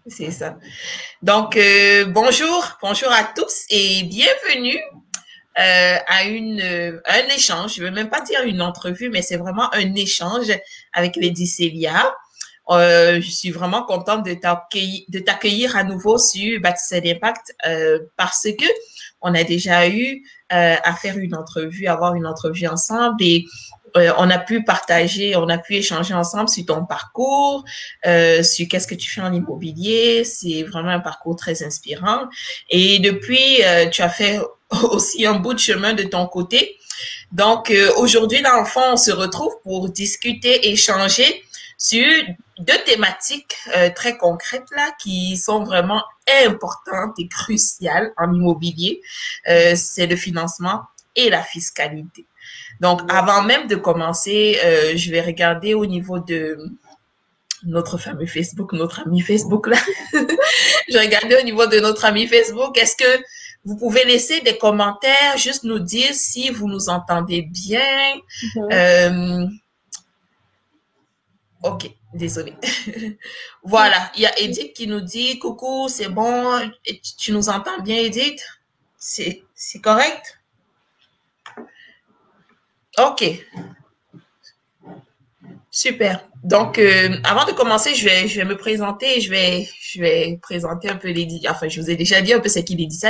c'est ça. Donc, bonjour à tous et bienvenue un échange. Je ne veux même pas dire une entrevue, mais c'est vraiment un échange avec Lady Célia. Je suis vraiment contente de t'accueillir à nouveau sur Bâtisseur d'Impact parce que on a déjà eu à faire une entrevue, avoir une entrevue ensemble et on a pu partager, on a pu échanger ensemble sur ton parcours, sur qu'est-ce que tu fais en immobilier. C'est vraiment un parcours très inspirant. Et depuis, tu as fait aussi un bout de chemin de ton côté. Donc, aujourd'hui, dans le fond, on se retrouve pour discuter, échanger sur deux thématiques très concrètes là qui sont vraiment importantes et cruciales en immobilier. C'est le financement et la fiscalité. Donc, avant même de commencer, je vais regarder au niveau de notre fameux Facebook, notre ami Facebook là. Je vais regarder au niveau de notre ami Facebook. Est-ce que vous pouvez laisser des commentaires, juste nous dire si vous nous entendez bien. Mhm. Euh, ok, désolé. Voilà, il y a Edith qui nous dit coucou, c'est bon, tu nous entends bien, Edith? C'est correct? Ok, super. Donc, avant de commencer, je vais me présenter, je vais présenter un peu Lady. Enfin, je vous ai déjà dit un peu c'est qui Lady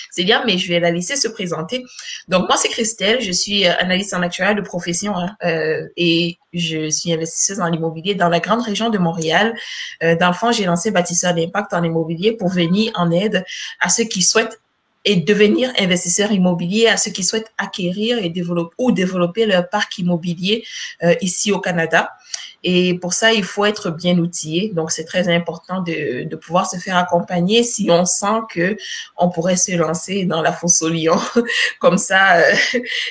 Célia, mais je vais la laisser se présenter. Donc, moi, c'est Christelle, je suis analyste en actuariat de profession hein, et je suis investisseuse en immobilier dans la grande région de Montréal. Dans le fond, j'ai lancé Bâtisseur d'impact en immobilier pour venir en aide à ceux qui souhaitent et devenir investisseurs immobiliers à ceux qui souhaitent acquérir et développer leur parc immobilier ici au Canada. Et pour ça, il faut être bien outillé. Donc, c'est très important de pouvoir se faire accompagner si on sent que on pourrait se lancer dans la fosse au lion. Comme ça,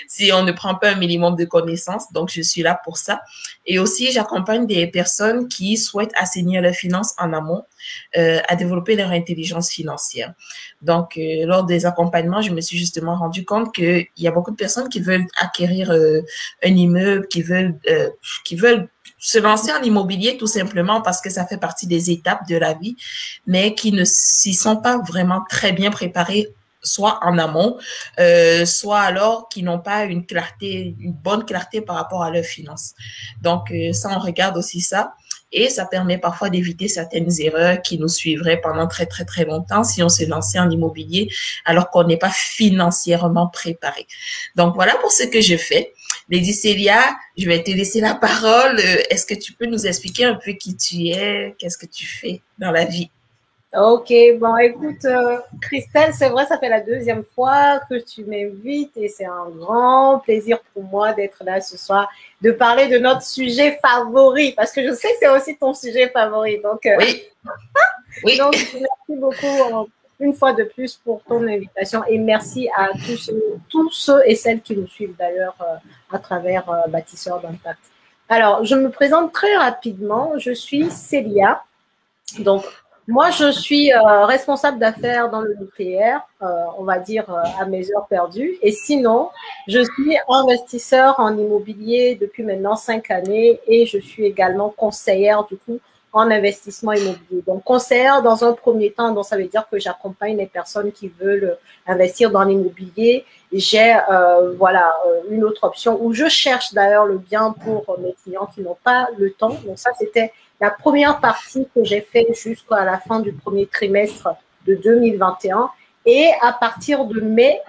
si on ne prend pas un minimum de connaissances. Donc, je suis là pour ça. Et aussi, j'accompagne des personnes qui souhaitent assainir leurs finances en amont, à développer leur intelligence financière. Donc, lors des accompagnements, je me suis justement rendu compte qu'il y a beaucoup de personnes qui veulent acquérir un immeuble, qui veulent se lancer en immobilier tout simplement parce que ça fait partie des étapes de la vie, mais qui ne s'y sont pas vraiment très bien préparés soit en amont, soit alors qui n'ont pas une clarté, une bonne clarté par rapport à leurs finances. Donc, ça, on regarde aussi ça. Et ça permet parfois d'éviter certaines erreurs qui nous suivraient pendant très, très, très longtemps si on se lançait en immobilier alors qu'on n'est pas financièrement préparé. Donc, voilà pour ce que je fais. Lady Célia, je vais te laisser la parole. Est-ce que tu peux nous expliquer un peu qui tu es, qu'est-ce que tu fais dans la vie? Ok, bon, écoute, Christelle, c'est vrai, ça fait la deuxième fois que tu m'invites et c'est un grand plaisir pour moi d'être là ce soir, de parler de notre sujet favori, parce que je sais que c'est aussi ton sujet favori. Donc, Oui, oui. donc merci beaucoup une fois de plus pour ton invitation et merci à tous ceux et celles qui nous suivent d'ailleurs à travers Bâtisseurs d'Impact. Alors, je me présente très rapidement. Je suis Célia. Donc, moi, je suis responsable d'affaires dans le nucléaire, on va dire à mes heures perdues. Et sinon, je suis investisseur en immobilier depuis maintenant 5 années et je suis également conseillère du coup en investissement immobilier. Donc, conseillère dans un premier temps, donc ça veut dire que j'accompagne les personnes qui veulent investir dans l'immobilier. J'ai voilà une autre option où je cherche d'ailleurs le bien pour mes clients qui n'ont pas le temps. Donc ça, c'était la première partie que j'ai faite jusqu'à la fin du premier trimestre de 2021. Et à partir de mai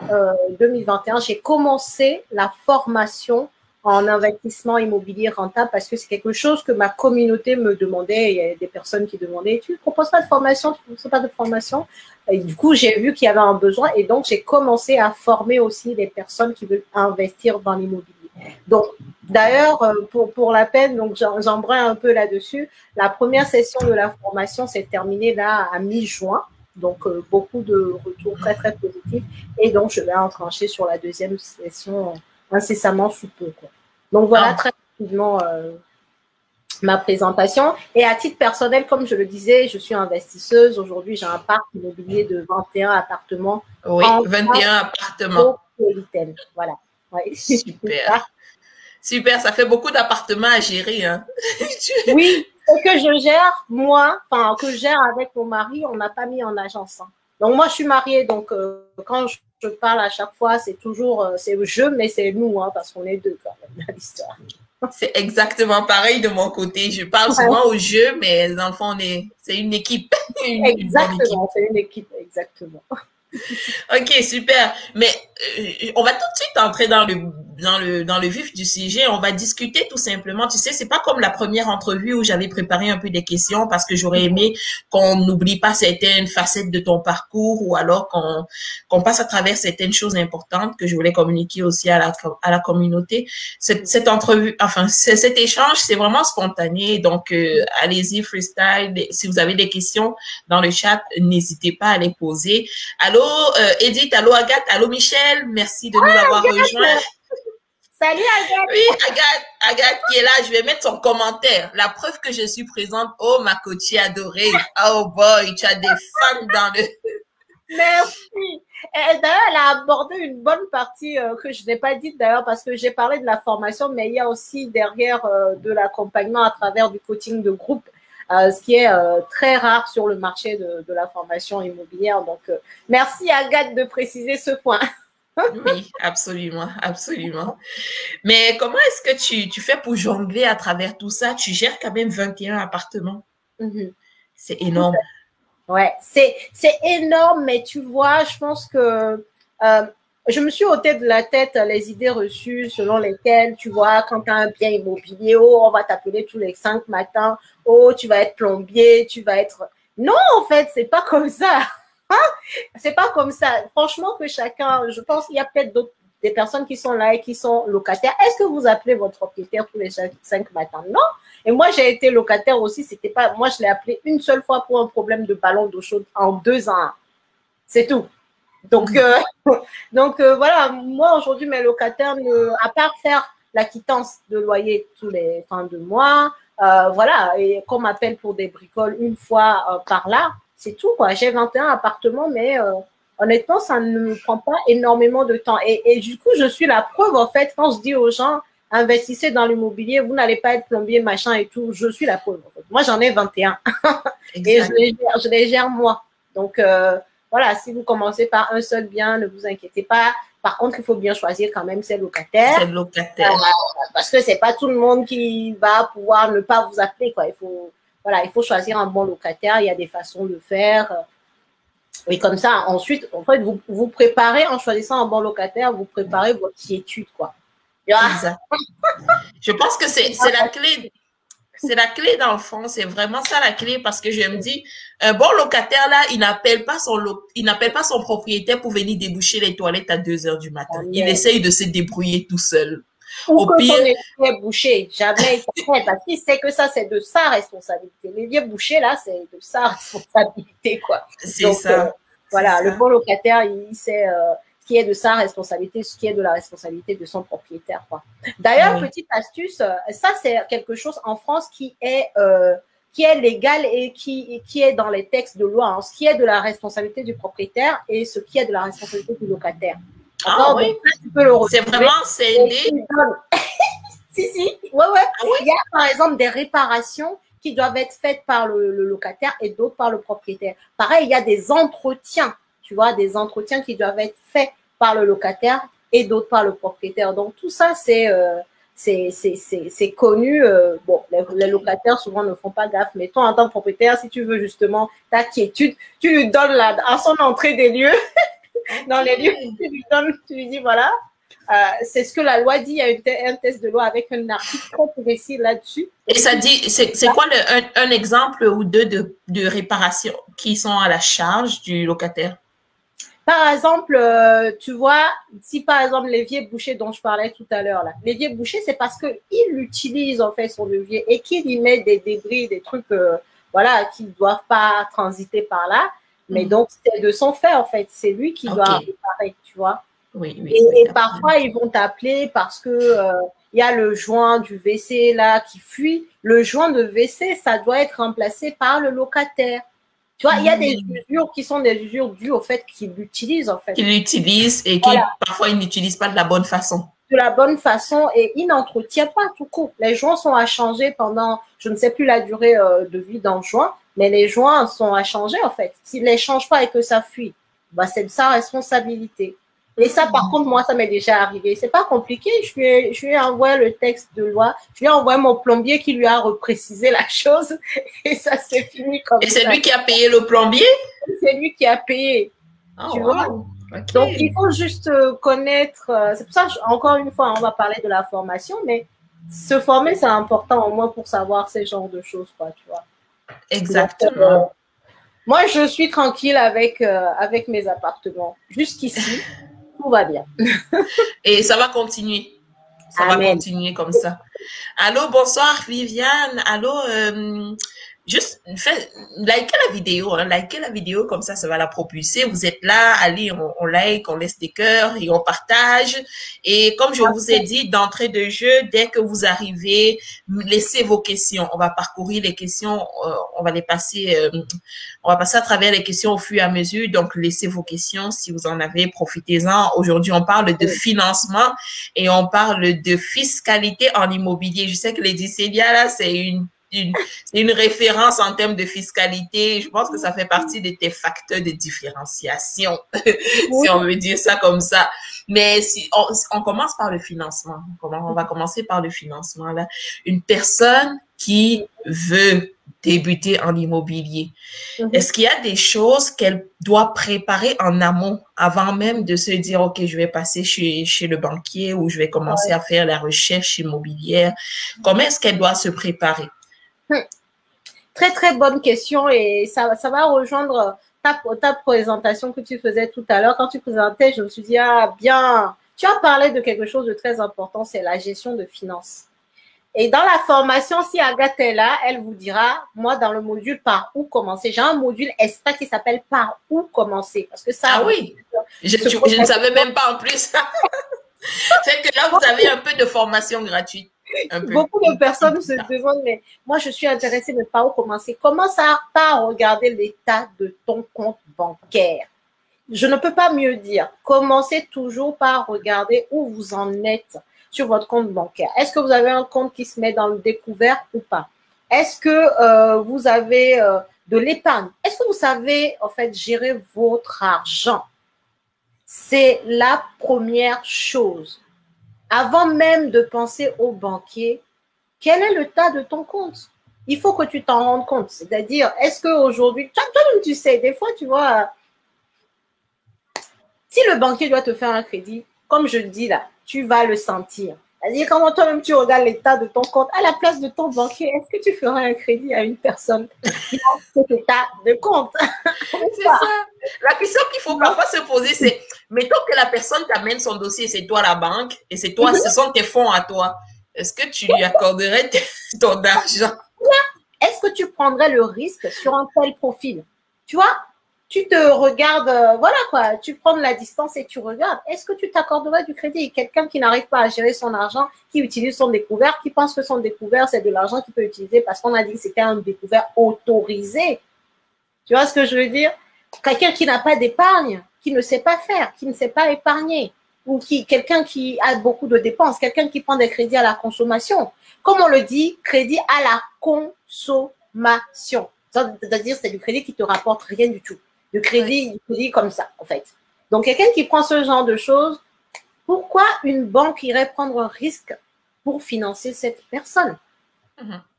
2021, j'ai commencé la formation en investissement immobilier rentable parce que c'est quelque chose que ma communauté me demandait. Il y a des personnes qui demandaient, tu ne proposes pas de formation, tu ne proposes pas de formation. Et du coup, j'ai vu qu'il y avait un besoin et donc j'ai commencé à former aussi les personnes qui veulent investir dans l'immobilier. Donc, d'ailleurs, pour la peine, donc j'embraye un peu là-dessus. La première session de la formation s'est terminée là à mi-juin. Donc, beaucoup de retours très, très positifs. Et donc, je vais enclencher sur la deuxième session incessamment sous peu, quoi. Donc, voilà Ah, très rapidement ma présentation. Et à titre personnel, comme je le disais, je suis investisseuse. Aujourd'hui, j'ai un parc immobilier de 21 appartements oui, en 21 appartements. métropolitaine. Voilà. Ouais. C'est Super. ça. Super, ça fait beaucoup d'appartements à gérer, hein. Oui, et que je gère, moi, enfin, que je gère avec mon mari, on n'a pas mis en agence. Hein. Donc, moi, je suis mariée, donc quand je parle à chaque fois, c'est toujours, c'est je, mais c'est nous, hein, parce qu'on est deux quand même dans l'histoire. C'est exactement pareil de mon côté. Je parle souvent au jeu, mais dans le fond, c'est une équipe. Une bonne équipe. Exactement, c'est une équipe, exactement. Ok, super. Mais on va tout de suite entrer dans le vif du sujet. On va discuter tout simplement. Tu sais, c'est pas comme la première entrevue où j'avais préparé un peu des questions parce que j'aurais aimé qu'on n'oublie pas certaines facettes de ton parcours ou alors qu'on passe à travers certaines choses importantes que je voulais communiquer aussi à la communauté. Cette entrevue, enfin, cet échange, c'est vraiment spontané. Donc, allez-y, freestyle. Si vous avez des questions dans le chat, n'hésitez pas à les poser. Allô, Edith, allô, Agathe, allô, Michel, merci de nous avoir rejoints. Salut, Agathe. Oui, Agathe qui est là, je vais mettre son commentaire. La preuve que je suis présente. Oh, ma coachée adorée. Oh boy, tu as des fans dans le... Merci. D'ailleurs, elle a abordé une bonne partie que je n'ai pas dite d'ailleurs parce que j'ai parlé de la formation, mais il y a aussi derrière de l'accompagnement à travers du coaching de groupe. Ce qui est très rare sur le marché de la formation immobilière. Donc, merci Agathe de préciser ce point. Oui, absolument, absolument. Mais comment est-ce que tu fais pour jongler à travers tout ça? Tu gères quand même 21 appartements. C'est énorme. Ouais, c'est énorme, mais tu vois, je pense que je me suis ôté de la tête les idées reçues selon lesquelles, tu vois, quand tu as un bien immobilier, oh, on va t'appeler tous les 5 matins, oh, tu vas être plombier, tu vas être… Non, en fait, c'est pas comme ça. C'est pas comme ça. Franchement, que chacun, je pense qu'il y a peut-être des personnes qui sont là et qui sont locataires. Est-ce que vous appelez votre propriétaire tous les 5 matins? Non. Et moi, j'ai été locataire aussi. C'était pas, moi, je l'ai appelé une seule fois pour un problème de ballon d'eau chaude en 2 ans. C'est tout. Donc, voilà, moi aujourd'hui, mes locataires, à part faire la quittance de loyer tous les fins de mois, voilà, et qu'on m'appelle pour des bricoles une fois par là, c'est tout, quoi. J'ai 21 appartements, mais honnêtement, ça ne me prend pas énormément de temps. Et du coup, je suis la preuve, en fait, quand je dis aux gens, investissez dans l'immobilier, vous n'allez pas être plombier, machin et tout, je suis la preuve. En fait. Moi, j'en ai 21 et je les gère moi. Donc, voilà, si vous commencez par un seul bien, ne vous inquiétez pas. Par contre, il faut bien choisir quand même ses locataires. Ses locataires. Parce que c'est pas tout le monde qui va pouvoir ne pas vous appeler, quoi. Il faut choisir un bon locataire. Il y a des façons de faire. Et comme ça, ensuite, en fait, vous préparez, en choisissant un bon locataire, vous préparez votre quiétude, quoi. Exact. Je pense que c'est la clé. C'est la clé dans le fond, c'est vraiment ça la clé parce que je me dis, un bon locataire là, il n'appelle pas son propriétaire pour venir déboucher les toilettes à 2 heures du matin. Il essaye de se débrouiller tout seul. Ou au pire, on est bouché, jamais parce qu'il sait que ça c'est de sa responsabilité. L'évier bouché là, c'est de sa responsabilité quoi. C'est ça. Voilà, le bon locataire, il sait ce qui est de sa responsabilité, ce qui est de la responsabilité de son propriétaire. D'ailleurs, petite astuce, ça c'est quelque chose en France qui est légal et qui est dans les textes de loi, hein, ce qui est de la responsabilité du propriétaire et ce qui est de la responsabilité du locataire. Ah oui, c'est vraiment scindé. Si, ouais. Ah, oui? Il y a par exemple des réparations qui doivent être faites par le locataire et d'autres par le propriétaire. Pareil, il y a des entretiens, tu vois, des entretiens qui doivent être faits par le locataire et d'autres par le propriétaire. Donc, tout ça, c'est connu. Bon, les locataires, souvent, ne font pas gaffe. Mais toi, en tant que propriétaire, si tu veux justement ta quiétude, tu lui donnes à son entrée des lieux, dans les lieux, tu lui dis, voilà, c'est ce que la loi dit. Il y a un test de loi avec un article très précis là-dessus. Et ça dit, c'est quoi un exemple ou deux de réparations qui sont à la charge du locataire? Par exemple, tu vois, si par exemple l'évier bouché dont je parlais tout à l'heure, là, l'évier bouché, c'est parce qu'il utilise en fait son levier et qu'il y met des débris, des trucs, voilà, qui ne doivent pas transiter par là. Mais donc, c'est de son fait, en fait. C'est lui qui doit réparer, tu vois. Oui. Et parfois, ils vont t'appeler parce que il y a le joint du WC là qui fuit. Le joint de WC, ça doit être remplacé par le locataire. Tu vois, il y a des usures qui sont des usures dues au fait qu'il l'utilise, en fait. Qu'il l'utilise et parfois il n'utilise pas de la bonne façon. de la bonne façon et il n'entretient pas tout court. Les joints sont à changer pendant, je ne sais plus la durée de vie d'un joint, mais les joints sont à changer en fait. S'il ne les change pas et que ça fuit, bah, c'est de sa responsabilité. Et ça, par contre, moi, ça m'est déjà arrivé. C'est pas compliqué. Je lui ai envoyé le texte de loi. Je lui ai envoyé mon plombier qui lui a reprécisé la chose. Et ça s'est fini comme ça. Et c'est lui qui a payé le plombier? C'est lui qui a payé. Oh, tu wow. vois? Okay. Donc, il faut juste connaître. C'est pour ça, encore une fois, on va parler de la formation, mais se former, c'est important au moins pour savoir ces genres de choses, quoi, tu vois. Exactement. Donc, moi, je suis tranquille avec mes appartements. Jusqu'ici, tout va bien. Et ça va continuer. Ça Amen. va continuer comme ça. Allô, bonsoir Viviane. Allô, juste likez la vidéo, hein, likez la vidéo, comme ça va la propulser. Vous êtes là, allez, on like, on laisse des cœurs et on partage. Et comme je vous ai dit d'entrée de jeu, dès que vous arrivez, laissez vos questions. On va parcourir les questions, on va passer à travers les questions au fur et à mesure. Donc, laissez vos questions si vous en avez, profitez-en. Aujourd'hui, on parle de financement et on parle de fiscalité en immobilier. Je sais que Lady Célia, là, c'est une référence en termes de fiscalité. Je pense que ça fait partie de tes facteurs de différenciation, si on veut dire ça comme ça. Mais si on commence par le financement. On va commencer par le financement, là. Une personne qui veut débuter en immobilier, est-ce qu'il y a des choses qu'elle doit préparer en amont avant même de se dire, OK, je vais passer chez le banquier ou je vais commencer à faire la recherche immobilière? Comment est-ce qu'elle doit se préparer? Très, très bonne question et ça va rejoindre ta présentation que tu faisais tout à l'heure. Quand tu présentais, je me suis dit, ah bien, tu as parlé de quelque chose de très important, c'est la gestion de finances. Et dans la formation, si Agathe est là, elle vous dira, moi, dans le module par où commencer, j'ai un module extra qui s'appelle par où commencer. Parce que ça. Ah oui, je ne savais même pas en plus. C'est que là, vous avez un peu de formation gratuite. Beaucoup de personnes se demandent, mais moi, je suis intéressée, mais par où commencer? Commence par regarder l'état de ton compte bancaire. Je ne peux pas mieux dire. Commencez toujours par regarder où vous en êtes sur votre compte bancaire. Est-ce que vous avez un compte qui se met dans le découvert ou pas? Est-ce que vous avez de l'épargne? Est-ce que vous savez, en fait, gérer votre argent? C'est la première chose. Avant même de penser au banquier, quel est le tas de ton compte? Il faut que tu t'en rendes compte. C'est-à-dire, est-ce qu'aujourd'hui, toi-même tu sais, des fois, tu vois, si le banquier doit te faire un crédit, comme je dis là, tu vas le sentir. C'est-à-dire, quand toi-même tu regardes l'état de ton compte, à la place de ton banquier, est-ce que tu ferais un crédit à une personne qui a cet état de compte? C'est ça. La question qu'il faut parfois se poser, c'est, mettons que la personne t'amène son dossier, c'est toi la banque, et c'est toi, ce sont tes fonds à toi. Est-ce que tu lui accorderais ton argent? Est-ce que tu prendrais le risque sur un tel profil? Tu vois, tu te regardes, voilà quoi, tu prends de la distance et tu regardes. Est-ce que tu t'accorderais du crédit? Quelqu'un qui n'arrive pas à gérer son argent, qui utilise son découvert, qui pense que son découvert, c'est de l'argent qu'il peut utiliser parce qu'on a dit que c'était un découvert autorisé. Tu vois ce que je veux dire? Quelqu'un qui n'a pas d'épargne, qui ne sait pas faire, qui ne sait pas épargner, ou quelqu'un qui a beaucoup de dépenses, quelqu'un qui prend des crédits à la consommation. Comme on le dit, crédit à la consommation. C'est-à-dire, c'est du crédit qui te rapporte rien du tout. Du crédit comme ça, en fait. Donc, quelqu'un qui prend ce genre de choses, pourquoi une banque irait prendre un risque pour financer cette personne?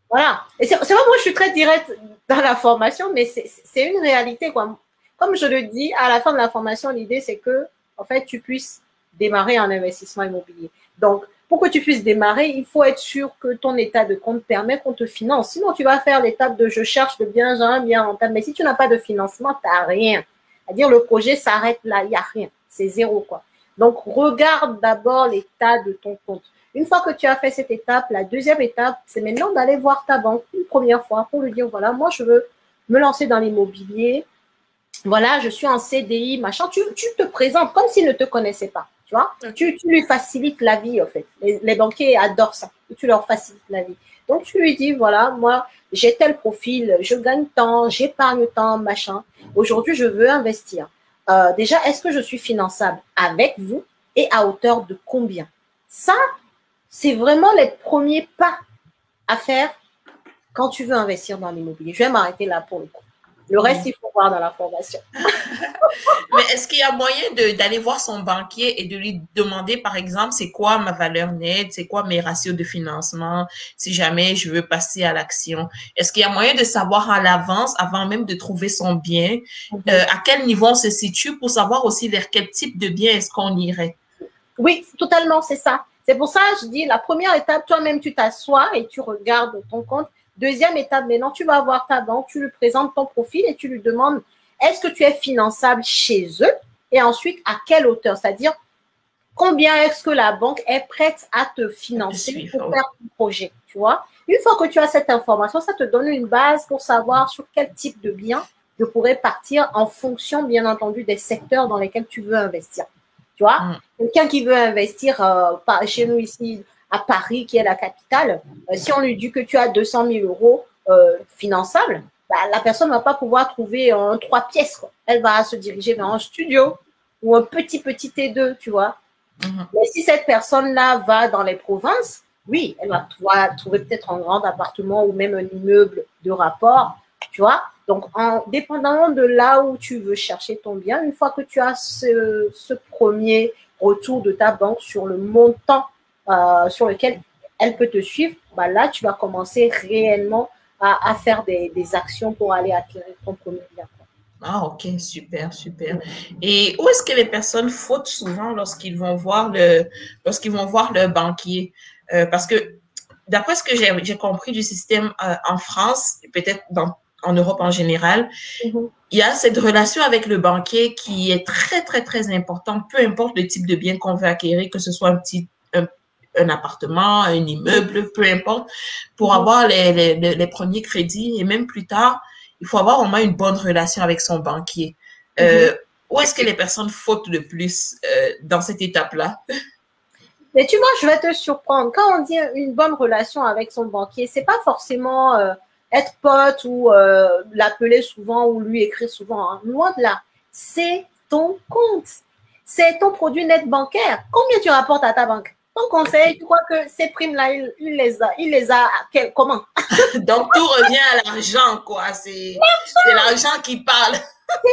Voilà. Et c'est vrai, moi, je suis très directe dans la formation, mais c'est une réalité, quoi. Comme je le dis, à la fin de la formation, l'idée, c'est que, en fait, tu puisses démarrer un investissement immobilier. Donc, pour que tu puisses démarrer, il faut être sûr que ton état de compte permet qu'on te finance. Sinon, tu vas faire l'étape de je cherche le bien, j'ai un bien rentable. Mais si tu n'as pas de financement, tu n'as rien. C'est-à-dire, le projet s'arrête là, il n'y a rien. C'est zéro, quoi. Donc, regarde d'abord l'état de ton compte. Une fois que tu as fait cette étape, la deuxième étape, c'est maintenant d'aller voir ta banque une première fois pour lui dire, voilà, moi, je veux me lancer dans l'immobilier. Voilà, je suis en CDI, machin. Tu te présentes comme s'il ne te connaissait pas. Tu vois, tu lui facilites la vie, en fait. Les banquiers adorent ça. Tu leur facilites la vie. Donc, tu lui dis, voilà, moi, j'ai tel profil, je gagne tant, j'épargne tant, machin. Aujourd'hui, je veux investir. Déjà, est-ce que je suis finançable avec vous et à hauteur de combien? Ça, c'est vraiment les premiers pas à faire quand tu veux investir dans l'immobilier. Je vais m'arrêter là pour le coup. Le reste, il faut voir dans la formation. Mais est-ce qu'il y a moyen d'aller voir son banquier et de lui demander, par exemple, c'est quoi ma valeur nette, c'est quoi mes ratios de financement, si jamais je veux passer à l'action? Est-ce qu'il y a moyen de savoir à l'avance, avant même de trouver son bien, à quel niveau on se situe pour savoir aussi vers quel type de bien est-ce qu'on irait? Oui, totalement, c'est ça. C'est pour ça que je dis, la première étape, toi-même, tu t'assois et tu regardes ton compte. Deuxième étape, maintenant, tu vas voir ta banque, tu lui présentes ton profil et tu lui demandes, est-ce que tu es finançable chez eux? Et ensuite, à quelle hauteur? C'est-à-dire, combien est-ce que la banque est prête à te financer pour faire ton projet, tu vois? Une fois que tu as cette information, ça te donne une base pour savoir sur quel type de bien je pourrais partir en fonction, bien entendu, des secteurs dans lesquels tu veux investir. Tu vois, quelqu'un qui veut investir chez nous ici à Paris, qui est la capitale, si on lui dit que tu as 200 000 euros finançables, bah, la personne ne va pas pouvoir trouver 3 pièces. Quoi. Elle va se diriger vers un studio ou un petit T2, tu vois. Mais si cette personne-là va dans les provinces, oui, elle va trouver peut-être un grand appartement ou même un immeuble de rapport, tu vois. Donc, dépendamment de là où tu veux chercher ton bien, une fois que tu as ce premier retour de ta banque sur le montant sur lequel elle peut te suivre, bah là, tu vas commencer réellement à faire des actions pour aller acquérir ton premier bien. Ah, ok, super, super. Et où est-ce que les personnes fautent souvent lorsqu'ils vont voir leur banquier? Parce que d'après ce que j'ai compris du système en France, et peut-être en Europe en général, il y a cette relation avec le banquier qui est très, très, très importante, peu importe le type de bien qu'on veut acquérir, que ce soit un appartement, un immeuble, peu importe, pour avoir les premiers crédits et même plus tard, il faut avoir vraiment une bonne relation avec son banquier. Où est-ce que les personnes fautent le plus dans cette étape-là? Mais tu vois, je vais te surprendre. Quand on dit une bonne relation avec son banquier, c'est pas forcément être pote ou l'appeler souvent ou lui écrire souvent. Hein. Loin de là. C'est ton compte. C'est ton produit net bancaire. Combien tu rapportes à ta banque? Ton conseil, tu crois que ces primes-là, il les a comment? Donc, tout revient à l'argent, quoi. C'est l'argent qui parle. C'est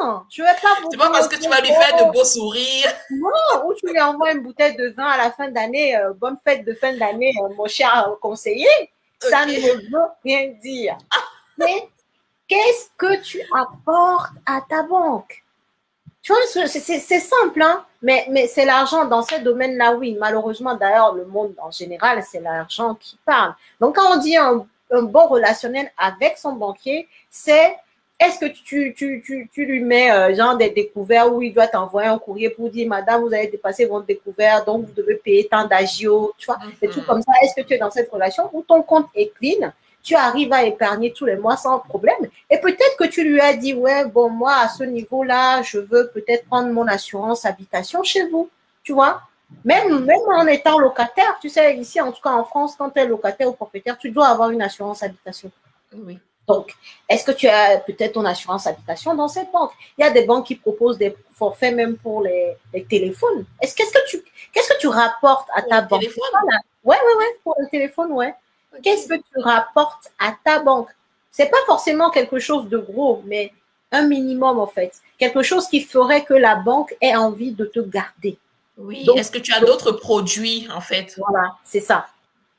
l'argent. Tu veux pas C'est pas parce que tu vas lui faire de beaux sourires. Non, ou tu lui envoies une bouteille de vin à la fin d'année, bonne fête de fin d'année, mon cher conseiller. Ça ne veut rien dire. Mais qu'est-ce que tu apportes à ta banque? Tu vois, c'est simple, hein? Mais c'est l'argent dans ce domaine-là, oui. Malheureusement, d'ailleurs, le monde en général, c'est l'argent qui parle. Donc, quand on dit un bon relationnel avec son banquier, c'est est-ce que tu lui mets genre des découvertes où il doit t'envoyer un courrier pour dire, madame, vous avez dépassé votre découvert, donc vous devez payer tant d'agio, tu vois, des trucs comme ça. Est-ce que tu es dans cette relation où ton compte est clean? Tu arrives à épargner tous les mois sans problème. Et peut-être que tu lui as dit, ouais, bon, moi, à ce niveau-là, je veux peut-être prendre mon assurance habitation chez vous, tu vois. Même en étant locataire, tu sais, ici, en tout cas en France, quand tu es locataire ou propriétaire, tu dois avoir une assurance habitation. Oui. Donc, est-ce que tu as peut-être ton assurance habitation dans cette banque? Il y a des banques qui proposent des forfaits même pour les téléphones. Qu'est-ce que tu rapportes à ta banque? Ouais, pour le téléphone, ouais. Qu'est-ce que tu rapportes à ta banque? C'est pas forcément quelque chose de gros, mais un minimum en fait. Quelque chose qui ferait que la banque ait envie de te garder. Oui, est-ce que tu as d'autres produits en fait? Voilà, c'est ça.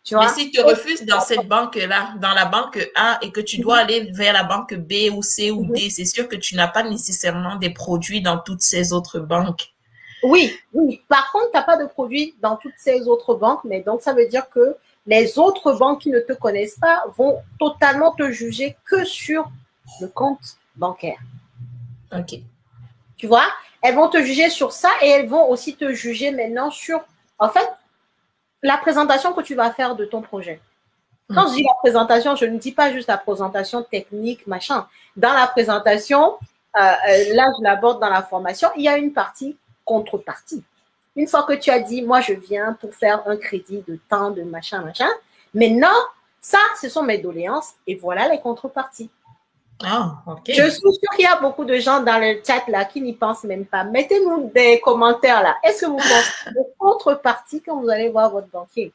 Tu Mais vois? si tu te refuses dans cette banque-là, dans la banque A, et que tu dois aller vers la banque B ou C ou D, c'est sûr que tu n'as pas nécessairement des produits dans toutes ces autres banques. Oui. Par contre, tu n'as pas de produit dans toutes ces autres banques, mais donc ça veut dire que les autres banques qui ne te connaissent pas vont totalement te juger que sur le compte bancaire. OK. Tu vois, elles vont te juger sur ça et elles vont aussi te juger maintenant sur, en fait, la présentation que tu vas faire de ton projet. Quand je dis la présentation, je ne dis pas juste la présentation technique, machin. Dans la présentation, là, je l'aborde dans la formation, il y a une partie contrepartie. Une fois que tu as dit, moi, je viens pour faire un crédit de temps, de machin, maintenant, ça, ce sont mes doléances et voilà les contreparties. Ah, OK. Je suis sûre qu'il y a beaucoup de gens dans le chat là qui n'y pensent même pas. Mettez-nous des commentaires là. Est-ce que vous pensez aux contreparties quand vous allez voir votre banquier?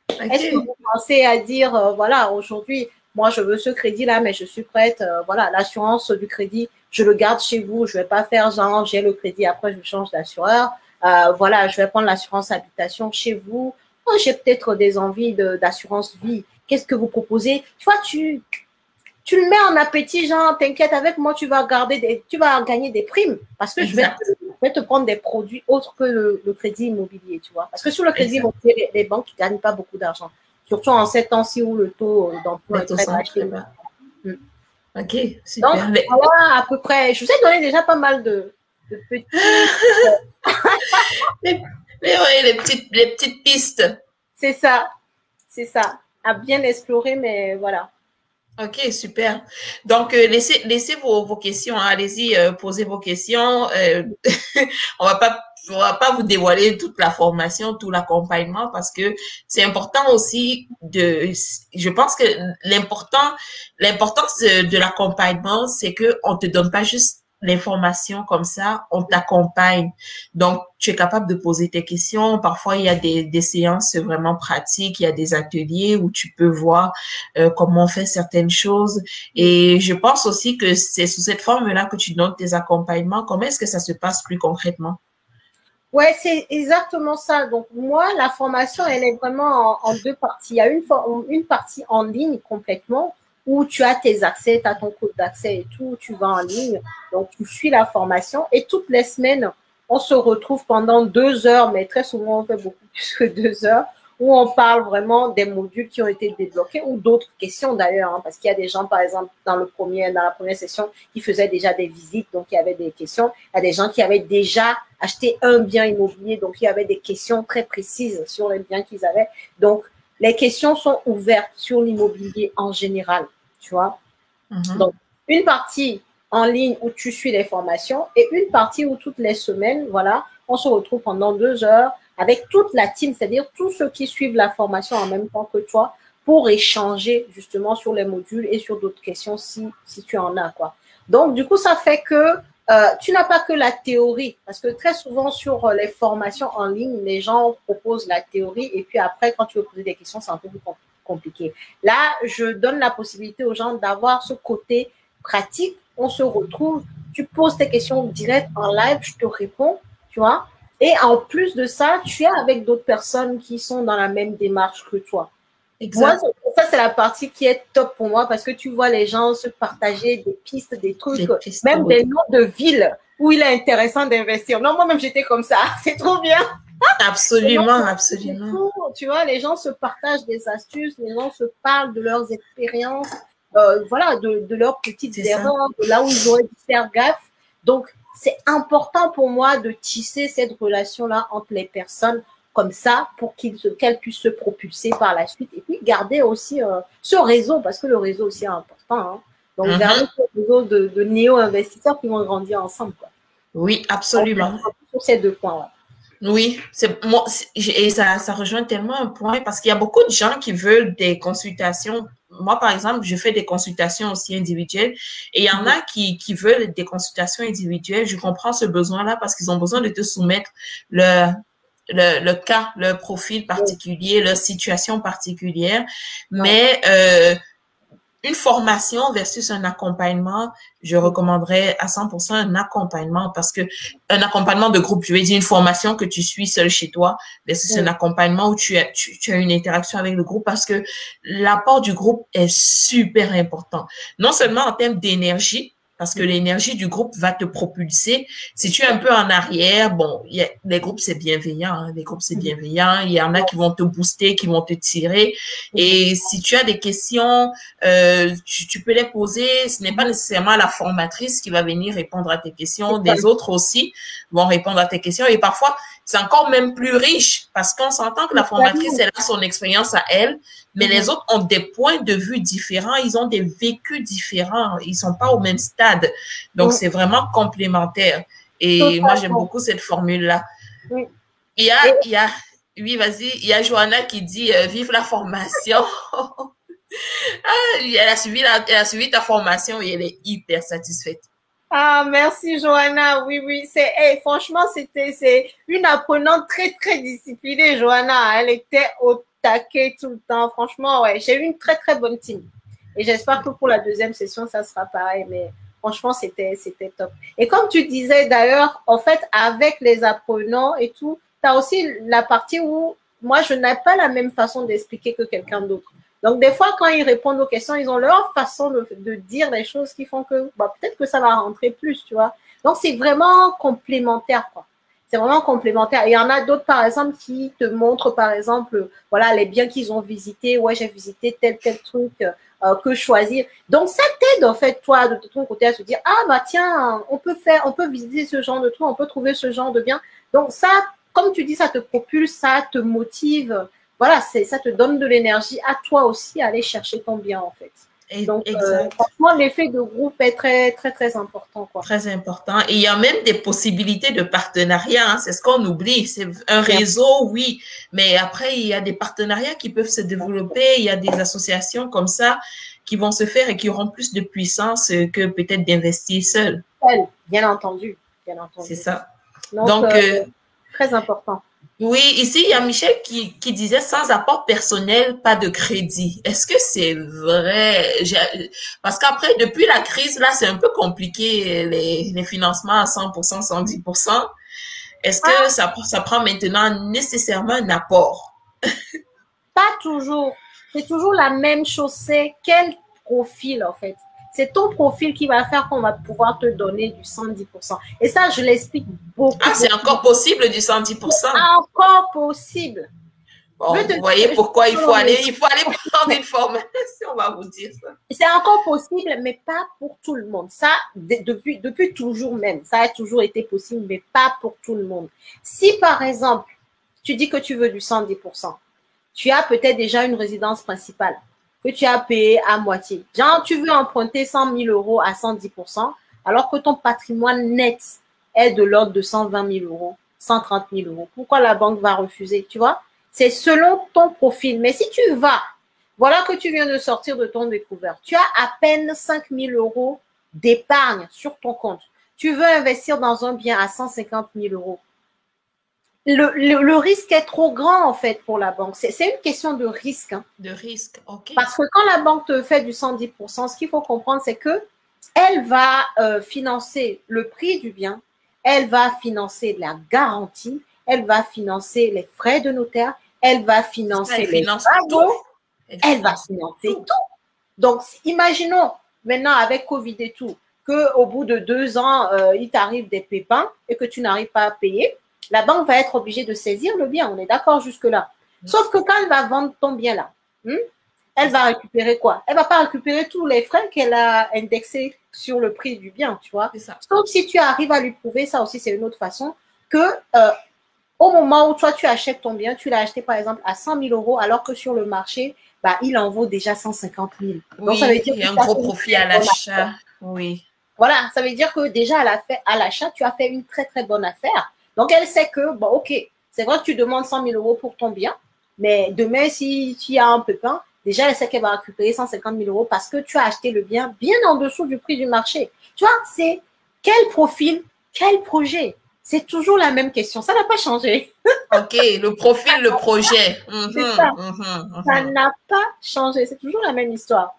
Est-ce que OK. vous pensez à dire, voilà, aujourd'hui, moi, je veux ce crédit-là, mais je suis prête, voilà, l'assurance du crédit, je le garde chez vous, je vais pas faire genre, j'ai le crédit, après, je change d'assureur. Voilà, je vais prendre l'assurance habitation chez vous. Oh, j'ai peut-être des envies d'assurance vie. Qu'est-ce que vous proposez? Tu vois, tu le mets en appétit, genre, t'inquiète, avec moi, tu vas gagner des primes parce que Exact. je vais te prendre des produits autres que le crédit immobilier, tu vois. Parce que sur le crédit Exact. immobilier, les banques ne gagnent pas beaucoup d'argent. Surtout en ces temps-ci où le taux d'emprunt Les est taux très sont bas chez très nous. bas. Mm. OK, Donc, super. Mais, voilà à peu près. Je vous ai donné déjà pas mal de petits. mais, mais ouais, les petites pistes. C'est ça. C'est ça. À bien explorer, mais voilà. OK, super. Donc, laissez vos questions, hein. Allez-y, posez vos questions. On va pas vous dévoiler toute la formation, tout l'accompagnement parce que c'est important aussi je pense que l'importance de l'accompagnement, c'est que on te donne pas juste l'information comme ça, on t'accompagne. Donc, tu es capable de poser tes questions. Parfois, il y a des séances vraiment pratiques, il y a des ateliers où tu peux voir comment on fait certaines choses. Et je pense aussi que c'est sous cette forme-là que tu donnes tes accompagnements. Comment est-ce que ça se passe plus concrètement? Ouais, c'est exactement ça. Donc, moi, la formation, elle est vraiment en deux parties. Il y a une partie en ligne complètement où tu as tes accès, tu as ton code d'accès et tout, tu vas en ligne. Donc, tu suis la formation et toutes les semaines, on se retrouve pendant 2 heures, mais très souvent, on fait beaucoup plus que 2 heures où on parle vraiment des modules qui ont été débloqués ou d'autres questions d'ailleurs, hein, parce qu'il y a des gens, par exemple, dans la première session, qui faisaient déjà des visites, donc il y avait des questions. Il y a des gens qui avaient déjà acheté un bien immobilier, donc il y avait des questions très précises sur les biens qu'ils avaient. Donc, les questions sont ouvertes sur l'immobilier en général, tu vois. Mhm. Donc, une partie en ligne où tu suis les formations et une partie où toutes les semaines, voilà, on se retrouve pendant 2 heures avec toute la team, c'est-à-dire tous ceux qui suivent la formation en même temps que toi pour échanger justement sur les modules et sur d'autres questions si tu en as, quoi. Donc, du coup, ça fait que tu n'as pas que la théorie, parce que très souvent sur les formations en ligne, les gens proposent la théorie et puis après, quand tu veux poser des questions, c'est un peu plus compliqué. Là, je donne la possibilité aux gens d'avoir ce côté pratique. On se retrouve, tu poses tes questions directes en live, je te réponds, tu vois. Et en plus de ça, tu es avec d'autres personnes qui sont dans la même démarche que toi. Moi, Exact. ça, c'est la partie qui est top pour moi parce que tu vois les gens se partager des pistes, des trucs, Des pistes, même oui. des noms de villes où il est intéressant d'investir. Non, moi-même, j'étais comme ça. C'est trop bien. Absolument, absolument. Tu vois, les gens se partagent des astuces, les gens se parlent de leurs expériences, voilà, de leurs petites C'est ça. erreurs, de là où ils auraient dû faire gaffe. Donc, c'est important pour moi de tisser cette relation-là entre les personnes comme ça pour qu'elles puissent se propulser par la suite et puis garder aussi ce réseau parce que le réseau aussi est important. Hein. Donc, garder Mhm. ce réseau de néo-investisseurs qui vont grandir ensemble. Quoi. Oui, Donc, absolument. sur ces deux points. Ouais. Oui, c'est moi et ça rejoint tellement un point parce qu'il y a beaucoup de gens qui veulent des consultations. Moi, par exemple, je fais des consultations aussi individuelles et il y en a qui veulent des consultations individuelles. Je comprends ce besoin-là parce qu'ils ont besoin de te soumettre leur le cas, leur profil particulier, leur situation particulière. Ouais. Mais une formation versus un accompagnement, je recommanderais à 100% un accompagnement parce que un accompagnement de groupe, je vais dire une formation que tu suis seul chez toi versus un accompagnement où tu as une interaction avec le groupe parce que l'apport du groupe est super important. Non seulement en termes d'énergie, parce que l'énergie du groupe va te propulser. Si tu es un peu en arrière, bon, les groupes, c'est bienveillant. Hein, les groupes, c'est bienveillant. Il y en a qui vont te booster, qui vont te tirer. Et si tu as des questions, tu peux les poser. Ce n'est pas nécessairement la formatrice qui va venir répondre à tes questions. Des autres aussi vont répondre à tes questions. Et parfois, c'est encore même plus riche parce qu'on s'entend que la formatrice, elle a son expérience à elle, mais les autres ont des points de vue différents. Ils ont des vécus différents. Ils sont pas au même stade. Donc, c'est vraiment complémentaire. Et moi, j'aime beaucoup cette formule-là. Il y a, Et il y a, oui, vas-y, il y a Johanna qui dit vive la formation. Elle a suivi ta formation et elle est hyper satisfaite. Ah, merci Johanna. Oui, oui, franchement, c'est une apprenante très, très disciplinée, Johanna. Elle était au taquet tout le temps. Franchement, ouais, j'ai eu une très, très bonne team. Et j'espère que pour la deuxième session, ça sera pareil. Mais franchement, c'était top. Et comme tu disais d'ailleurs, en fait, avec les apprenants et tout, tu as aussi la partie où moi, je n'ai pas la même façon d'expliquer que quelqu'un d'autre. Donc, des fois, quand ils répondent aux questions, ils ont leur façon de dire les choses qui font que bah, peut-être que ça va rentrer plus, tu vois. Donc, c'est vraiment complémentaire, quoi. C'est vraiment complémentaire. Et il y en a d'autres, par exemple, qui te montrent, par exemple, voilà, les biens qu'ils ont visités. Ouais, j'ai visité tel truc, que choisir. Donc, ça t'aide, en fait, toi, de ton côté, à se dire, ah, bah, tiens, on peut visiter ce genre de truc, on peut trouver ce genre de bien. Donc, ça, comme tu dis, ça te propulse, ça te motive. Voilà, ça te donne de l'énergie à toi aussi à aller chercher ton bien, en fait. Donc, Exact. franchement, l'effet de groupe est très, très, très important, quoi. Très important. Et il y a même des possibilités de partenariat, hein. C'est ce qu'on oublie. C'est un réseau, oui, mais après, il y a des partenariats qui peuvent se développer. Il y a des associations comme ça qui vont se faire et qui auront plus de puissance que peut-être d'investir seul. Bien entendu, bien entendu. C'est ça. Donc, Donc, très important. oui, ici, il y a Michel qui disait sans apport personnel, pas de crédit. Est-ce que c'est vrai? Parce qu'après, depuis la crise, là, c'est un peu compliqué, les financements à 100%, 110%. Est-ce que Ah, ça prend maintenant nécessairement un apport? pas toujours. C'est toujours la même chose. C'est quel profil, en fait. C'est ton profil qui va faire qu'on va pouvoir te donner du 110%. Et ça, je l'explique beaucoup, Ah, c'est beaucoup. encore possible du 110%. Encore possible. Je Bon, te vous voyez pourquoi je il faut aller prendre une formation, on va vous dire ça. C'est encore possible, mais pas pour tout le monde. Ça, depuis toujours même, ça a toujours été possible, mais pas pour tout le monde. Si, par exemple, tu dis que tu veux du 110%, tu as peut-être déjà une résidence principale que tu as payée à moitié. Genre, tu veux emprunter 100 000 euros à 110%, alors que ton patrimoine net est de l'ordre de 120 000 euros, 130 000 euros. Pourquoi la banque va refuser, tu vois? C'est selon ton profil. Mais si tu vas, voilà que tu viens de sortir de ton découvert, tu as à peine 5 000 euros d'épargne sur ton compte. Tu veux investir dans un bien à 150 000 euros. Le risque est trop grand, en fait, pour la banque. C'est une question de risque. Hein. De risque, ok. Parce que quand la banque te fait du 110%, ce qu'il faut comprendre, c'est que elle va financer le prix du bien, elle va financer la garantie, elle va financer les frais de notaire, elle va financer les travaux, elle va financer tout. Donc, imaginons maintenant avec Covid et tout, qu'au bout de 2 ans, il t'arrive des pépins et que tu n'arrives pas à payer, la banque va être obligée de saisir le bien. On est d'accord jusque-là. Sauf que quand elle va vendre ton bien là, elle va récupérer quoi? Elle va pas récupérer tous les frais qu'elle a indexés sur le prix du bien, tu vois. Sauf si tu arrives à lui prouver, ça aussi c'est une autre façon, que au moment où toi tu achètes ton bien, tu l'as acheté par exemple à 100 000 euros, alors que sur le marché, bah, il en vaut déjà 150 000. Oui, donc, ça veut dire il y a un gros profit à l'achat. Oui. Voilà, ça veut dire que déjà à l'achat, tu as fait une très très bonne affaire. Donc elle sait que, bon, ok, c'est vrai que tu demandes 100 000 euros pour ton bien, mais demain, si tu as un pépin, déjà elle sait qu'elle va récupérer 150 000 euros parce que tu as acheté le bien bien en dessous du prix du marché. Tu vois, c'est quel profil, quel projet? C'est toujours la même question. Ça n'a pas changé. Ok, le profil, le projet. C'est ça. Ça n'a pas changé. C'est toujours la même histoire.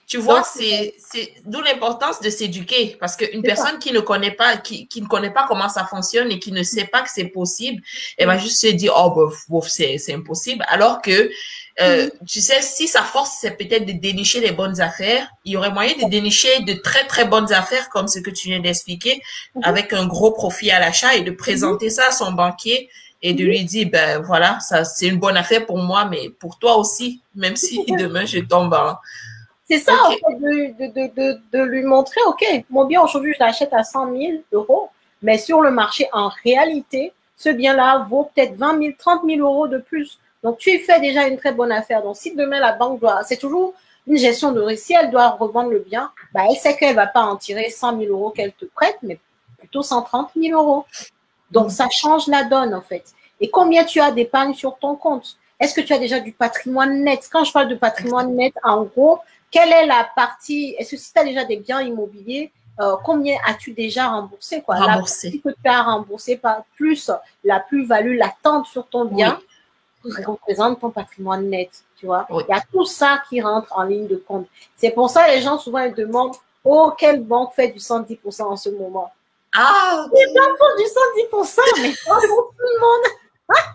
Tu vois, c'est d'où l'importance de s'éduquer parce qu'une personne qui ne connaît pas, qui ne connaît pas comment ça fonctionne et qui ne sait pas que c'est possible, elle va juste se dire, oh, bof, c'est impossible. Alors que, tu sais, si sa force, c'est peut-être de dénicher les bonnes affaires, il y aurait moyen de dénicher de très, très bonnes affaires comme ce que tu viens d'expliquer avec un gros profit à l'achat et de présenter ça à son banquier et de lui dire, ben voilà, ça, c'est une bonne affaire pour moi, mais pour toi aussi, même si demain je tombe en... C'est ça, en fait, de lui montrer, ok, mon bien aujourd'hui, je l'achète à 100 000 euros, mais sur le marché, en réalité, ce bien-là vaut peut-être 20 000, 30 000 euros de plus. Donc, tu fais déjà une très bonne affaire. Donc, si demain, la banque doit, c'est toujours une gestion de risque, si elle doit revendre le bien, bah, elle sait qu'elle ne va pas en tirer 100 000 euros qu'elle te prête, mais plutôt 130 000 euros. Donc, ça change la donne, en fait. Et combien tu as d'épargne sur ton compte? Est-ce que tu as déjà du patrimoine net? Quand je parle de patrimoine net, en gros, quelle est la partie? Est-ce que si tu as déjà des biens immobiliers, combien as-tu déjà remboursé, quoi? La partie Remboursé. que tu as remboursée par plus la plus-value latente sur ton bien Oui, représente ton patrimoine net, tu vois. oui. Il y a tout ça qui rentre en ligne de compte. C'est pour ça que les gens souvent ils demandent, oh, quelle banque fait du 110% en ce moment? Ah, ok. Les gens font du 110%, mais pas pour tout le monde.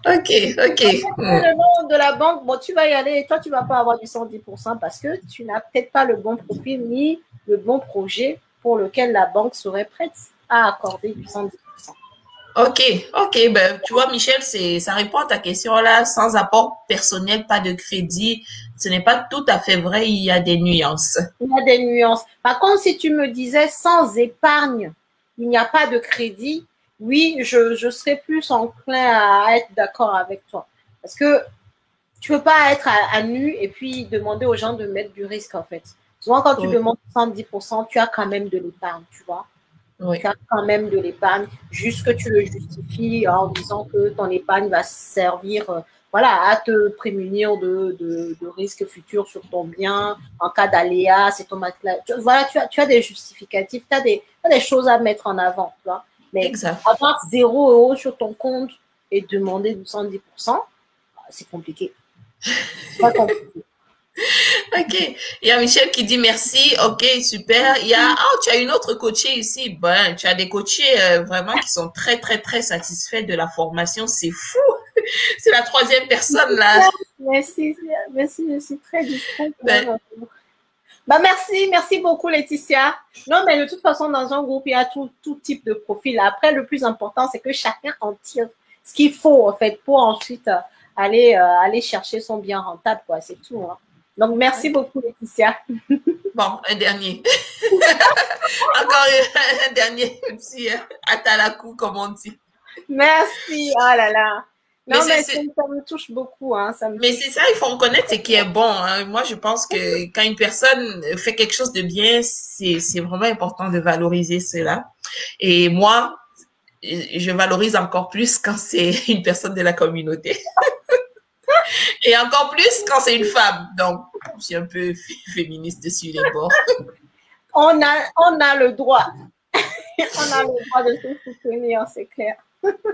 Ok, ok. Le nom de la banque, bon, tu vas y aller et toi, tu vas pas avoir du 110% parce que tu n'as peut-être pas le bon profil ni le bon projet pour lequel la banque serait prête à accorder du 110%. Ok, ok. Ben, tu vois, Michel, ça répond à ta question là. Sans apport personnel, pas de crédit. Ce n'est pas tout à fait vrai. Il y a des nuances. Il y a des nuances. Par contre, si tu me disais sans épargne, il n'y a pas de crédit, oui, je serais plus enclin à être d'accord avec toi. Parce que tu ne peux pas être à nu et puis demander aux gens de mettre du risque, en fait. Souvent, quand tu Oui, demandes 110%, tu as quand même de l'épargne, tu vois. Tu oui. as quand même de l'épargne, juste que tu le justifies en disant que ton épargne va servir voilà, à te prémunir de risques futurs sur ton bien, en cas d'aléa, c'est ton matelas. Voilà, tu as des justificatifs, tu as des choses à mettre en avant, tu vois. Mais Exact. avoir 0 € sur ton compte et demander du 110%, c'est compliqué. Pas compliqué. Ok. Il y a Michel qui dit merci. Ok, super. Il y a, oh, tu as une autre coachée ici. Ben, tu as des coachés vraiment qui sont très, très, très satisfaits de la formation. C'est fou. C'est la troisième personne là. Merci, merci, je suis très discrète. Ben, Bah merci beaucoup Laetitia. Non, mais de toute façon, dans un groupe, il y a tout type de profil. Après, le plus important, c'est que chacun en tire ce qu'il faut, en fait, pour ensuite aller chercher son bien rentable, quoi. C'est tout, hein. Donc, merci beaucoup Laetitia. bon, un dernier. Encore un dernier petit atalakou, comme on dit. Merci. Oh là là. Mais Non, c'est, mais c'est, ça me touche beaucoup, hein. Ça me mais touche. c'est ça, il faut reconnaître ce qui est bon, hein. Moi, je pense que quand une personne fait quelque chose de bien, c'est vraiment important de valoriser cela. Et moi, je valorise encore plus quand c'est une personne de la communauté. Et encore plus quand c'est une femme. Donc, je suis un peu féministe sur les bords. On a le droit. On a le droit de se soutenir, c'est clair.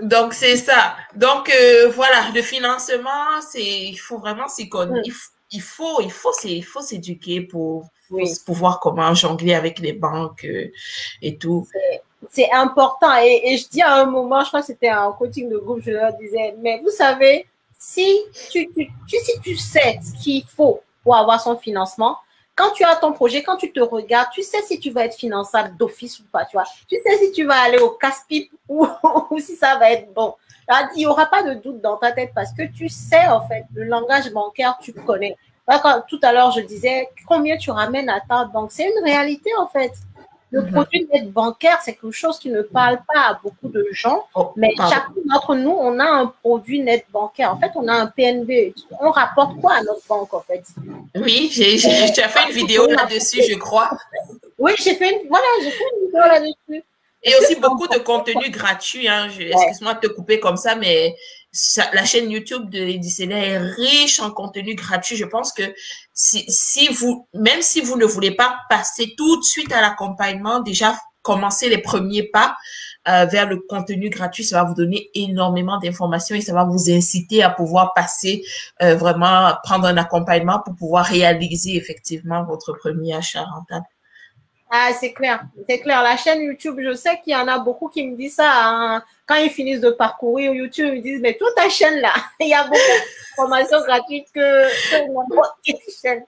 Donc, c'est ça. Donc, voilà, le financement, il faut vraiment s'y connaître. Mm. Il faut s'éduquer pour Oui. pouvoir comment jongler avec les banques et tout. C'est important. Et je dis à un moment, je crois que c'était un coaching de groupe, je leur disais, mais vous savez, si si tu sais ce qu'il faut pour avoir son financement, quand tu as ton projet, quand tu te regardes, tu sais si tu vas être finançable d'office ou pas, tu vois. Tu sais si tu vas aller au casse-pipe ou si ça va être bon. Alors, il n'y aura pas de doute dans ta tête parce que tu sais, en fait, le langage bancaire, tu connais. Tout à l'heure, je disais combien tu ramènes à ta banque. C'est une réalité, en fait. Le Mhm. produit d'aide bancaire, c'est quelque chose qui ne parle pas à beaucoup de gens, Oh, mais pardon. chacun d'entre nous, on a un produit net bancaire. En fait, on a un PNB. On rapporte quoi à notre banque, en fait? Oui, tu as fait une vidéo là-dessus, je crois. Oui, j'ai fait une vidéo là-dessus. Et Est-ce que aussi c'est beaucoup de important? contenu gratuit. Hein. Ouais. Excuse-moi de te couper comme ça, mais la chaîne YouTube de Edicela est riche en contenu gratuit. Je pense que même si vous ne voulez pas passer tout de suite à l'accompagnement, déjà commencer les premiers pas vers le contenu gratuit, ça va vous donner énormément d'informations et ça va vous inciter à pouvoir passer vraiment, prendre un accompagnement pour pouvoir réaliser effectivement votre premier achat rentable. Ah, c'est clair, c'est clair. La chaîne YouTube, je sais qu'il y en a beaucoup qui me disent ça, hein. Quand ils finissent de parcourir YouTube, ils me disent, mais toute ta chaîne là, il y a beaucoup d'informations gratuites que n'importe quelle chaîne.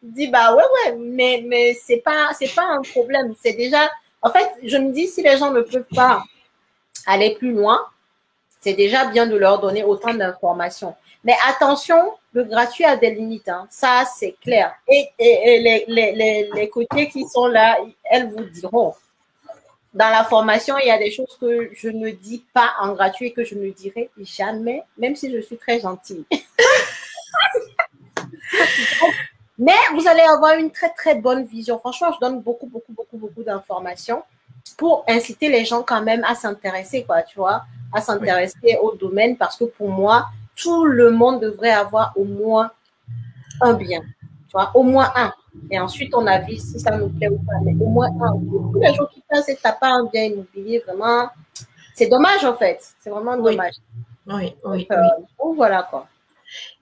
Je dis, bah ouais, mais c'est pas un problème. C'est déjà, en fait, je me dis, si les gens ne peuvent pas aller plus loin, c'est déjà bien de leur donner autant d'informations. Mais attention, le gratuit a des limites, hein. Ça, c'est clair. Et les côtés qui sont là, elles vous diront. Dans la formation, il y a des choses que je ne dis pas en gratuit et que je ne dirai jamais, même si je suis très gentille. Mais vous allez avoir une très, très bonne vision. Franchement, je donne beaucoup d'informations pour inciter les gens quand même à s'intéresser, quoi, tu vois, à Oui. s'intéresser au domaine parce que pour moi, tout le monde devrait avoir au moins un bien, tu vois, au moins un. Et ensuite, on a vu si ça nous plaît ou pas, mais au moins un. Tous les jours qui passent et tu n'as pas un bien immobilier, vraiment, c'est dommage en fait. C'est vraiment dommage. Oui, Donc, oui, oui. donc voilà quoi.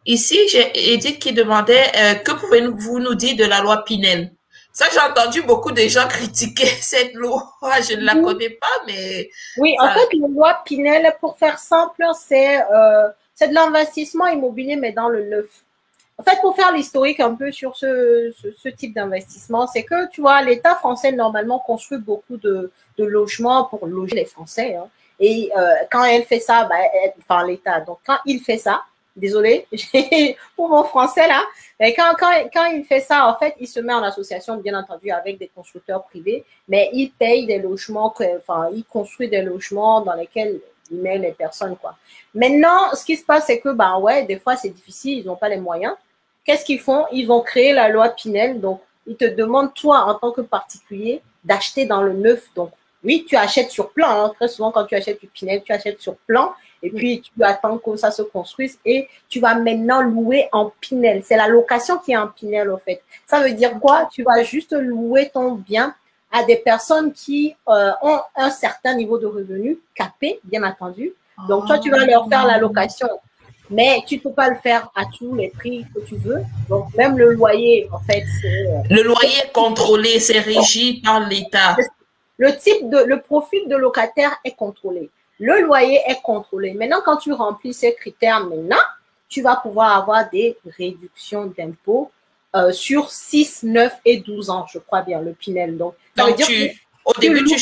Ici, j'ai Edith qui demandait que pouvez-vous nous dire de la loi Pinel? Ça, j'ai entendu beaucoup de gens critiquer cette loi. Je ne la connais pas, mais oui, en ça... fait, la loi Pinel, pour faire simple, c'est de l'investissement immobilier, mais dans le neuf. En fait, pour faire l'historique un peu sur ce type d'investissement, c'est que, tu vois, l'État français, normalement, construit beaucoup de logements pour loger les Français. Hein. Et quand elle fait ça, bah, enfin, l'État, donc quand il fait ça, désolé pour mon français là, mais quand il fait ça, en fait, il se met en association, bien entendu, avec des constructeurs privés, mais il paye des logements, enfin, il construit des logements dans lesquels il met les personnes, quoi. Maintenant, ce qui se passe, c'est que, bah ouais, des fois, c'est difficile, ils n'ont pas les moyens. Qu'est-ce qu'ils font? Ils vont créer la loi Pinel. Donc, ils te demandent, toi, en tant que particulier, d'acheter dans le neuf. Donc, oui, tu achètes sur plan. Hein. Très souvent, quand tu achètes du Pinel, tu achètes sur plan. Et puis, tu attends que ça se construise et tu vas maintenant louer en Pinel. C'est la location qui est en Pinel, au fait. Ça veut dire quoi? Tu vas juste louer ton bien à des personnes qui ont un certain niveau de revenu, capé, bien entendu. Donc, toi, tu vas leur faire la location. Mais tu ne peux pas le faire à tous les prix que tu veux. Donc, même le loyer, en fait, c'est... Le loyer est contrôlé, c'est régi par l'État. Le profil de locataire est contrôlé. Le loyer est contrôlé. Maintenant, quand tu remplis ces critères, maintenant, tu vas pouvoir avoir des réductions d'impôts sur 6, 9 et 12 ans, je crois bien, le Pinel. Donc, ça veut dire au début, tu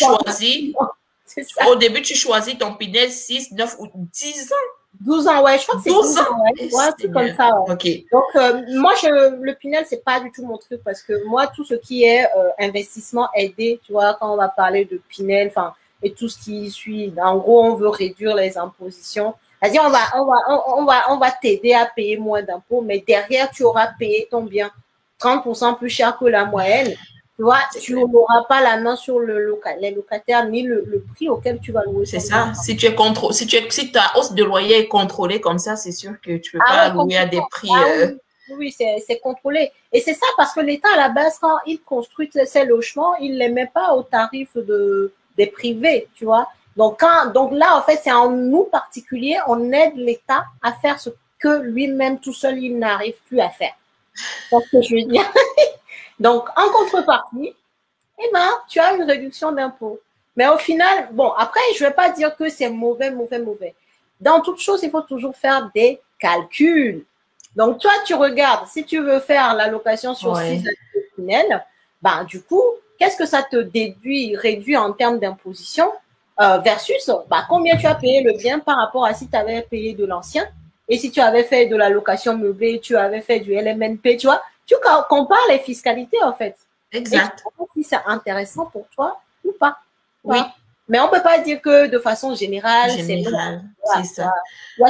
choisis ton Pinel 6, 9 ou 10 ans. 12 ans, ouais, je crois que c'est 12 ans, ouais. Ouais, c'est comme ça, ouais. Okay. Donc, moi, le Pinel, c'est pas du tout mon truc parce que moi, tout ce qui est investissement aidé, tu vois, quand on va parler de Pinel, enfin, et tout ce qui suit, en gros, on veut réduire les impositions. C'est-à-dire, on va t'aider à payer moins d'impôts, mais derrière, tu auras payé ton bien 30% plus cher que la moyenne. Tu vois, tu n'auras pas la main sur les locataires ni le prix auquel tu vas louer. C'est ça. Si ta hausse de loyer est contrôlée comme ça, c'est sûr que tu ne peux pas louer à des prix. Oui, c'est contrôlé. Et c'est ça parce que l'État, à la base, quand il construit ces logements, il ne les met pas au tarif des privés, tu vois. Donc là, en fait, c'est en nous particuliers, on aide l'État à faire ce que lui-même tout seul, il n'arrive plus à faire. C'est ce que je veux dire. Donc, en contrepartie, eh ben, tu as une réduction d'impôts. Mais au final, bon, après, je ne vais pas dire que c'est mauvais. Dans toute chose, il faut toujours faire des calculs. Donc, toi, tu regardes, si tu veux faire l'allocation sur 6 années Pinel, ben, du coup, qu'est-ce que ça te réduit en termes d'imposition versus combien tu as payé le bien par rapport à si tu avais payé de l'ancien et si tu avais fait de la location meublée, tu avais fait du LMNP, tu vois, tu compares les fiscalités en fait. Exact. Et tu vois si c'est intéressant pour toi ou pas. Oui. Mais on ne peut pas dire que de façon générale, c'est ça.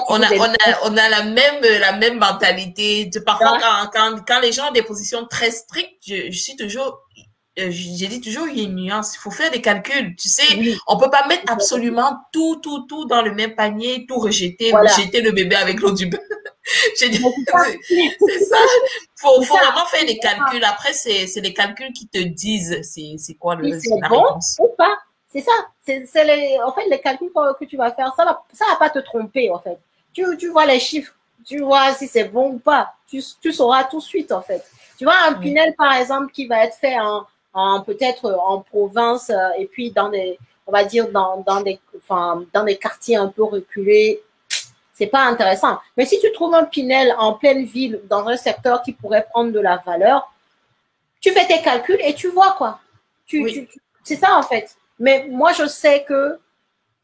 On a la même mentalité. Parfois, quand les gens ont des positions très strictes, j'ai dit toujours, il y a une nuance. Il faut faire des calculs. Tu sais, on peut pas mettre absolument tout dans le même panier, tout rejeter, jeter le bébé avec l'eau du bain. C'est ça. Faut vraiment faire des calculs. Après, c'est les calculs qui te disent c'est quoi la réponse. Ou pas. C'est ça. En fait, les calculs que tu vas faire, ça va pas te tromper, en fait. Tu vois les chiffres, tu vois si c'est bon ou pas. Tu sauras tout de suite, en fait. Tu vois, un Pinel, par exemple, qui va être fait peut-être en province et puis on va dire, dans des quartiers un peu reculés, c'est pas intéressant. Mais si tu trouves un Pinel en pleine ville, dans un secteur qui pourrait prendre de la valeur, tu fais tes calculs et tu vois, quoi. C'est ça, en fait. Mais moi, je sais que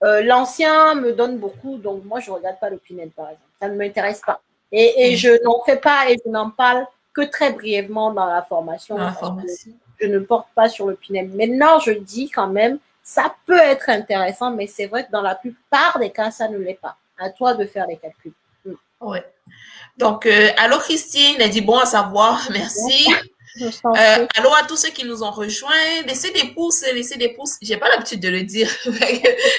l'ancien me donne beaucoup, donc moi, je ne regarde pas le Pinel, par exemple. Ça ne m'intéresse pas. Et je n'en fais pas et je n'en parle que très brièvement dans la formation. Je ne porte pas sur le Pinel. Maintenant, je dis quand même, ça peut être intéressant, mais c'est vrai que dans la plupart des cas, ça ne l'est pas. À toi de faire les calculs. Ouais. Donc, allô Christine, elle dit bon à savoir, merci. Je t'en prie. Allô à tous ceux qui nous ont rejoints. Laissez des pouces, laissez des pouces. J'ai pas l'habitude de le dire.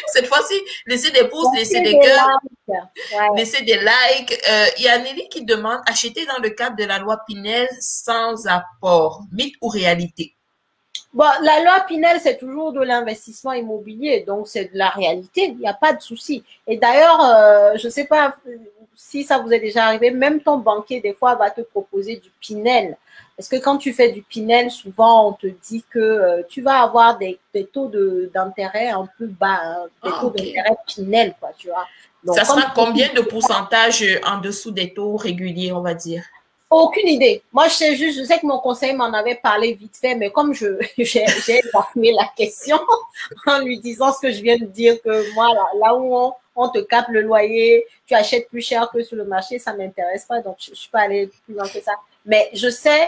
Cette fois-ci, laissez des pouces, laissez Laissez des des cœurs, likes. Ouais. laissez des likes. Il y a Nelly qui demande acheter dans le cadre de la loi Pinel sans apport, mythe ou réalité? Bon, la loi Pinel, c'est toujours de l'investissement immobilier, donc c'est de la réalité, il n'y a pas de souci. Et d'ailleurs, je ne sais pas si ça vous est déjà arrivé, même ton banquier, des fois, va te proposer du Pinel. Parce que quand tu fais du Pinel, souvent, on te dit que tu vas avoir des taux d'intérêt un peu bas, hein, des Ah, taux ok. d'intérêt Pinel, quoi, tu vois. Ça Donc, comme sera combien de pourcentage en dessous des taux réguliers, on va dire? aucune idée. Moi, je sais que mon conseiller m'en avait parlé vite fait, mais comme j'ai évacué la question en lui disant ce que je viens de dire, que moi, là où on te capte le loyer, tu achètes plus cher que sur le marché, ça m'intéresse pas, donc je suis pas allée plus loin que ça. Mais je sais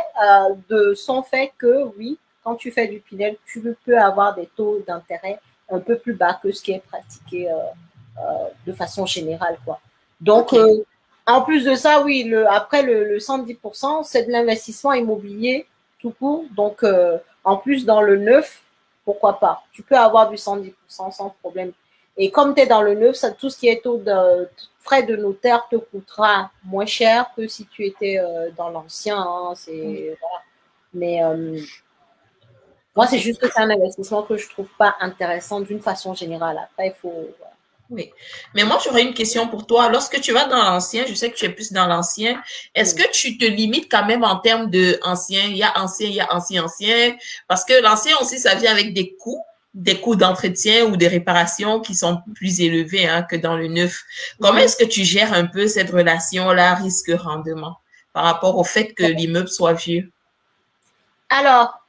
de son fait que oui, quand tu fais du Pinel, tu peux avoir des taux d'intérêt un peu plus bas que ce qui est pratiqué de façon générale, quoi. Donc, Ok. en plus de ça, oui, après le 110%, c'est de l'investissement immobilier tout court. Donc, en plus, dans le neuf, pourquoi pas? Tu peux avoir du 110% sans problème. Et comme tu es dans le neuf, ça, tout ce qui est taux de frais de notaire te coûtera moins cher que si tu étais dans l'ancien. Hein, voilà. Mais moi, c'est Ok. juste que c'est un investissement que je trouve pas intéressant d'une façon générale. Après, il faut. Voilà. Oui. Mais moi, j'aurais une question pour toi. Lorsque tu vas dans l'ancien, je sais que tu es plus dans l'ancien, est-ce que tu te limites quand même en termes de ancien? Il y a ancien, il y a ancien, ancien. Parce que l'ancien aussi, ça vient avec des coûts d'entretien ou de réparation qui sont plus élevés hein, que dans le neuf. Comment Mhm. est-ce que tu gères un peu cette relation-là, risque-rendement, par rapport au fait que l'immeuble soit vieux? Alors,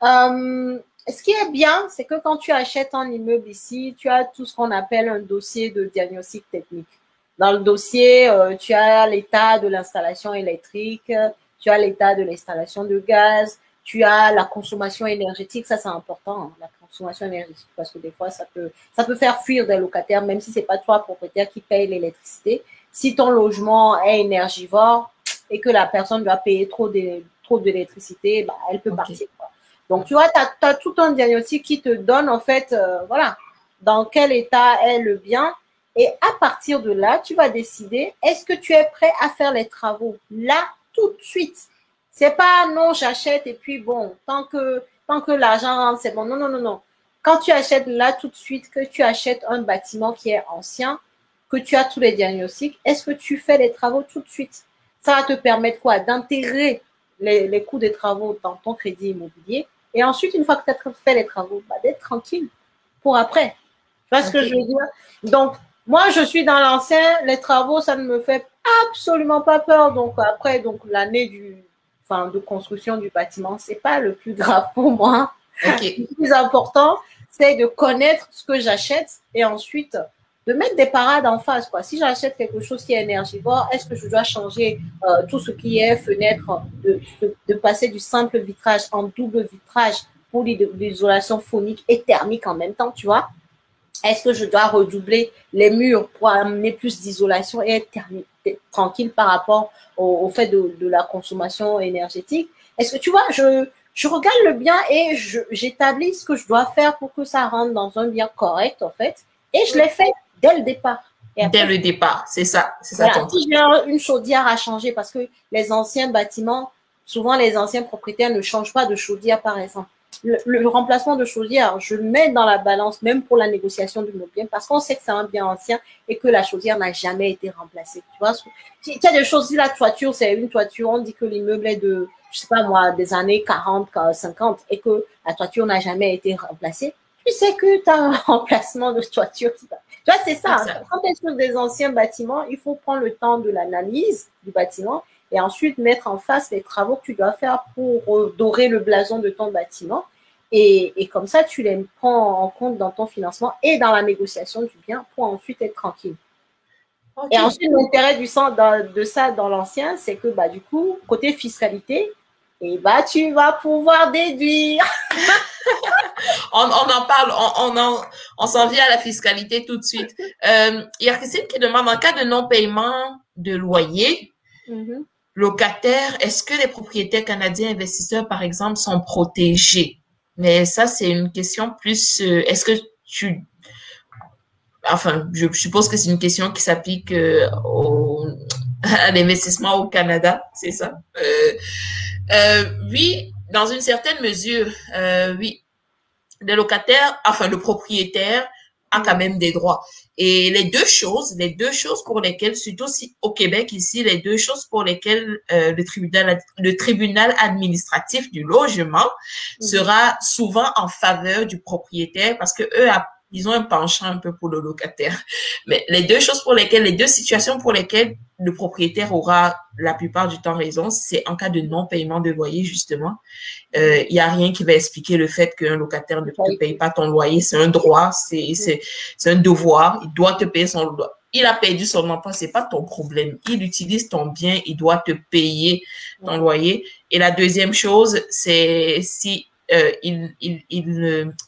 ce qui est bien, c'est que quand tu achètes un immeuble ici, tu as tout ce qu'on appelle un dossier de diagnostic technique. Dans le dossier, tu as l'état de l'installation électrique, tu as l'état de l'installation de gaz, tu as la consommation énergétique, ça c'est important, hein, la consommation énergétique, parce que des fois ça peut faire fuir des locataires, même si c'est pas toi propriétaire qui paye l'électricité. Si ton logement est énergivore et que la personne doit payer trop d'électricité, bah, elle peut OK. partir. Quoi. Donc, tu vois, tu as tout un diagnostic qui te donne, en fait, voilà, dans quel état est le bien. Et à partir de là, tu vas décider, est-ce que tu es prêt à faire les travaux là, tout de suite? C'est pas non, j'achète et puis bon, tant que l'argent rentre, c'est bon. Non, non, non, non. Quand tu achètes là tout de suite, que tu achètes un bâtiment qui est ancien, que tu as tous les diagnostics, est-ce que tu fais les travaux tout de suite? Ça va te permettre quoi? D'intégrer les coûts des travaux dans ton crédit immobilier. Et ensuite, une fois que tu as fait les travaux, bah, d'être tranquille pour après. Tu vois ce que je OK. veux dire? Donc, moi, je suis dans l'ancien. Les travaux, ça ne me fait absolument pas peur. Donc, après, donc l'année de construction du bâtiment, c'est pas le plus grave pour moi. Le OK. plus important, c'est de connaître ce que j'achète et ensuite de mettre des parades en face. Quoi. Si j'achète quelque chose qui est énergivore, est-ce que je dois changer tout ce qui est fenêtre, de passer du simple vitrage en double vitrage pour l'isolation phonique et thermique en même temps, tu vois? Est-ce que je dois redoubler les murs pour amener plus d'isolation et être tranquille par rapport au fait de la consommation énergétique? Est-ce que tu vois, je regarde le bien et j'établis ce que je dois faire pour que ça rentre dans un bien correct, en fait. Et je l'ai fait dès le départ. Et Dès après, le départ, c'est ça voilà, ton si truc. j'ai une chaudière à changer, parce que les anciens bâtiments, souvent les anciens propriétaires ne changent pas de chaudière, par exemple. Le remplacement de chaudière, je le mets dans la balance, même pour la négociation de mon bien, parce qu'on sait que c'est un bien ancien et que la chaudière n'a jamais été remplacée. Tu vois, il y a des choses, si la toiture, c'est une toiture, on dit que l'immeuble est de, je sais pas moi, des années 40, 50, et que la toiture n'a jamais été remplacée. Tu sais que tu as un remplacement de toiture qui va. Tu vois, c'est ça. Exact. Quand tu es sur des anciens bâtiments, il faut prendre le temps de l'analyse du bâtiment et ensuite mettre en face les travaux que tu dois faire pour dorer le blason de ton bâtiment. Et comme ça, tu les prends en compte dans ton financement et dans la négociation du bien pour ensuite être tranquille. Et OK. ensuite, l'intérêt de ça dans l'ancien, c'est que bah, du coup, côté fiscalité, et bah, tu vas pouvoir déduire. On en parle, on s'en vient à la fiscalité tout de suite. Il y a Christine qui demande en cas de non-paiement de loyer, Mm -hmm. locataires, est-ce que les propriétaires canadiens investisseurs, par exemple, sont protégés? Mais ça, c'est une question plus, est-ce que tu, enfin, je suppose que c'est une question qui s'applique à l'investissement au Canada, c'est ça? Oui, dans une certaine mesure, oui. Le locataire, enfin le propriétaire a quand même des droits. Et les deux choses pour lesquelles, surtout si, au Québec ici, les deux choses pour lesquelles le tribunal administratif du logement sera souvent en faveur du propriétaire parce que eux, ils ont un penchant un peu pour le locataire. Mais les deux choses pour lesquelles, les deux situations pour lesquelles le propriétaire aura la plupart du temps raison, c'est en cas de non-paiement de loyer, justement. Il y a rien qui va expliquer le fait qu'un locataire ne te paye pas ton loyer. C'est un droit, c'est un devoir. Il doit te payer son loyer. Il a perdu son emploi, c'est pas ton problème. Il utilise ton bien, il doit te payer ton loyer. Et la deuxième chose, c'est si il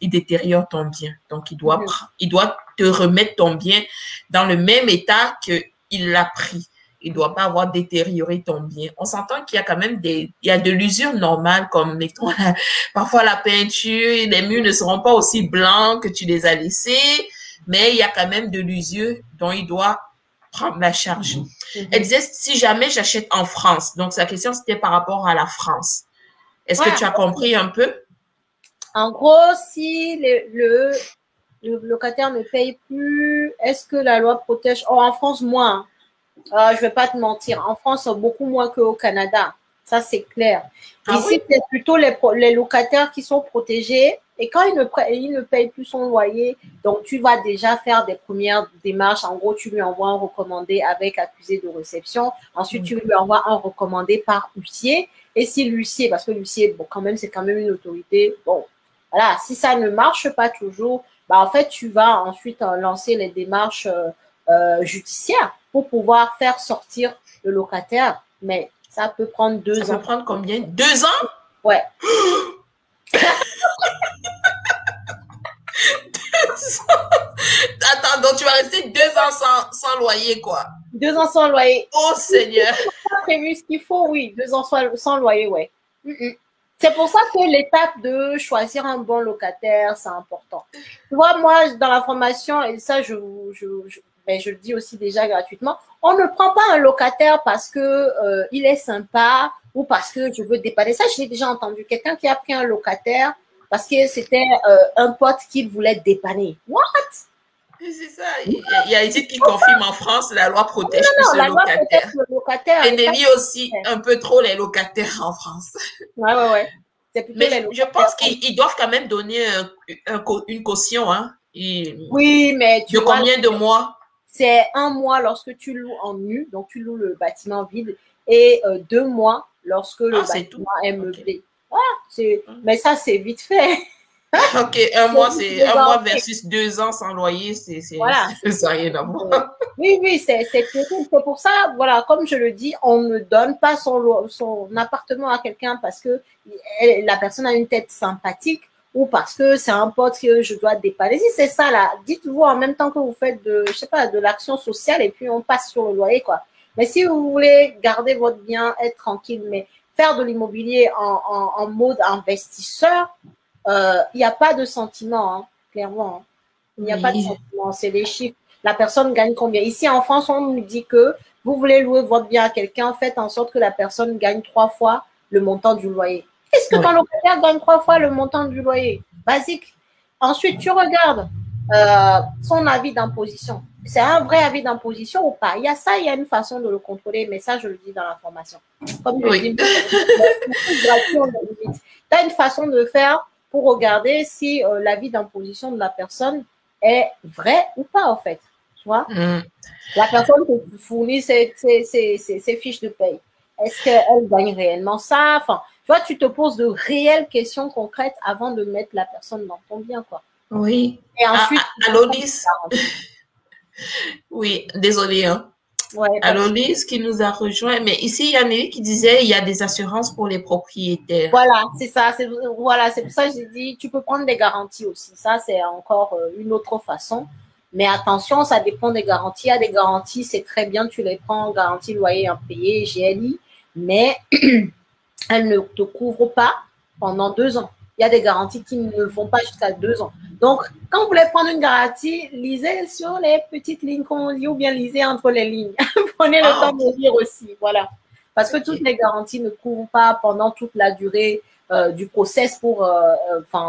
détériore ton bien. Donc, il doit te remettre ton bien dans le même état qu'il l'a pris. Il doit pas avoir détérioré ton bien. On s'entend qu'il y a quand même il y a de l'usure normale, comme, mettons, parfois la peinture, les murs ne seront pas aussi blancs que tu les as laissés, mais il y a quand même de l'usure dont il doit prendre la charge. Elle disait, si jamais j'achète en France, donc sa question c'était par rapport à la France. Est-ce que tu as compris un peu? En gros, si le locataire ne paye plus, est-ce que la loi protège? Oh, en France, moins. Je vais pas te mentir. En France, beaucoup moins qu'au Canada. Ça, c'est clair. Ici, c'est plutôt les locataires qui sont protégés. Et quand il ne paye plus son loyer, donc tu vas déjà faire des premières démarches. En gros, tu lui envoies un recommandé avec accusé de réception. Ensuite, tu lui envoies un recommandé par huissier. Et si l'huissier, parce que l'huissier, bon, quand même, c'est quand même une autorité. Bon, voilà. Si ça ne marche pas toujours, bah, en fait, tu vas ensuite lancer les démarches judiciaires pour pouvoir faire sortir le locataire. Mais ça peut prendre 2 ans. Ça peut prendre combien? 2 ans? Ouais. Attends, donc tu vas rester 2 ans sans loyer, quoi. 2 ans sans loyer. Oh Seigneur. Pas prévu ce qu'il faut, oui. 2 ans sans loyer, ouais. C'est pour ça que l'étape de choisir un bon locataire, c'est important. Tu vois, moi, dans la formation, et ça, je le dis aussi déjà gratuitement, on ne prend pas un locataire parce que il est sympa ou parce que je veux dépanner. Ça, je l'ai déjà entendu. Quelqu'un qui a pris un locataire parce que c'était un pote qu'il voulait dépanner. What? C'est ça. Il y a Edith qui confirme en France, la loi protège plus le locataire. Ennemi aussi un peu trop les locataires en France. Ouais. Mais je pense qu'ils doivent quand même donner une caution. Hein. Oui, mais de combien de mois? C'est 1 mois lorsque tu loues en nu, donc tu loues le bâtiment vide, et 2 mois lorsque le bâtiment est meublé. Okay. Mais ça, c'est vite fait. Ok, 1 mois, c'est 1 mois versus 2 ans sans loyer, voilà. Ça n'a rien à voir. Oui, c'est pour ça, voilà, comme je le dis, on ne donne pas son appartement à quelqu'un parce que la personne a une tête sympathique ou parce que c'est un pote que je dois dépanner. Si c'est ça, là, dites-vous en même temps que vous faites de l'action sociale et puis on passe sur le loyer, quoi. Mais si vous voulez garder votre bien, être tranquille, mais faire de l'immobilier en mode investisseur, il n'y a pas de sentiment, hein, clairement. Hein. Il n'y a pas de sentiment, c'est des chiffres. La personne gagne combien? Ici, en France, on nous dit que vous voulez louer votre bien à quelqu'un, faites en sorte que la personne gagne 3 fois le montant du loyer. Est-ce que ton locataire gagne 3 fois le montant du loyer? Basique. Ensuite, tu regardes son avis d'imposition. C'est un vrai avis d'imposition ou pas? Il y a ça, il y a une façon de le contrôler, mais ça, je le dis dans la formation. Comme je dis, tu as une façon de faire pour regarder si l'avis d'imposition de la personne est vrai ou pas, en fait. Tu vois? La personne te fournit ses fiches de paye. Est-ce qu'elle gagne réellement ça? Enfin, tu vois, tu te poses de réelles questions concrètes avant de mettre la personne dans ton bien, quoi. Oui. Et ensuite, Alonis. Oui, désolée. Hein. Ouais, Alonis qui nous a rejoint. Mais ici, il y a Nelly qui disait il y a des assurances pour les propriétaires. Voilà, c'est ça. Voilà, c'est pour ça que j'ai dit tu peux prendre des garanties aussi. Ça, c'est encore une autre façon. Mais attention, ça dépend des garanties. Il y a des garanties, c'est très bien, tu les prends, garantie loyer impayé, GLI. mais elle ne te couvre pas pendant 2 ans. Il y a des garanties qui ne vont pas jusqu'à 2 ans. Donc, quand vous voulez prendre une garantie, lisez sur les petites lignes qu'on dit ou bien lisez entre les lignes. Prenez le temps de lire aussi, voilà. Parce que toutes les garanties ne couvrent pas pendant toute la durée du process pour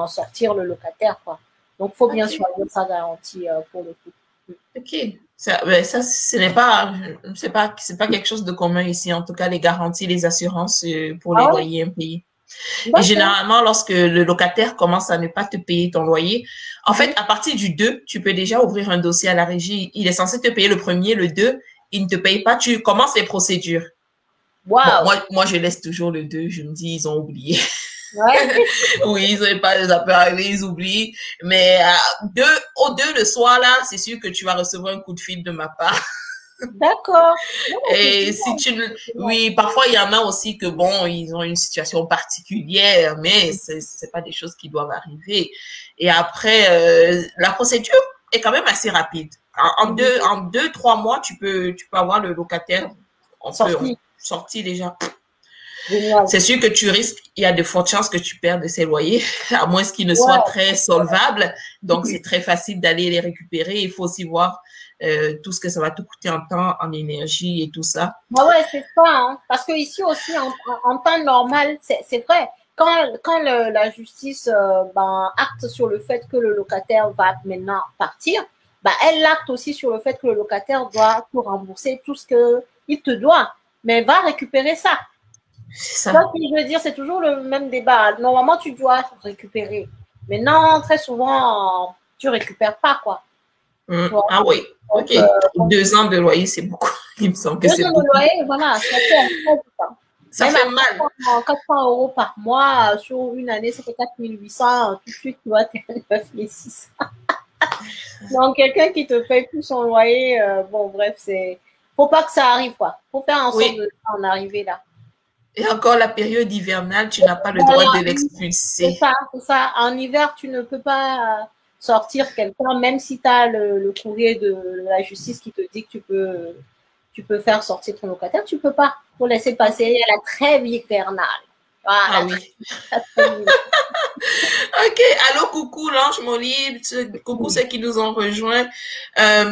sortir le locataire, quoi. Donc, il faut bien choisir sa garantie pour le coup. Ok. Ça, c'est pas quelque chose de commun ici. En tout cas, les garanties, les assurances pour les loyers impayés. Et généralement, lorsque le locataire commence à ne pas te payer ton loyer, en fait, à partir du 2, tu peux déjà ouvrir un dossier à la régie. Il est censé te payer le premier, le 2, il ne te paye pas, tu commences les procédures. Wow. Bon, moi, je laisse toujours le 2, je me dis, ils ont oublié. Ouais. Oui, ils n'ont pas, ça peut arriver, ils oublient. Mais au 2 le soir, là, c'est sûr que tu vas recevoir un coup de fil de ma part. D'accord. Et si oui, parfois il y en a aussi que bon, ils ont une situation particulière, mais c'est pas des choses qui doivent arriver. Et après, la procédure est quand même assez rapide. En 2-3 mois, tu peux avoir le locataire sorti déjà. C'est sûr que tu risques, il y a de fortes chances que tu perdes de ces loyers, à moins qu'ils ne soient très solvables. Donc, c'est très facile d'aller les récupérer. Il faut aussi voir tout ce que ça va te coûter en temps, en énergie et tout ça. Ouais, c'est ça. Hein. Parce que ici aussi, en temps normal, c'est vrai. Quand la justice acte sur le fait que le locataire va maintenant partir, elle acte aussi sur le fait que le locataire doit te rembourser tout ce qu'il te doit. Mais va récupérer ça. C'est ça. Donc, je veux dire, c'est toujours le même débat. Normalement, tu dois récupérer. Mais non, très souvent, tu récupères pas, quoi. Ah oui, donc, ok. 2 ans de loyer, c'est beaucoup. Il me semble que c'est beaucoup. 2 ans de loyer, voilà, ça fait même mal. 400 € par mois, sur une année, ça fait 4800. Tout de suite, tu vois, t'es à 9600. Donc, quelqu'un qui te paye plus son loyer, bon, bref, faut pas que ça arrive, quoi. Faut faire en sorte d'en arriver là. Et encore la période hivernale, tu n'as pas le droit de l'expulser. C'est ça. En hiver, tu ne peux pas sortir quelqu'un, même si tu as le courrier de la justice qui te dit que tu peux faire sortir ton locataire, tu peux pas. Faut laisser passer la trêve hivernale. Voilà. Ah oui. Ok, allô, coucou, l'ange Molly, coucou ceux qui nous ont rejoints. Ah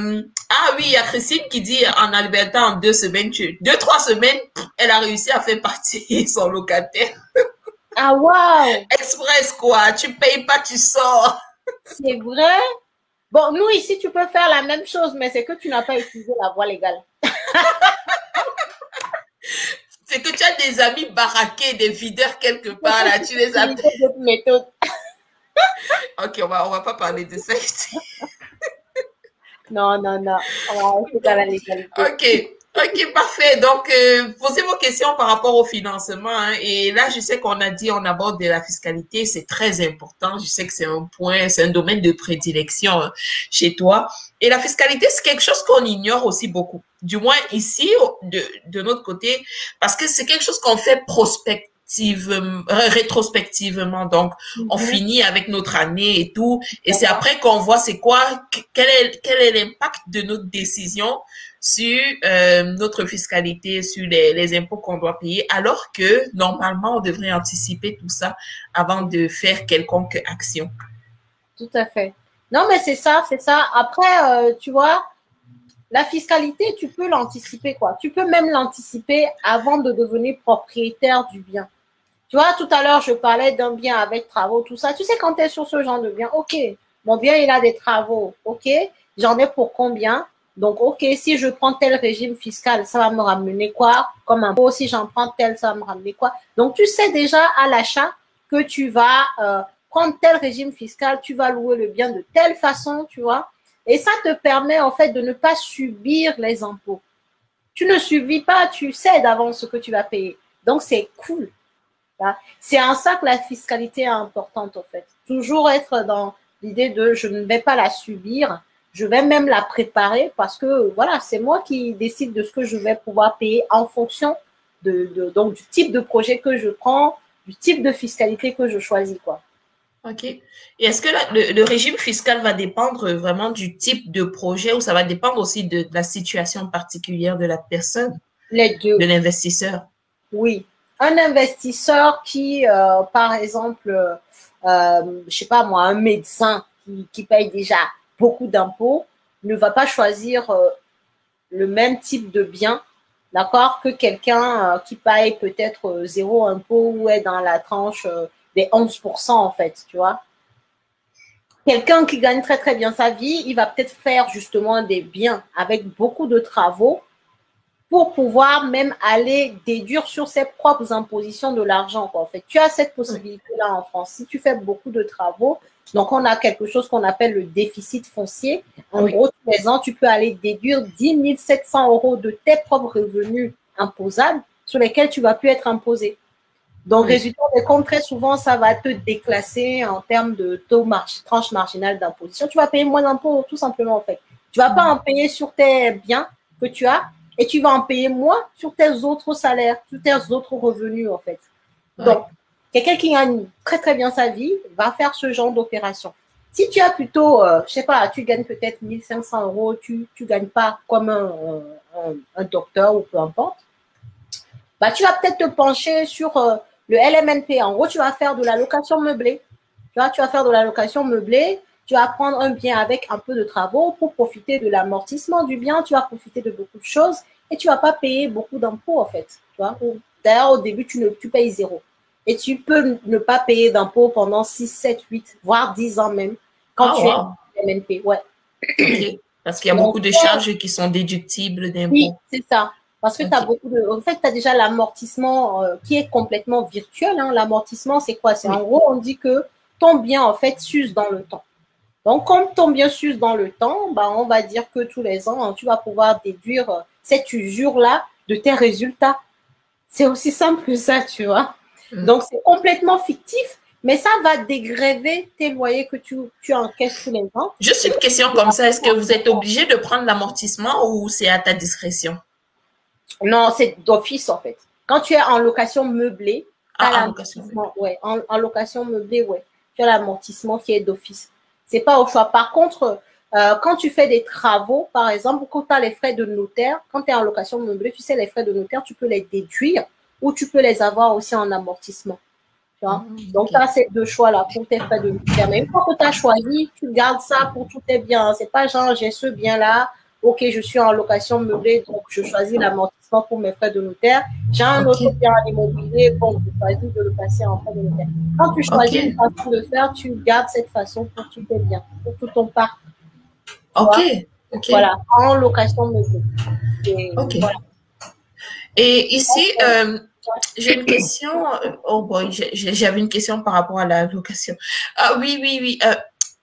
oui, il y a Christine qui dit en Alberta, en 2 semaines, 2-3 semaines, elle a réussi à faire partir son locataire. Ah, waouh! Express, quoi, tu payes pas, tu sors. C'est vrai? Bon, nous, ici, tu peux faire la même chose, mais c'est que tu n'as pas utilisé la voie légale. C'est que tu as des amis baraqués, des videurs quelque part, là, tu les as... d'autres méthodes. Ok, on va pas parler de ça ici. Non. C'est pas la légalité. Ok, parfait. Donc, posez vos questions par rapport au financement. Hein. Et là, je sais qu'on a dit, on aborde de la fiscalité. C'est très important. Je sais que c'est un domaine de prédilection chez toi. Et la fiscalité, c'est quelque chose qu'on ignore aussi beaucoup. Du moins ici, de notre côté, parce que c'est quelque chose qu'on fait rétrospectivement. Donc, on finit avec notre année et tout. Et c'est après qu'on voit c'est quoi, quel est l'impact de notre décision sur notre fiscalité, sur les impôts qu'on doit payer, alors que normalement, on devrait anticiper tout ça avant de faire quelconque action. Tout à fait. Non, mais c'est ça. Après, tu vois, la fiscalité, tu peux l'anticiper, quoi. Tu peux même l'anticiper avant de devenir propriétaire du bien. Tu vois, tout à l'heure, je parlais d'un bien avec travaux, tout ça. Tu sais, quand tu es sur ce genre de bien, OK, mon bien, il a des travaux. OK, j'en ai pour combien? Donc, OK, si je prends tel régime fiscal, ça va me ramener quoi comme impôt? Si j'en prends tel, ça va me ramener quoi? Donc, tu sais déjà à l'achat que tu vas prendre tel régime fiscal, tu vas louer le bien de telle façon, tu vois. Et ça te permet en fait de ne pas subir les impôts. Tu ne subis pas, tu sais d'avance ce que tu vas payer. Donc, c'est cool. C'est en ça que la fiscalité est importante en fait. Toujours être dans l'idée de je ne vais pas la subir, je vais même la préparer parce que voilà, c'est moi qui décide de ce que je vais pouvoir payer en fonction donc du type de projet que je prends, du type de fiscalité que je choisis, quoi. Ok. Et est-ce que le régime fiscal va dépendre vraiment du type de projet ou ça va dépendre aussi de la situation particulière de la personne, Les deux. de l'investisseur? Oui. Un investisseur qui, par exemple, je sais pas moi, un médecin qui paye déjà beaucoup d'impôts ne va pas choisir le même type de bien, d'accord, que quelqu'un qui paye peut-être zéro impôt ou est dans la tranche des 11% en fait, tu vois. Quelqu'un qui gagne très très bien sa vie, il va peut-être faire justement des biens avec beaucoup de travaux pour pouvoir même aller déduire sur ses propres impositions de l'argent. En fait, tu as cette possibilité-là en France. Si tu fais beaucoup de travaux, donc on a quelque chose qu'on appelle le déficit foncier. En gros, tous les ans, tu peux aller déduire 10 700 € de tes propres revenus imposables sur lesquels tu vas plus être imposé. Donc, résultat des comptes, très souvent, ça va te déclasser en termes de tranche marginale d'imposition. Tu vas payer moins d'impôts, tout simplement, en fait. Tu vas pas en payer sur tes biens que tu as et tu vas en payer moins sur tes autres salaires, sur tes autres revenus, en fait. Donc, quelqu'un qui gagne très, très bien sa vie va faire ce genre d'opération. Si tu as plutôt, je sais pas, tu gagnes peut-être 1 500 €, tu gagnes pas comme un docteur ou peu importe, bah, tu vas peut-être te pencher sur le LMNP. En gros, tu vas faire de la location meublée. Tu vois, tu vas faire de la location meublée. Tu vas prendre un bien avec un peu de travaux pour profiter de l'amortissement du bien. Tu vas profiter de beaucoup de choses et tu vas pas payer beaucoup d'impôts, en fait. Tu vois. D'ailleurs, au début, tu payes zéro. Et tu peux ne pas payer d'impôts pendant 6, 7, 8, voire 10 ans même quand tu es LMNP. Ouais. OK. Parce qu'il y a beaucoup de charges qui sont déductibles d'impôts. Oui, c'est ça. Parce que tu as beaucoup de. En fait, tu as déjà l'amortissement qui est complètement virtuel. Hein. L'amortissement, c'est quoi? C'est en gros, on dit que ton bien, en fait, s'use dans le temps. Donc, comme ton bien s'use dans le temps, bah, on va dire que tous les ans, tu vas pouvoir déduire cette usure-là de tes résultats. C'est aussi simple que ça, tu vois. Donc, c'est complètement fictif, mais ça va dégréver tes loyers que tu encaisses tous les ans. Juste une question comme ça, est-ce que vous êtes obligé de prendre l'amortissement ou c'est à ta discrétion? Non, c'est d'office en fait. Quand tu es en location meublée, tu as l'amortissement. Ouais, en location meublée, ouais. Tu as l'amortissement qui est d'office. C'est pas au choix. Par contre, quand tu fais des travaux, par exemple, quand tu as les frais de notaire, quand tu es en location meublée, tu sais, les frais de notaire, tu peux les déduire ou tu peux les avoir aussi en amortissement. Tu vois? Donc, tu as ces deux choix-là pour tes frais de notaire. Mais une fois que tu as choisi, tu gardes ça pour tous tes biens. C'est pas genre, j'ai ce bien-là, ok, je suis en location meublée, donc je choisis l'amortissement pour mes frais de notaire. J'ai un autre bien en immobilier, bon, je choisis de le passer en frais de notaire. Quand tu choisis une façon de faire, tu gardes cette façon pour tous tes biens, pour tout ton parc. Voilà, en location meublée. OK. Voilà. Et ici, j'ai une question. Oh boy, j'avais une question par rapport à la location. Ah oui, oui, oui.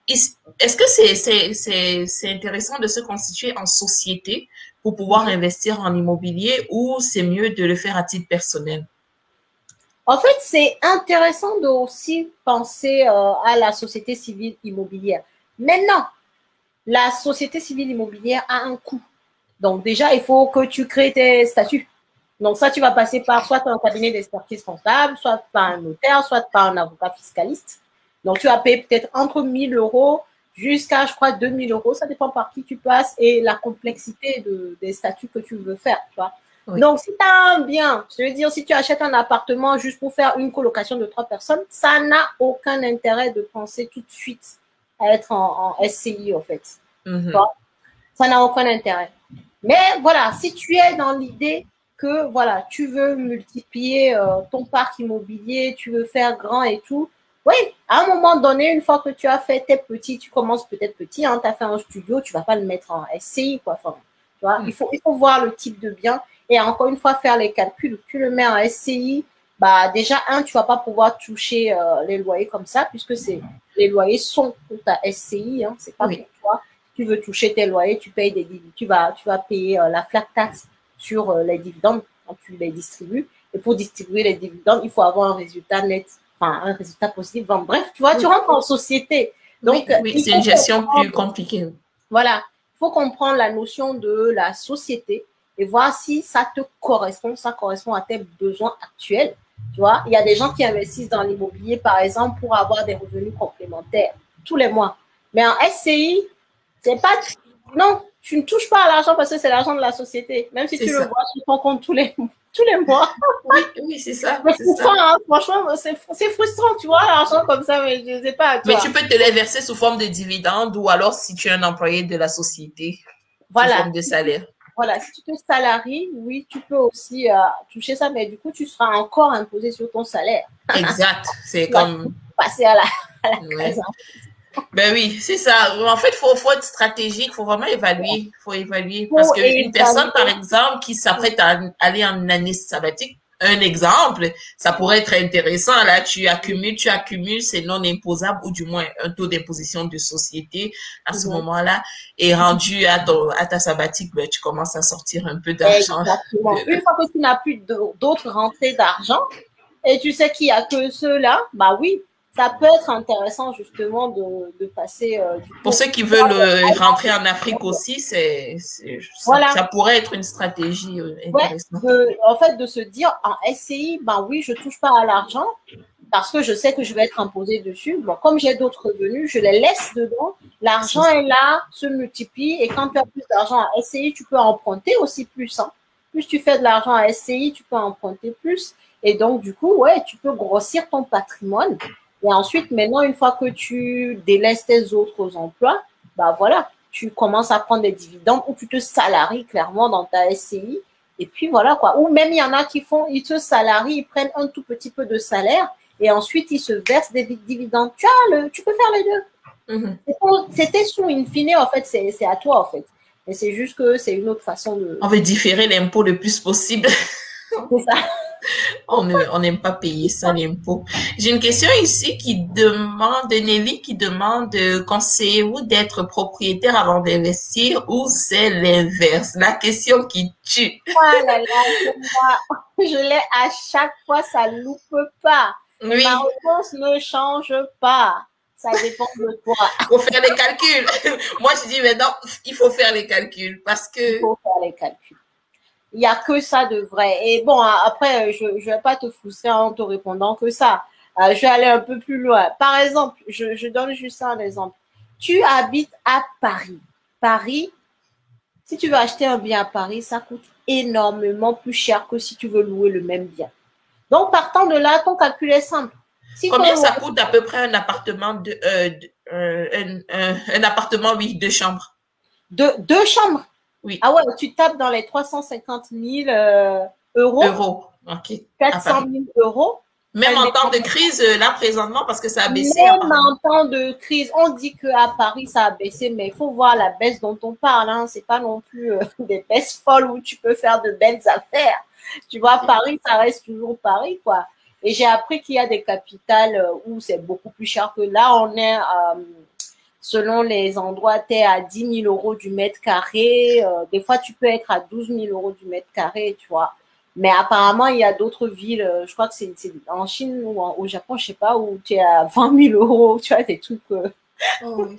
Est-ce que c'est intéressant de se constituer en société pour pouvoir investir en immobilier ou c'est mieux de le faire à titre personnel? En fait, c'est intéressant de aussi penser à la société civile immobilière. Maintenant, la société civile immobilière a un coût. Donc déjà, il faut que tu crées tes statuts. Donc ça, tu vas passer par soit un cabinet d'expertise comptable, soit par un notaire, soit par un avocat fiscaliste. Donc tu vas payer peut-être entre 1 000 € jusqu'à, je crois, 2 000 €. Ça dépend par qui tu passes et la complexité des statuts que tu veux faire. Tu vois. Oui. Donc si tu as un bien, je veux dire, si tu achètes un appartement juste pour faire une colocation de 3 personnes, ça n'a aucun intérêt de penser tout de suite à être en SCI, en fait. Ça n'a aucun intérêt. Mais voilà, si tu es dans l'idée que voilà, tu veux multiplier ton parc immobilier, tu veux faire grand et tout, oui, à un moment donné, une fois que tu as fait tes petits, tu commences peut-être petit, hein, tu as fait un studio, tu ne vas pas le mettre en SCI, quoi. Enfin, tu vois, il faut voir le type de bien et encore une fois faire les calculs. Tu le mets en SCI, bah déjà, tu ne vas pas pouvoir toucher les loyers comme ça puisque les loyers sont pour ta SCI, hein, c'est pas pour toi. Tu veux toucher tes loyers, tu payes des dividendes, tu vas payer la flat tax sur les dividendes quand tu les distribues. Et pour distribuer les dividendes, il faut avoir un résultat net, enfin un résultat positif. Enfin, bref, tu vois, tu rentres en société. Donc, oui, c'est une gestion plus compliquée. Voilà, il faut comprendre la notion de la société et voir si ça te correspond, ça correspond à tes besoins actuels. Tu vois, il y a des gens qui investissent dans l'immobilier, par exemple, pour avoir des revenus complémentaires tous les mois. Mais en SCI, c'est pas. Non, tu ne touches pas à l'argent parce que c'est l'argent de la société. Même si tu le vois sur ton compte tous les mois. tous les mois. Oui, oui, c'est ça. C'est ça, hein, franchement, c'est frustrant, tu vois, l'argent comme ça, mais je ne sais pas, Mais toi. tu peux te les verser sous forme de dividendes ou alors si tu es un employé de la société, sous Voilà. forme de salaire. Voilà, si tu te salaries, oui, tu peux aussi toucher ça, mais du coup, tu seras encore imposé sur ton salaire. Exact. C'est Tu vas comme... passer à la Ouais. case. Ben oui, c'est ça. En fait, faut être stratégique, faut vraiment évaluer. Faut évaluer. Parce Faut qu'une personne, par évaluer. exemple, qui s'apprête à aller en année sabbatique, un exemple, ça pourrait être intéressant. Là, tu accumules, c'est non imposable ou du moins un taux d'imposition de société à ce moment-là. Et rendu à ta sabbatique, ben, tu commences à sortir un peu d'argent Exactement. de Une là. fois que tu n'as plus d'autres rentrées d'argent et tu sais qu'il n'y a que ceux-là, bah oui, ça peut être intéressant justement de passer du Pour coup. ceux qui veulent rentrer en Afrique aussi, Voilà. ça pourrait être une stratégie Ouais, intéressante. en fait, de se dire en SCI, ben oui, je ne touche pas à l'argent parce que je sais que je vais être imposée dessus. Bon, comme j'ai d'autres revenus, je les laisse dedans. L'argent est là, se multiplie et quand tu as plus d'argent à SCI, tu peux emprunter aussi plus. Hein. Plus tu fais de l'argent à SCI, tu peux emprunter plus. Et donc, du coup, ouais, tu peux grossir ton patrimoine. Et ensuite, maintenant, une fois que tu délaisses tes autres emplois, bah voilà, tu commences à prendre des dividendes ou tu te salaries clairement dans ta SCI. Et puis voilà quoi. Ou même il y en a qui font, ils se salarient, ils prennent un tout petit peu de salaire et ensuite ils se versent des dividendes. Tu peux faire les deux. C'était sous in fine, en fait, c'est à toi en fait. Mais c'est juste que c'est une autre façon de. On veut différer l'impôt le plus possible. C'est ça. On n'aime pas payer ça, l'impôt. J'ai une question ici de Nelly qui demande, conseillez-vous d'être propriétaire avant d'investir ou c'est l'inverse? La question qui tue. Oh là là, je l'ai à chaque fois, ça ne loupe pas. Et ma Oui, réponse ne change pas. Ça dépend de toi. faut faire les calculs. Moi, je dis maintenant, il faut faire les calculs parce Il que faut faire les calculs. Il n'y a que ça de vrai. Et bon, après, je ne vais pas te frustrer en te répondant que ça. Je vais aller un peu plus loin. Par exemple, je donne juste un exemple. Tu habites à Paris. Paris, si tu veux acheter un bien à Paris, ça coûte énormément plus cher que si tu veux louer le même bien. Donc, partant de là, ton calcul est simple. Si combien ça coûte à peu près un appartement un appartement, oui, de chambres? deux chambres. Oui. Ah ouais, tu tapes dans les 350 000 euros, Euros. OK. 400 000 euros. Même en temps de crise, là, présentement, parce que ça a baissé Même apparemment. en temps de crise, on dit qu'à Paris, ça a baissé, mais il faut voir la baisse dont on parle. Hein. Ce n'est pas non plus des baisses folles où tu peux faire de belles affaires. Tu vois, Paris, ça reste toujours Paris, quoi. Et j'ai appris qu'il y a des capitales où c'est beaucoup plus cher que là. On est, selon les endroits, tu es à 10 000 euros du mètre carré. Des fois, tu peux être à 12 000 euros du mètre carré, tu vois. Mais apparemment, il y a d'autres villes, je crois que c'est en Chine ou au Japon, je sais pas, où tu es à 20 000 euros, tu vois, des trucs. Oh, oui.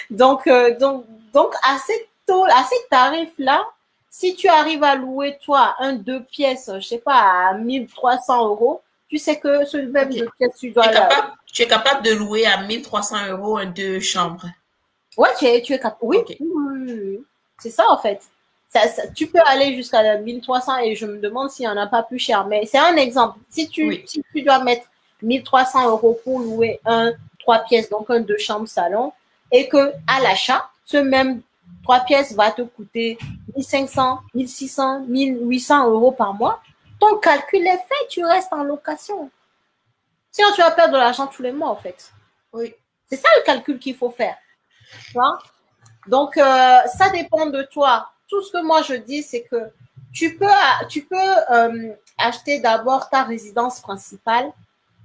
Donc, à ces tarifs-là, si tu arrives à louer, toi, un 2 pièces, je sais pas, à 1300 euros, tu sais que ce même OK. 2 pièces, tu dois là. Tu es capable de louer à 1300 euros un deux chambres. Ouais, tu es capable. Oui, OK. oui. C'est ça, en fait. Tu peux aller jusqu'à 1300 et je me demande s'il n'y en a pas plus cher. Mais c'est un exemple. Si tu dois mettre 1300 euros pour louer un 3 pièces, donc un 2 chambres salon, et que à l'achat, ce même 3 pièces va te coûter 1500, 1600, 1800 euros par mois, ton calcul est fait, tu restes en location. Sinon, tu vas perdre de l'argent tous les mois, en fait. Oui. C'est ça le calcul qu'il faut faire. Tu vois? Donc, ça dépend de toi. Tout ce que moi je dis, c'est que tu peux acheter d'abord ta résidence principale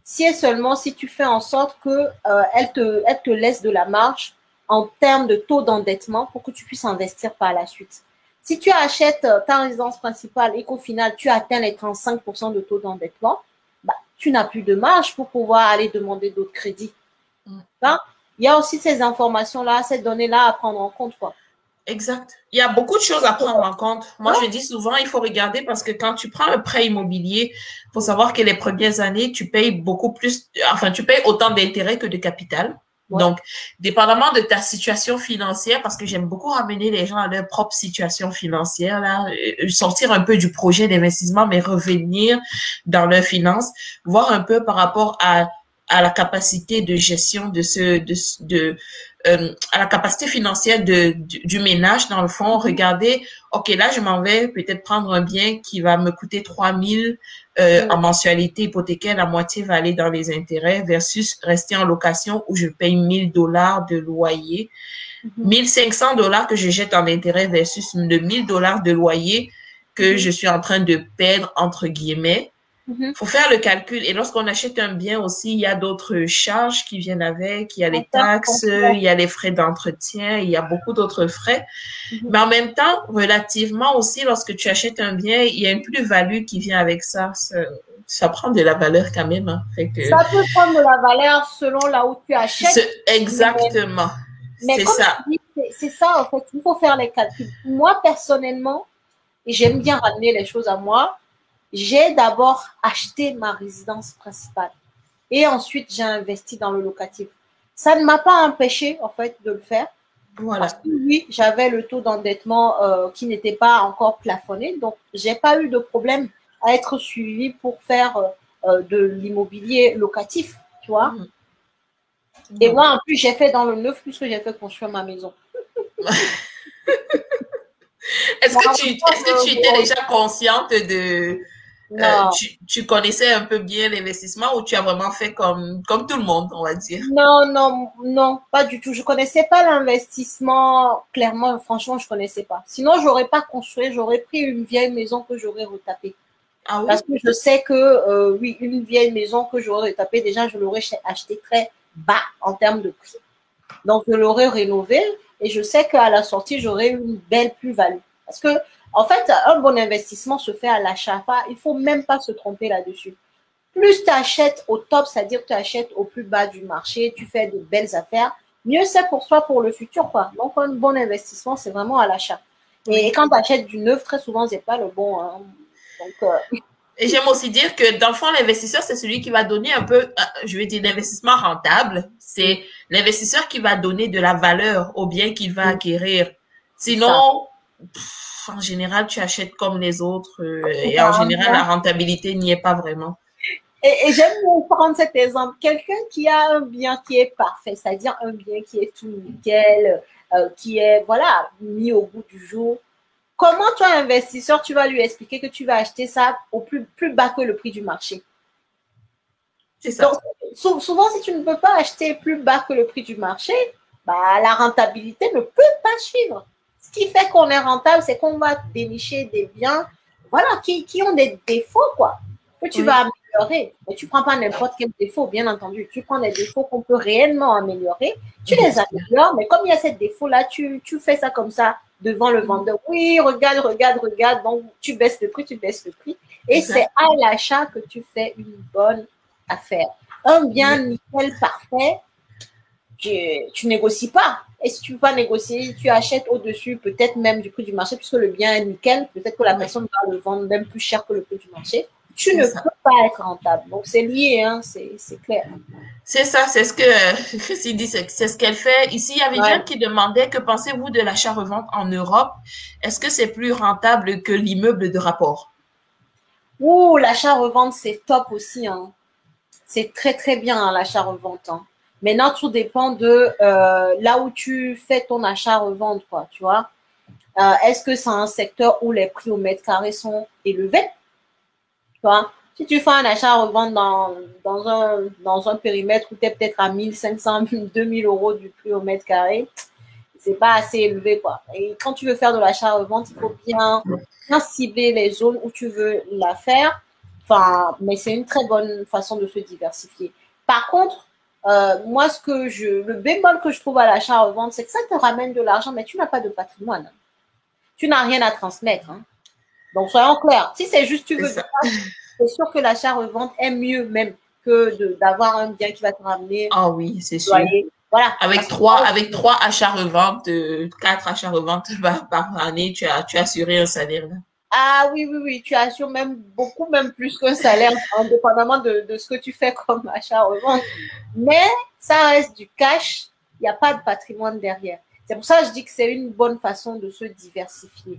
si et seulement si tu fais en sorte que elle te laisse de la marge en termes de taux d'endettement pour que tu puisses investir par la suite. Si tu achètes ta résidence principale et qu'au final tu atteins les 35% de taux d'endettement, bah, tu n'as plus de marge pour pouvoir aller demander d'autres crédits. Hein? Il y a aussi ces informations-là, ces données-là à prendre en compte, quoi. Exact. Il y a beaucoup de choses à prendre en compte. Moi, je dis souvent, il faut regarder parce que quand tu prends un prêt immobilier, il faut savoir que les premières années, tu payes beaucoup plus, enfin, tu payes autant d'intérêts que de capital. Ouais. Donc, dépendamment de ta situation financière, parce que j'aime beaucoup ramener les gens à leur propre situation financière, là, sortir un peu du projet d'investissement, mais revenir dans leurs finances, voir un peu par rapport à la capacité de gestion à la capacité financière du ménage, dans le fond, regarder, OK, là, je m'en vais peut-être prendre un bien qui va me coûter 3000 en mensualité hypothécaire, la moitié va aller dans les intérêts versus rester en location où je paye 1000 $ de loyer, 1500 $ que je jette en intérêt versus le 1000 $ de loyer que je suis en train de perdre, entre guillemets. Faut faire le calcul. Et lorsqu'on achète un bien aussi, il y a d'autres charges qui viennent avec. Il y a les taxes, il y a les frais d'entretien, il y a beaucoup d'autres frais. Mais en même temps, relativement aussi, lorsque tu achètes un bien, il y a une plus-value qui vient avec ça. Ça prend de la valeur quand même. Hein. Fait que, Ça peut prendre de la valeur selon là où tu achètes. Exactement. Mais c'est comme ça. tu dis, c'est ça, en fait. Il faut faire les calculs. Moi, personnellement, et j'aime bien ramener les choses à moi, j'ai d'abord acheté ma résidence principale et ensuite j'ai investi dans le locatif. Ça ne m'a pas empêché en fait de le faire parce Voilà. que oui, j'avais le taux d'endettement qui n'était pas encore plafonné, donc j'ai pas eu de problème à être suivi pour faire de l'immobilier locatif, tu vois. Et moi, en plus, j'ai fait dans le neuf plus que j'ai fait construire ma maison. Est-ce que tu étais déjà consciente de, Non. tu connaissais un peu bien l'investissement ou tu as vraiment fait comme tout le monde, on va dire? Non, non, non, pas du tout. Je connaissais pas l'investissement. Clairement, franchement, je connaissais pas. Sinon, j'aurais pas construit. J'aurais pris une vieille maison que j'aurais retapée. Ah oui? Parce que je sais que, oui, une vieille maison que j'aurais retapée, déjà, je l'aurais acheté très bas en termes de prix. Donc, je l'aurais rénovée et je sais qu'à la sortie, j'aurais une belle plus-value. Parce que, en fait, un bon investissement se fait à l'achat. Il faut même pas se tromper là-dessus. Plus tu achètes au top, c'est-à-dire que tu achètes au plus bas du marché, tu fais de belles affaires, mieux c'est pour toi pour le futur, quoi. Donc, un bon investissement, c'est vraiment à l'achat. Et Oui. quand tu achètes du neuf, très souvent, c'est pas le bon. Hein. Donc, Et j'aime aussi dire que dans le fond, l'investisseur, c'est celui qui va donner un peu, je vais dire, l'investissement rentable. C'est l'investisseur qui va donner de la valeur au bien qu'il va acquérir. ça. Sinon, en général, tu achètes comme les autres et en général, la rentabilité n'y est pas vraiment. Et j'aime bien prendre cet exemple. Quelqu'un qui a un bien qui est parfait, c'est-à-dire un bien qui est tout nickel, qui est, voilà, mis au goût du jour. Comment toi, investisseur, tu vas lui expliquer que tu vas acheter ça au plus bas que le prix du marché? C'est Donc, ça. souvent, si tu ne peux pas acheter plus bas que le prix du marché, bah, la rentabilité ne peut pas suivre. Ce qui fait qu'on est rentable, c'est qu'on va dénicher des biens, voilà, qui ont des défauts, quoi, que tu Oui. vas améliorer. Mais tu ne prends pas n'importe quel défaut, bien entendu. Tu prends des défauts qu'on peut réellement améliorer, tu Bien les sûr. améliores, mais comme il y a ces défauts-là, tu fais ça comme ça devant le vendeur. Oui, regarde, regarde, regarde. Donc, tu baisses le prix, tu baisses le prix. Et c'est Exact. à l'achat que tu fais une bonne affaire. Un bien Oui. nickel parfait, tu négocies pas. Et si tu ne peux pas négocier, tu achètes au-dessus, peut-être même du prix du marché, puisque le bien est nickel, peut-être que la Oui. personne va le vendre même plus cher que le prix du marché. Tu C'est ne ça. peux pas être rentable. Donc, c'est lié, hein, c'est clair. C'est ça, c'est ce que Chrissy dit, c'est ce qu'elle fait. Ici, il y avait Ouais. Jeanne qui demandait que pensez-vous de l'achat-revente en Europe? Est-ce que c'est plus rentable que l'immeuble de rapport? Ouh, l'achat-revente, c'est top aussi. Hein. C'est très, très bien, hein, l'achat-revente. Hein. Maintenant, tout dépend de là où tu fais ton achat-revente, quoi, tu vois. Est-ce que c'est un secteur où les prix au mètre carré sont élevés? Tu vois? Si tu fais un achat-revente dans un périmètre où tu es peut-être à 1500, 2000 euros du prix au mètre carré, c'est pas assez élevé, quoi. Et quand tu veux faire de l'achat-revente, il faut bien cibler les zones où tu veux la faire. Enfin, mais c'est une très bonne façon de se diversifier. Par contre, moi, le bémol que je trouve à l'achat-revente, c'est que ça te ramène de l'argent, mais tu n'as pas de patrimoine. Hein. Tu n'as rien à transmettre. Hein. Donc, soyons clairs. Si c'est juste tu C'est veux du ça. cash, c'est sûr que l'achat-revente est mieux même que d'avoir un bien qui va te ramener Ah oui, c'est un sûr. loyer. Voilà. Parce que Avec trois achats-reventes, quatre achats-reventes par année, tu as assuré un salaire, là. ah oui, oui, oui, tu assures même beaucoup, même plus qu'un salaire, indépendamment de ce que tu fais comme achat-revente. Mais ça reste du cash, il n'y a pas de patrimoine derrière. C'est pour ça que je dis que c'est une bonne façon de se diversifier.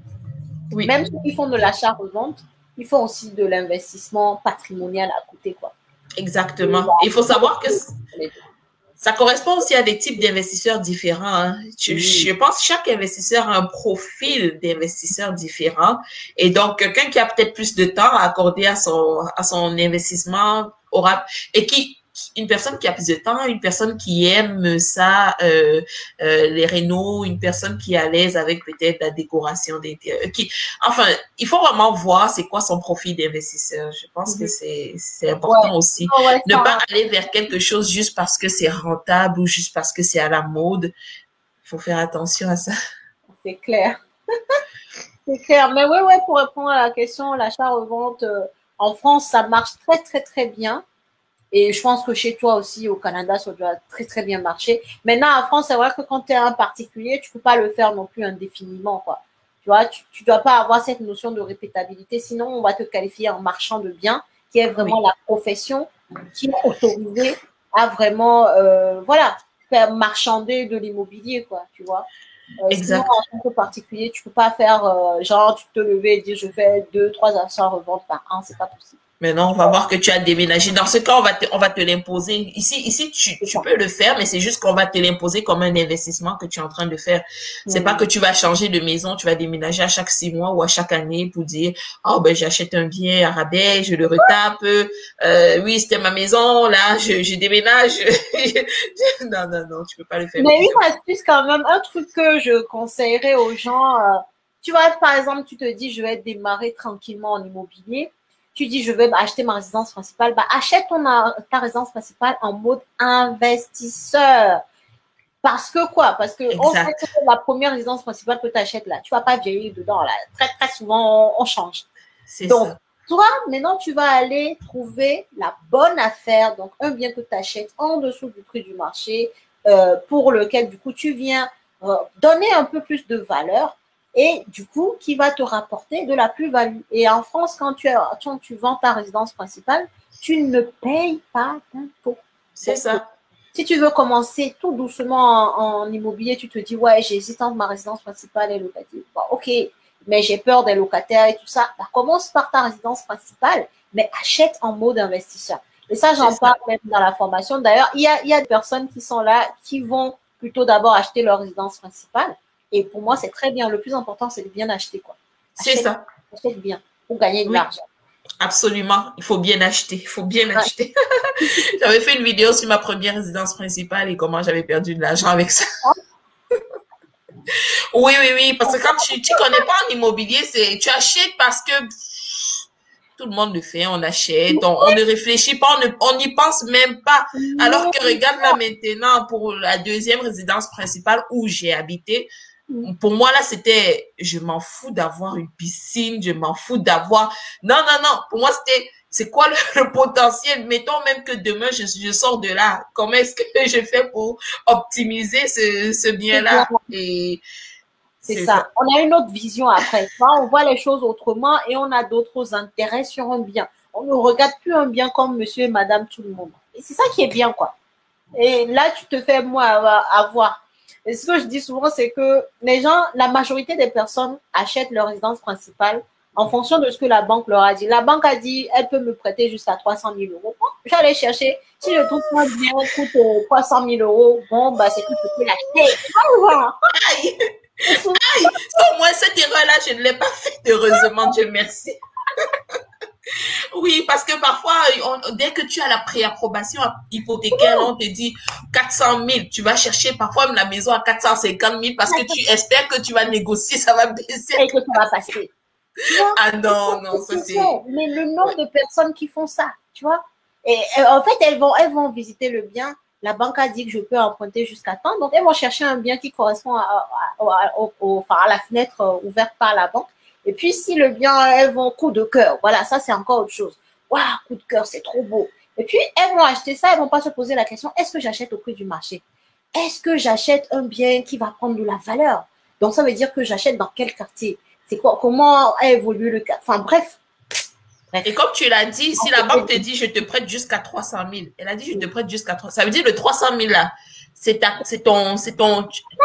Oui. Même ceux qui font de l'achat-revente, ils font aussi de l'investissement patrimonial à côté, quoi. Exactement. Il faut savoir que ça correspond aussi à des types d'investisseurs différents. Hein. Je pense que chaque investisseur a un profil d'investisseur différent. Et donc, quelqu'un qui a peut-être plus de temps à accorder à son investissement aura, et une personne qui a plus de temps, une personne qui aime ça, les rénaux, une personne qui est à l'aise avec peut-être la décoration d'intérieur. Enfin, il faut vraiment voir c'est quoi son profil d'investisseur. Je pense que c'est important aussi. Ne pas aller vers quelque chose juste parce que c'est rentable ou juste parce que c'est à la mode. Il faut faire attention à ça. C'est clair. C'est clair. Mais ouais, pour répondre à la question, l'achat-revente en France, ça marche très, très, très bien. Et je pense que chez toi aussi, au Canada, ça doit très, très bien marcher. Maintenant, en France, c'est vrai que quand tu es un particulier, tu peux pas le faire non plus indéfiniment, quoi. Tu vois, tu dois pas avoir cette notion de répétabilité. Sinon, on va te qualifier en marchand de biens, qui est vraiment la profession qui est autorisée à vraiment, faire marchander de l'immobilier, quoi, tu vois. Sinon, en tant que particulier, tu peux pas faire, genre, tu te lever et dire, je fais 2, 3 achats-reventes par an, c'est pas possible. Maintenant, on va voir que tu as déménagé. Dans ce cas, on va te l'imposer. Ici, tu peux le faire, mais c'est juste qu'on va te l'imposer comme un investissement que tu es en train de faire. C'est pas que tu vas changer de maison, tu vas déménager à chaque 6 mois ou à chaque année pour dire, oh, ben, j'achète un bien à rabais, je le retape. Oui, c'était ma maison, là, je déménage. Non, tu peux pas le faire. Mais une astuce quand même, un truc que je conseillerais aux gens, tu vois, par exemple, tu te dis, je vais démarrer tranquillement en immobilier. Tu dis, je vais acheter ma résidence principale. Bah, achète ta résidence principale en mode investisseur. Parce que quoi? Parce que on sait que la première résidence principale que tu achètes là, tu vas pas vieillir dedans là. Très, très souvent, on change. Donc, toi, maintenant, tu vas aller trouver la bonne affaire. Donc, un bien que tu achètes en dessous du prix du marché, pour lequel, du coup, tu viens donner un peu plus de valeur et, du coup, qui va te rapporter de la plus-value. Et en France, quand tu vends ta résidence principale, tu ne payes pas d'impôt. C'est ça. Si tu veux commencer tout doucement en immobilier, tu te dis, ouais, j'hésite entre ma résidence principale et locative. Bon, ok, mais j'ai peur des locataires et tout ça. Bah, commence par ta résidence principale, mais achète en mode investisseur. Et ça, j'en parle même dans la formation. D'ailleurs, il y a des personnes qui sont là, qui vont plutôt d'abord acheter leur résidence principale. Et pour moi, c'est très bien. Le plus important, c'est de bien acheter, quoi. C'est ça. Achète bien pour gagner de l'argent. Absolument, il faut bien acheter, il faut bien acheter. J'avais fait une vidéo sur ma première résidence principale et comment j'avais perdu de l'argent avec ça. Oui, parce que quand tu connais pas en immobilier, tu achètes parce que tout le monde le fait, on achète, on ne réfléchit pas, on n'y pense même pas. Alors que regarde là maintenant pour la deuxième résidence principale où j'ai habité, pour moi, là, c'était, je m'en fous d'avoir une piscine, je m'en fous d'avoir, non. Pour moi, c'est quoi le potentiel? Mettons même que demain, je sors de là. Comment est-ce que je fais pour optimiser ce bien-là? Et c'est ça. On a une autre vision après. On voit les choses autrement et on a d'autres intérêts sur un bien. On ne regarde plus un bien comme monsieur et madame tout le monde. Et c'est ça qui est bien, quoi. Et là, tu te fais, moi, avoir. Et ce que je dis souvent, c'est que les gens, la majorité des personnes achètent leur résidence principale en fonction de ce que la banque leur a dit. La banque a dit, elle peut me prêter jusqu'à 300 000 euros. Bon, j'allais chercher. Si je trouve qu'un bien coûte 300 000 euros, bon, bah, c'est que je peux l'acheter. Aïe! Au moins, cette erreur-là, je ne l'ai pas faite, heureusement, Dieu merci. Oui, parce que parfois, dès que tu as la préapprobation hypothécaire, on te dit 400 000. Tu vas chercher parfois même la maison à 450 000 parce que tu espères que tu vas négocier, ça va baisser. Et que ça va passer. Ah non, ça c'est... Mais le nombre de personnes qui font ça, tu vois. Et en fait, elles vont visiter le bien. La banque a dit que je peux emprunter jusqu'à temps. Donc, elles vont chercher un bien qui correspond à la fenêtre ouverte par la banque. Et puis, si le bien, elles vont coup de cœur. Voilà, ça, c'est encore autre chose. Waouh, coup de cœur, c'est trop beau. Et puis, elles vont acheter ça. Elles vont pas se poser la question, est-ce que j'achète au prix du marché? Est-ce que j'achète un bien qui va prendre de la valeur? Donc, ça veut dire que j'achète dans quel quartier? C'est quoi? Comment a évolué le quartier? Enfin, bref. Bref. Et comme tu l'as dit, si la banque te dit je te prête jusqu'à 300 000, elle a dit je te prête jusqu'à 300 000. Ça veut dire le 300 000 là, c'est ton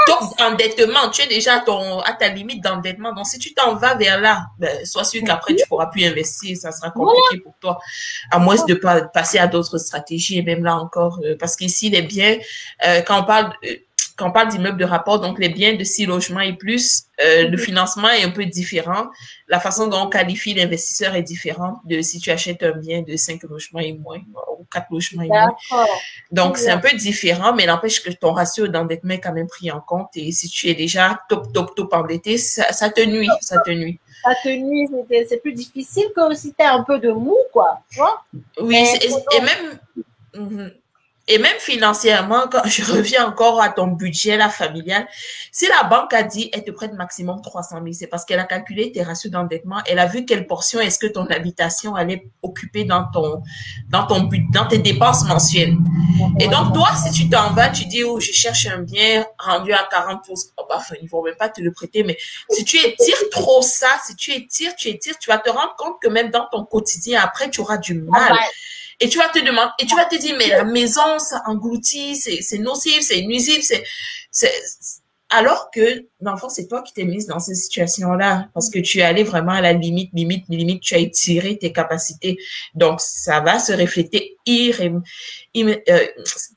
taux d'endettement. Tu es déjà à ta limite d'endettement. Donc si tu t'en vas vers là, ben, sois sûr qu'après tu pourras plus investir. Ça sera Voilà. compliqué pour toi. À moins de pas passer à d'autres stratégies. Et même là encore, parce qu'ici les biens, quand on parle quand on parle d'immeubles de rapport, donc les biens de 6 logements et plus, le financement est un peu différent. La façon dont on qualifie l'investisseur est différente de si tu achètes un bien de 5 logements et moins ou 4 logements et moins. D'accord. Donc, c'est un peu différent, mais n'empêche que ton ratio d'endettement est quand même pris en compte. Et si tu es déjà top endetté, ça te nuit, ça te nuit. Ça te nuit, c'est plus difficile que si tu as un peu de mou, quoi. Tu vois? Oui, et même, et même financièrement, quand je reviens encore à ton budget là, familial, si la banque a dit elle te prête maximum 300 000, c'est parce qu'elle a calculé tes ratios d'endettement, elle a vu quelle portion est-ce que ton habitation allait occuper dans tes dépenses mensuelles. Et donc, toi, si tu t'en vas, tu dis, oh, je cherche un bien rendu à 40%, enfin, ils vont même pas te le prêter, mais si tu étires trop ça, si tu étires, tu vas te rendre compte que même dans ton quotidien, après, tu auras du mal. Et tu vas te demander, et tu vas te dire, mais la maison, ça engloutit, c'est nocif, c'est nuisible, alors que, dans le fond, c'est toi qui t'es mise dans cette situation-là, parce que tu es allé vraiment à la limite, tu as étiré tes capacités. Donc, ça va se refléter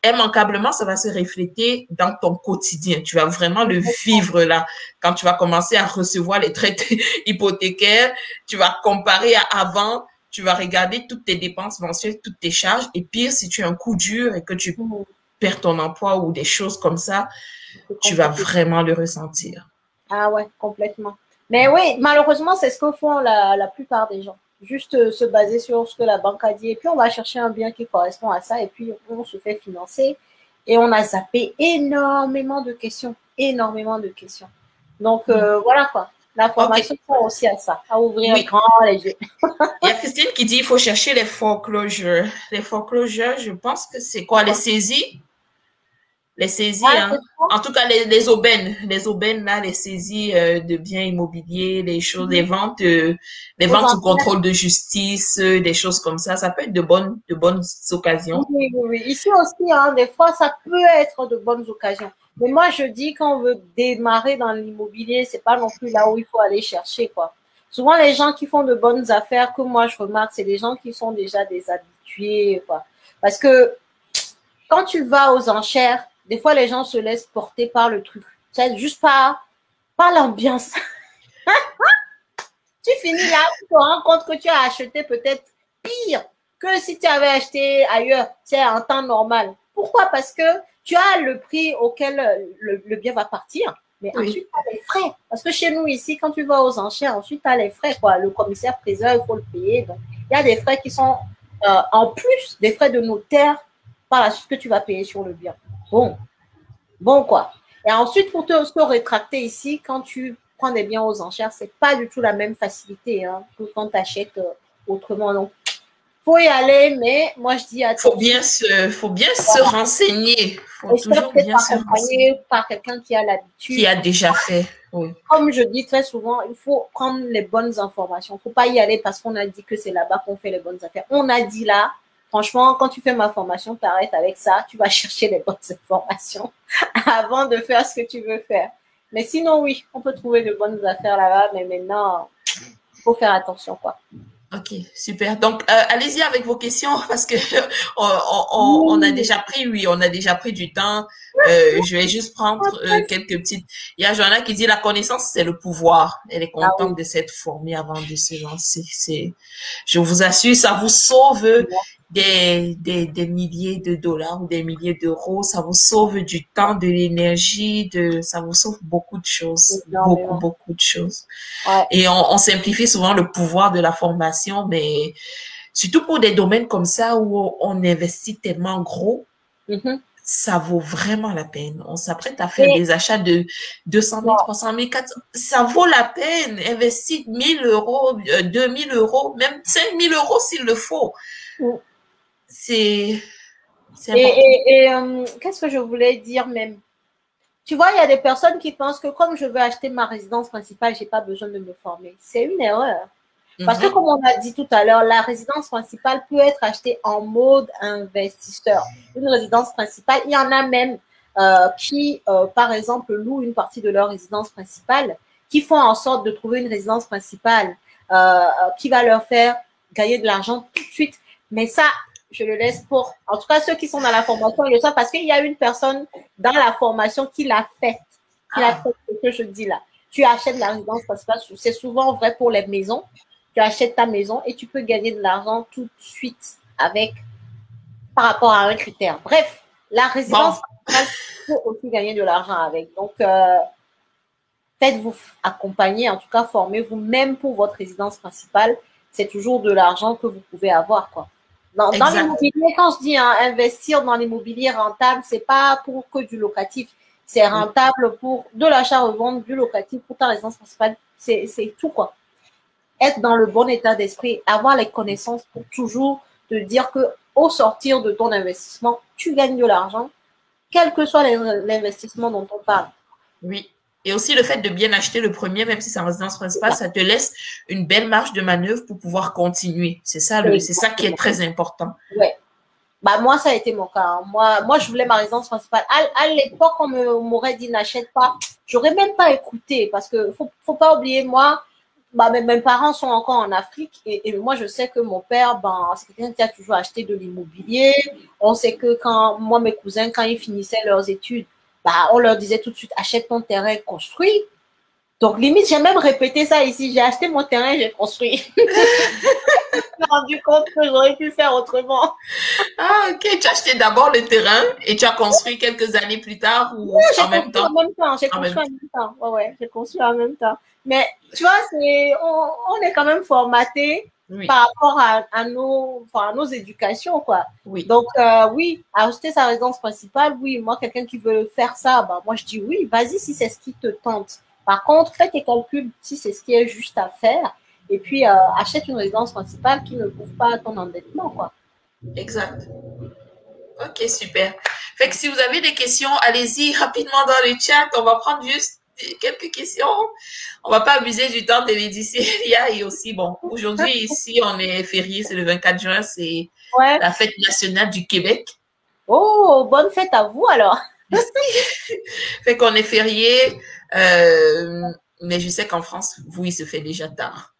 immanquablement, ça va se refléter dans ton quotidien. Tu vas vraiment le vivre là. Quand tu vas commencer à recevoir les traites hypothécaires, tu vas comparer à avant, tu vas regarder toutes tes dépenses mensuelles, toutes tes charges. Et pire, si tu as un coup dur et que tu perds ton emploi ou des choses comme ça, tu vas vraiment le ressentir. Ah ouais, complètement. Mais oui, malheureusement, c'est ce que font la plupart des gens. Juste se baser sur ce que la banque a dit. Et puis, on va chercher un bien qui correspond à ça. Et puis, on se fait financer. Et on a zappé énormément de questions. Énormément de questions. Donc, voilà quoi. La formation sert aussi à ça, à ouvrir grand les yeux. Il y a Christine qui dit qu'il faut chercher les foreclosures. Les foreclosures, je pense que c'est quoi? Les saisies? Les saisies, hein? En tout cas, les aubaines là, les saisies de biens immobiliers, les choses, les ventes sous contrôle de justice, des choses comme ça peut être de bonnes occasions. Oui, oui, oui. Ici aussi, hein, des fois, ça peut être de bonnes occasions. Mais moi, je dis quand on veut démarrer dans l'immobilier, c'est pas non plus là où il faut aller chercher, quoi. Souvent, les gens qui font de bonnes affaires, que moi je remarque, c'est des gens qui sont déjà des habitués, quoi. Parce que quand tu vas aux enchères, des fois, les gens se laissent porter par le truc. C'est juste par l'ambiance. Tu finis là, tu te rends compte que tu as acheté peut-être pire que si tu avais acheté ailleurs, c'est en temps normal. Pourquoi? Parce que tu as le prix auquel le bien va partir, mais ensuite, tu as les frais. Parce que chez nous, ici, quand tu vas aux enchères, ensuite, tu as les frais, quoi. Le commissaire-priseur, il faut le payer. Donc, il y a des frais qui sont en plus des frais de notaire par la suite que tu vas payer sur le bien. Bon, quoi. Et ensuite, pour se rétracter ici, quand tu prends des biens aux enchères, c'est pas du tout la même facilité hein, que quand tu achètes autrement. Donc, faut y aller, mais moi je dis attention. Faut bien se renseigner. Faut toujours bien se renseigner. Par quelqu'un qui a l'habitude. Qui a déjà fait. Oui. Comme je dis très souvent, il faut prendre les bonnes informations. Il ne faut pas y aller parce qu'on a dit que c'est là-bas qu'on fait les bonnes affaires. On a dit là, franchement, quand tu fais ma formation, tu arrêtes avec ça. Tu vas chercher les bonnes informations avant de faire ce que tu veux faire. Mais sinon, oui, on peut trouver de bonnes affaires là-bas, mais maintenant, il faut faire attention, quoi. Ok, super. Donc, allez-y avec vos questions parce que on a déjà pris du temps. Je vais juste prendre quelques petites. Il y a Joanna qui dit la connaissance, c'est le pouvoir. Elle est contente de s'être formée avant de se lancer. Je vous assure, ça vous sauve des milliers de dollars ou des milliers d'euros. Ça vous sauve du temps, de l'énergie, ça vous sauve beaucoup de choses. Beaucoup de choses. Ouais. Et on simplifie souvent le pouvoir de la formation, mais surtout pour des domaines comme ça où on investit tellement gros, ça vaut vraiment la peine. On s'apprête à faire des achats de 200 000, 300 000, 400 000. Ça vaut la peine. Investir 1 000 euros, 2 000 euros, même 5 000 euros s'il le faut. C'est important. Qu'est-ce que je voulais dire même? Tu vois, il y a des personnes qui pensent que comme je veux acheter ma résidence principale, je n'ai pas besoin de me former. C'est une erreur. Parce que comme on a dit tout à l'heure, la résidence principale peut être achetée en mode investisseur. Une résidence principale, il y en a même qui, par exemple, louent une partie de leur résidence principale, qui font en sorte de trouver une résidence principale qui va leur faire gagner de l'argent tout de suite. Mais ça, je le laisse pour, en tout cas, ceux qui sont dans la formation, ils le savent parce qu'il y a une personne dans la formation qui l'a fait. Qui l'a fait ce que je dis là. Tu achètes la résidence principale, c'est souvent vrai pour les maisons. Tu achètes ta maison et tu peux gagner de l'argent tout de suite avec, par rapport à un critère. Bref, la résidence principale peut aussi gagner de l'argent avec. Donc, faites-vous accompagner, en tout cas, formez-vous même pour votre résidence principale. C'est toujours de l'argent que vous pouvez avoir, quoi. Dans l'immobilier, quand je dis investir dans l'immobilier rentable, c'est pas pour que du locatif. C'est rentable pour de l'achat-revente, du locatif pour ta résidence principale. C'est tout, quoi. Être dans le bon état d'esprit, avoir les connaissances pour toujours te dire que au sortir de ton investissement, tu gagnes de l'argent, quel que soit l'investissement dont on parle. Oui. Et aussi le fait de bien acheter le premier, même si c'est en résidence principale, ça te laisse une belle marge de manœuvre pour pouvoir continuer. C'est ça, c'est ça qui est très important. Ouais. Bah, moi, ça a été mon cas. Moi, je voulais ma résidence principale. À l'époque, on m'aurait dit n'achète pas. J'aurais même pas écouté parce que faut pas oublier, moi, bah, mes parents sont encore en Afrique et moi, je sais que mon père, ben, c'est quelqu'un qui a toujours acheté de l'immobilier. On sait que quand moi, mes cousins, quand ils finissaient leurs études, bah, on leur disait tout de suite, achète ton terrain, construis. Donc, limite, j'ai même répété ça ici. J'ai acheté mon terrain, j'ai construit. Je me suis rendu compte que j'aurais pu faire autrement. Ah, ok. Tu as acheté d'abord le terrain et tu as construit quelques années plus tard ou non, en même temps? J'ai construit en même temps. Ouais, j'ai construit en même temps. Mais tu vois, on est quand même formaté par rapport à nos éducations, quoi. Oui. Donc, oui, acheter sa résidence principale, oui, moi, quelqu'un qui veut faire ça, bah, moi, je dis oui, vas-y si c'est ce qui te tente. Par contre, fais tes calculs si c'est ce qui est juste à faire. Et puis, achète une résidence principale qui ne couvre pas ton endettement, quoi. Exact. Ok, super. Fait que si vous avez des questions, allez-y rapidement dans le chat. On va prendre juste quelques questions. On va pas abuser du temps de Laetitia et aussi, bon, aujourd'hui, ici, on est férié, c'est le 24 juin, c'est la fête nationale du Québec. Oh, bonne fête à vous alors. Fait qu'on est férié, mais je sais qu'en France, vous, il se fait déjà tard.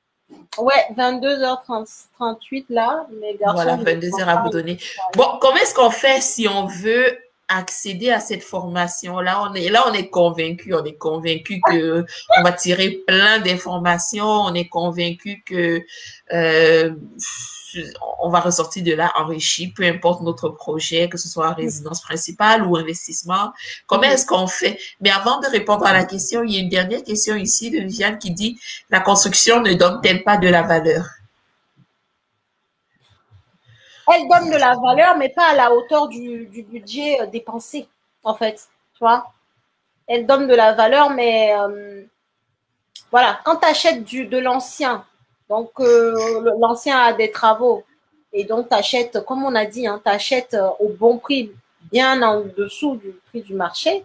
Ouais, 22h38 là, mes garçons. Voilà, 22h à vous donner. Bon, comment est-ce qu'on fait si on veut accéder à cette formation? Là, on est convaincu que on va tirer plein d'informations, on est convaincu que on va ressortir de là enrichi, peu importe notre projet, que ce soit résidence principale ou investissement. Comment est-ce qu'on fait? Mais avant de répondre à la question, il y a une dernière question ici de Viviane qui dit, la construction ne donne-t-elle pas de la valeur? Elle donne de la valeur, mais pas à la hauteur du budget dépensé, en fait. Tu vois? Elle donne de la valeur, mais voilà, quand tu achètes de l'ancien, donc l'ancien a des travaux, et donc tu achètes, comme on a dit, tu achètes au bon prix, bien en dessous du prix du marché,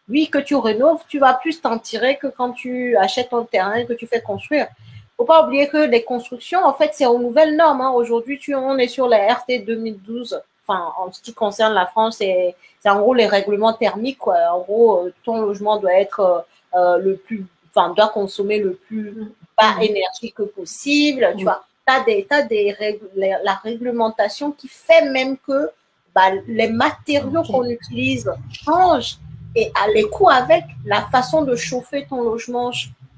oui, que tu rénoves, tu vas plus t'en tirer que quand tu achètes ton terrain, que tu fais construire. Faut pas oublier que les constructions, en fait, c'est aux nouvelles normes. Aujourd'hui, on est sur la RT 2012. Enfin, en ce qui concerne la France, c'est en gros les règlements thermiques, quoi. En gros, ton logement doit être doit consommer le plus bas énergie que possible. Tu vois, t'as la réglementation qui fait même que les matériaux qu'on utilise changent et les coûts avec la façon de chauffer ton logement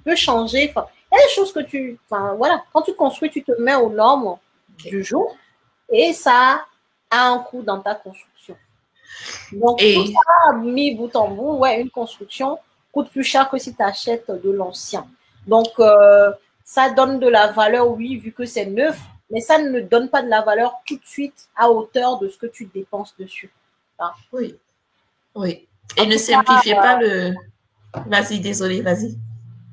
peut changer. Enfin, il y a des choses que quand tu construis, tu te mets aux normes du jour et ça a un coût dans ta construction. Donc, tout ça mis bout en bout, une construction coûte plus cher que si tu achètes de l'ancien. Donc, ça donne de la valeur, oui, vu que c'est neuf, mais ça ne donne pas de la valeur tout de suite à hauteur de ce que tu dépenses dessus. Hein? Oui. Et ne simplifiez pas le... Vas-y, désolé, vas-y.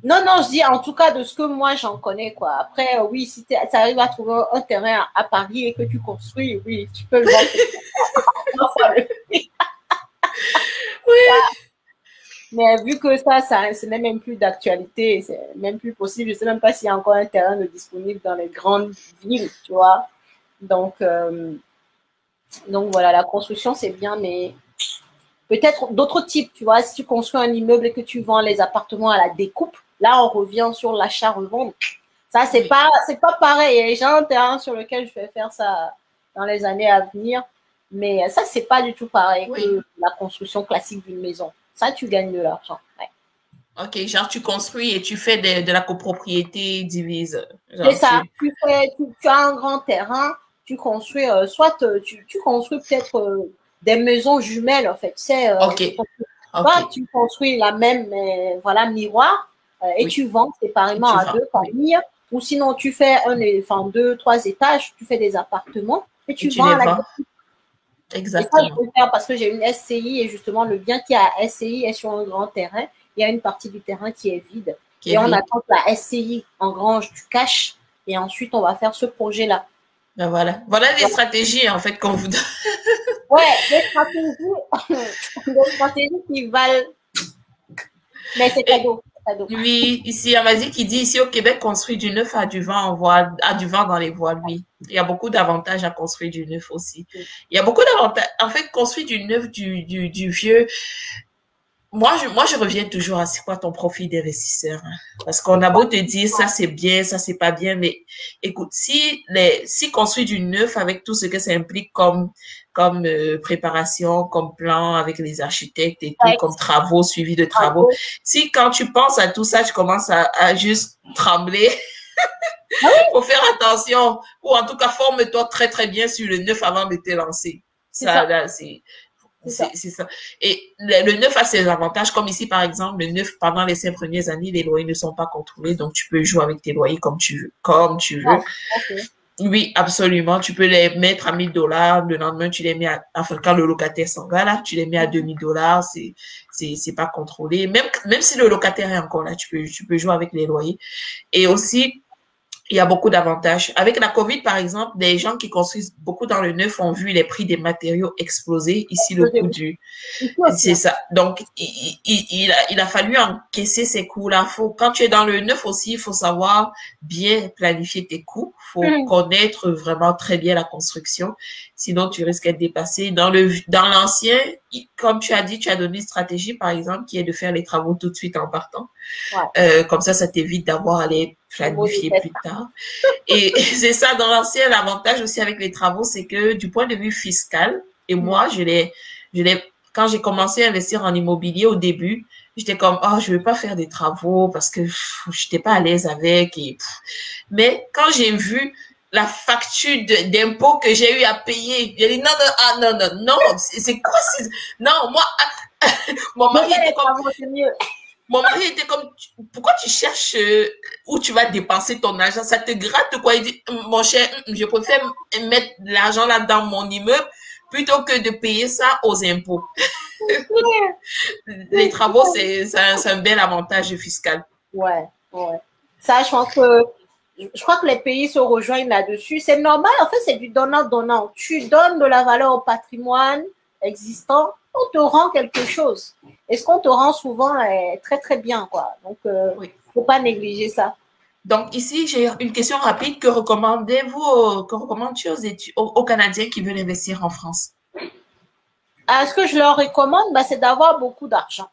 Non, je dis en tout cas de ce que moi j'en connais, quoi. Après, oui, si tu arrives à trouver un terrain à Paris et que tu construis, oui, tu peux le vendre. Oui. Mais vu que ce n'est même plus d'actualité, c'est même plus possible. Je ne sais même pas s'il y a encore un terrain de disponible dans les grandes villes, tu vois. Donc, euh, donc voilà, la construction, c'est bien, mais peut-être d'autres types, tu vois. Si tu construis un immeuble et que tu vends les appartements à la découpe, là, on revient sur l'achat-revente. Ça, c'est pas pareil. J'ai un terrain sur lequel je vais faire ça dans les années à venir. Mais ça, c'est pas du tout pareil Oui. que la construction classique d'une maison. Ça, tu gagnes de l'argent. Ouais. Ok, genre tu construis et tu fais de la copropriété divise. C'est Genre ça. tu. Tu as un grand terrain, tu construis, tu construis peut-être des maisons jumelles, en fait. Ok, ok. Tu construis la même, mais voilà, miroir, et Oui, tu vends et séparément tu à vends. deux Oui, familles. Ou sinon, tu fais enfin, deux, trois étages, tu fais des appartements et et tu tu vends les à la. vends. Et ça, je Exactement. peux le faire parce que j'ai une SCI et justement, le bien qui est à SCI est sur un grand terrain. Il y a une partie du terrain qui est vide. Qui est Et on vide. attend que la SCI engrange du cash et ensuite, on va faire ce projet-là. Ben voilà. Voilà les stratégies en fait qu'on vous donne. Ouais, des stratégies qui valent, mais c'est Et cadeau. C'est cadeau. oui, ici, Amazie qui dit ici au Québec, construire du neuf a du vent en voile, a du vent dans les voiles, oui. Il y a beaucoup d'avantages à construire du neuf aussi. Il y a beaucoup d'avantages. En fait, construire du neuf, du vieux, moi, je reviens toujours à c'est quoi ton profil d'investisseur. Hein. Parce qu'on a beau te dire ça c'est bien, ça c'est pas bien, mais écoute, si construire du neuf avec tout ce que ça implique comme préparation, comme plan avec les architectes et tout, Ouais, comme travaux, suivi de travaux, bravo. si quand tu penses à tout ça, tu commences à juste trembler, Ah oui, faut faire attention, ou en tout cas forme-toi très très bien sur le neuf avant de te lancer. c'est Ça, ça, là, c'est ça. c'est ça. Et le neuf a ses avantages, comme ici, par exemple, le neuf, pendant les 5 premières années, les loyers ne sont pas contrôlés, donc tu peux jouer avec tes loyers comme tu veux, comme tu veux. Ah, ok. Oui, absolument. Tu peux les mettre à 1000 $. Le lendemain, tu les mets enfin, quand le locataire s'en va, là, tu les mets à 2000 $. C'est pas contrôlé. Même si le locataire est encore là, tu peux jouer avec les loyers. Et aussi, il y a beaucoup d'avantages. Avec la COVID, par exemple, des gens qui construisent beaucoup dans le neuf ont vu les prix des matériaux exploser. Ici, le coût du, Ici aussi, c'est hein. ça. Donc, il a fallu encaisser ces coûts-là. Quand tu es dans le neuf aussi, il faut savoir bien planifier tes coûts. Il faut Mhm. connaître vraiment très bien la construction. Sinon, tu risques d'être dépassé. Dans l'ancien, comme tu as dit, tu as donné une stratégie, par exemple, qui est de faire les travaux tout de suite en partant. Ouais, Comme ça t'évite d'avoir à les le mot planifier déteste. plus tard. Et c'est ça, dans l'ancien, l'avantage aussi avec les travaux, c'est que du point de vue fiscal, et Mhm. moi, quand j'ai commencé à investir en immobilier au début, j'étais comme, oh, je veux pas faire des travaux parce que j'étais pas à l'aise avec. Mais quand j'ai vu la facture d'impôt que j'ai eu à payer, j'ai dit, non, non, ah, non, non, non, c'est quoi, non, moi, mon Mais mari faire était les comme, travaux, c'est mieux. mon mari était comme, pourquoi tu cherches où tu vas dépenser ton argent? Ça te gratte quoi? Il dit, mon cher, je préfère mettre l'argent là dans mon immeuble plutôt que de payer ça aux impôts. Les travaux, c'est un bel avantage fiscal. Ouais, ouais. Ça, je crois que les pays se rejoignent là-dessus. C'est normal, en fait, c'est du donnant-donnant. Tu donnes de la valeur au patrimoine existant, on te rend quelque chose. Et ce qu'on te rend souvent est très, très bien, quoi. Donc, Oui. faut pas négliger ça. Donc ici, j'ai une question rapide. Que recommandes-tu aux Canadiens qui veulent investir en France? Ce que je leur recommande, bah, c'est d'avoir beaucoup d'argent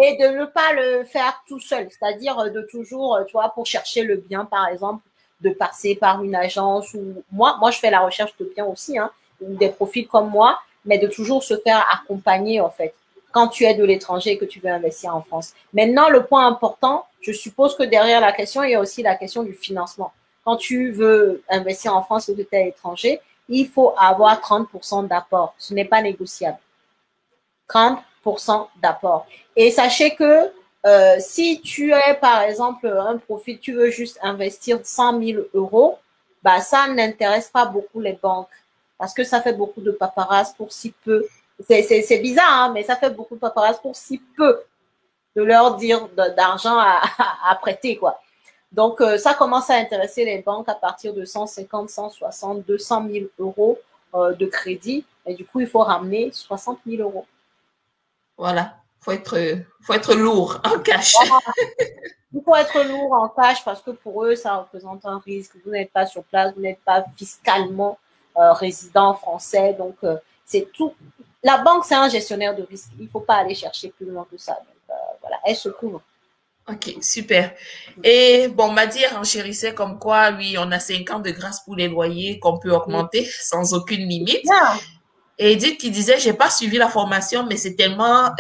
et de ne pas le faire tout seul. C'est-à-dire de toujours, tu vois, pour chercher le bien, par exemple, de passer par une agence ou moi, je fais la recherche de biens aussi, hein, ou des profils comme moi, mais de toujours se faire accompagner, en fait, quand tu es de l'étranger et que tu veux investir en France. Maintenant, le point important, je suppose que derrière la question, il y a aussi la question du financement. Quand tu veux investir en France ou que tu es à l'étranger, il faut avoir 30% d'apport. Ce n'est pas négociable. 30% d'apport. Et sachez que si tu es, par exemple, un profil, tu veux juste investir 100 000 €, bah, ça n'intéresse pas beaucoup les banques parce que ça fait beaucoup de paperasse pour si peu. C'est bizarre, hein, mais ça fait beaucoup de paperasse pour si peu de leur dire d'argent à prêter, quoi. Donc, ça commence à intéresser les banques à partir de 150, 160, 200 000 € de crédit. Et du coup, il faut ramener 60 000 €. Voilà. Faut être lourd en cash. Voilà. Il faut être lourd en cash parce que pour eux, ça représente un risque. Vous n'êtes pas sur place, vous n'êtes pas fiscalement résident français. Donc, c'est tout. La banque, c'est un gestionnaire de risque. Il ne faut pas aller chercher plus loin que ça. Donc, voilà, elle se couvre. Ok, super. Et bon, Madi renchérissait comme quoi, oui, on a 5 ans de grâce pour les loyers qu'on peut augmenter sans aucune limite. Bien. Et Edith qui disait, j'ai pas suivi la formation, mais c'est tellement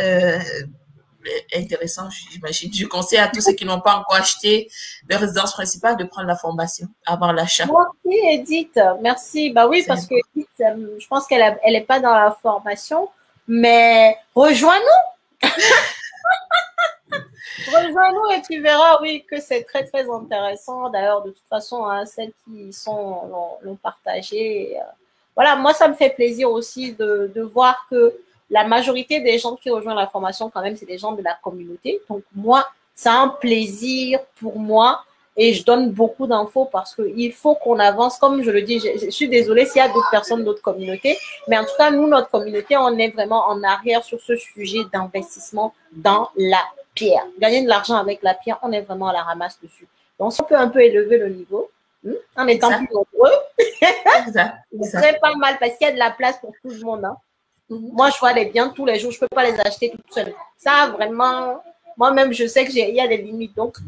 intéressant, j'imagine. Je conseille à tous ceux qui n'ont pas encore acheté de résidence principale de prendre la formation avant l'achat. Merci, Edith. Merci. Bah oui, parce que Edith, je pense qu'elle elle est pas dans la formation, mais rejoins-nous. Rejoins-nous et tu verras, oui, que c'est très, très intéressant. D'ailleurs, de toute façon, hein, celles qui sont l'ont partagé. Voilà, moi, ça me fait plaisir aussi de voir que la majorité des gens qui rejoignent la formation, quand même, c'est des gens de la communauté. Donc, moi, c'est un plaisir pour moi et je donne beaucoup d'infos parce qu'il faut qu'on avance. Comme je le dis, je suis désolée s'il y a d'autres personnes, d'autres communautés, mais en tout cas, nous, notre communauté, on est vraiment en arrière sur ce sujet d'investissement dans la pierre. Gagner de l'argent avec la pierre, on est vraiment à la ramasse dessus. Donc, si on peut un peu élever le niveau, en étant plus nombreux, ce serait pas mal parce qu'il y a de la place pour tout le monde. Hein. Moi, je vois les biens tous les jours, je ne peux pas les acheter toute seule. Ça, vraiment, moi-même, je sais qu'il y a des limites. Donc,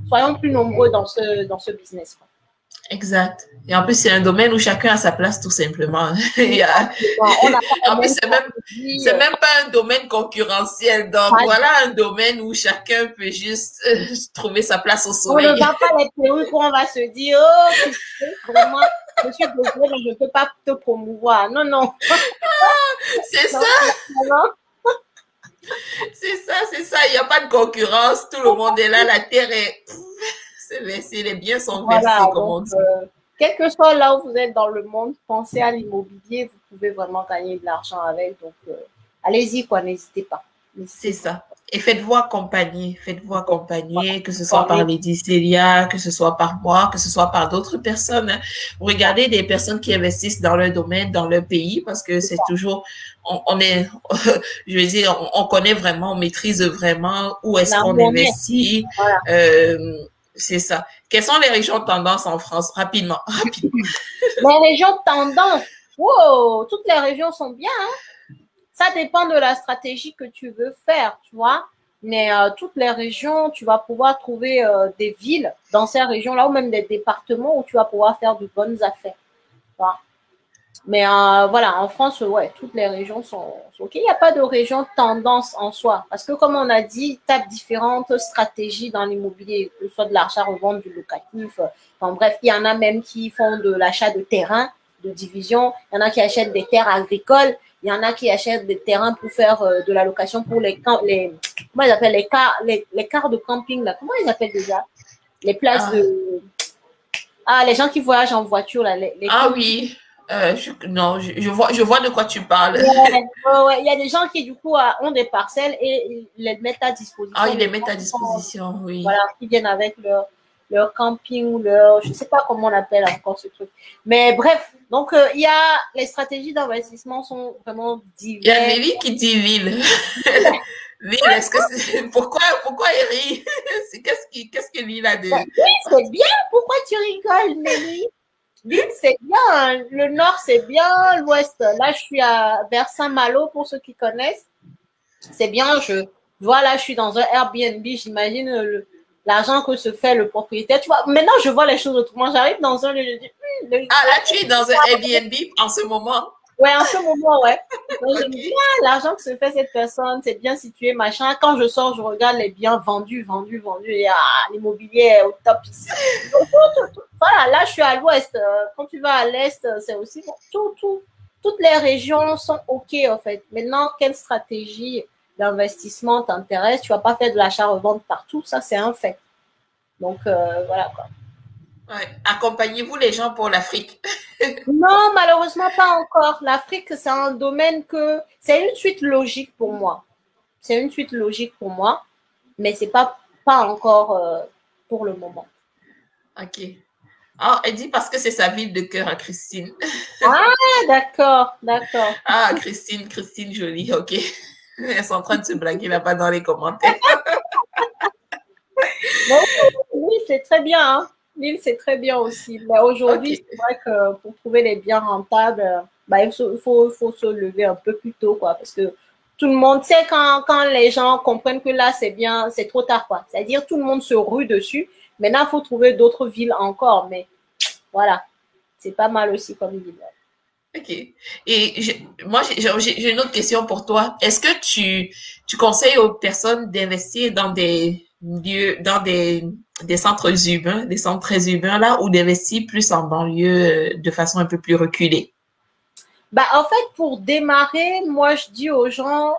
soyons plus nombreux dans ce business. Quoi. Exact. Et en plus, c'est un domaine où chacun a sa place, tout simplement. En plus, c'est même pas un domaine concurrentiel. Donc, voilà un domaine où chacun peut juste trouver sa place au soleil. On ne va pas les perruques où on va se dire, oh, vraiment, je suis désolée, mais je ne peux pas te promouvoir. Non, non. C'est ça. C'est ça. Il n'y a pas de concurrence. Tout le monde est là. La terre est versée. Les biens sont versés, comme on dit. Quel que soit là où vous êtes dans le monde, pensez à l'immobilier. Vous pouvez vraiment gagner de l'argent avec. Donc, allez-y, quoi. N'hésitez pas. C'est ça. Et faites-vous accompagner, que ce soit par Lady Célia, que ce soit par moi, que ce soit par d'autres personnes. Hein. Vous regardez des personnes qui investissent dans leur domaine, dans leur pays, parce que c'est toujours, on est, je veux dire, on connaît vraiment, on maîtrise vraiment où est-ce qu'on investit. Voilà. C'est ça. Quelles sont les régions de tendance en France? Rapidement. Les régions de tendance, wow, toutes les régions sont bien. Hein? Ça dépend de la stratégie que tu veux faire, tu vois. Mais toutes les régions, tu vas pouvoir trouver des villes dans ces régions-là ou même des départements où tu vas pouvoir faire de bonnes affaires. Voilà. Mais voilà, en France, ouais, toutes les régions sont OK. Il n'y a pas de région tendance en soi. Parce que comme on a dit, tu as différentes stratégies dans l'immobilier, que ce soit de l'achat-revente, du locatif. Enfin bref, il y en a même qui font de l'achat de terrain, de division. Il y en a qui achètent des terres agricoles. Il y en a qui achètent des terrains pour faire de la location pour comment ils appellent les cars de camping là. Comment ils appellent déjà? Les places de les gens qui voyagent en voiture là. Oui. Je vois de quoi tu parles. Ouais. Il y a des gens qui, du coup, ont des parcelles et ils les mettent à disposition. Ils les mettent à disposition, oui. Voilà, qui viennent avec leur camping ou je ne sais pas comment on appelle encore ce truc. Mais bref, donc, il y a les stratégies d'investissement sont vraiment diverses. Il y a Nelly qui dit ville. Lille, est-ce que pourquoi il rit? Qu'est-ce que Lille a de... Oui, c'est bien. Pourquoi tu rigoles, Nelly? L'île, c'est bien. Le nord, c'est bien. L'ouest, là, je suis vers Saint-Malo, pour ceux qui connaissent. C'est bien. Je vois, là, je suis dans un Airbnb. J'imagine l'argent que se fait le propriétaire. Tu vois, maintenant, je vois les choses autrement. J'arrive dans un lieu, je dis, là, tu es dans un Airbnb en ce moment? Ouais, en ce moment, ouais. Donc, je me dis, l'argent que se fait cette personne, c'est bien situé, machin. Quand je sors, je regarde les biens vendus. Et l'immobilier est au top ici. Donc, voilà, là, je suis à l'ouest. Quand tu vas à l'est, c'est aussi bon. Toutes les régions sont OK, en fait. Maintenant, quelle stratégie d'investissement t'intéresse? Tu vas pas faire de l'achat-revente partout. Ça, c'est un fait. Donc, voilà, quoi. Ouais. Accompagnez-vous les gens pour l'Afrique? Non, malheureusement pas encore. L'Afrique, c'est un domaine c'est une suite logique pour moi. Mais c'est pas encore pour le moment. OK. Elle dit parce que c'est sa ville de cœur à Christine. D'accord. Christine jolie, OK. Elles sont en train de se blaguer là-bas dans les commentaires. Donc, l'île, c'est très bien. Hein. L'île, c'est très bien aussi. Mais aujourd'hui, OK. c'est vrai que pour trouver les biens rentables, bah, faut se lever un peu plus tôt, quoi. Parce que tout le monde sait quand les gens comprennent que là, c'est bien, c'est trop tard, quoi. C'est-à-dire, tout le monde se rue dessus. Maintenant, il faut trouver d'autres villes encore. Mais voilà, c'est pas mal aussi comme ville. OK. Et moi, j'ai une autre question pour toi. Est-ce que tu conseilles aux personnes d'investir dans des lieux, dans des centres urbains, des centres très urbains là, ou d'investir plus en banlieue de façon un peu plus reculée? Bah, en fait, pour démarrer, moi, je dis aux gens,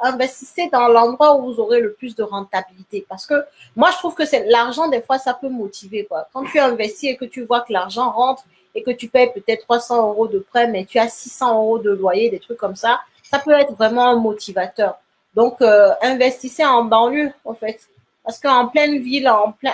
investissez dans l'endroit où vous aurez le plus de rentabilité. Parce que moi, je trouve que c'est l'argent, des fois, ça peut motiver, quoi. Quand tu investis et que tu vois que l'argent rentre et que tu payes peut-être 300 euros de prêt, mais tu as 600 euros de loyer, des trucs comme ça peut être vraiment un motivateur. Donc, investissez en banlieue, en fait. Parce qu'en pleine ville,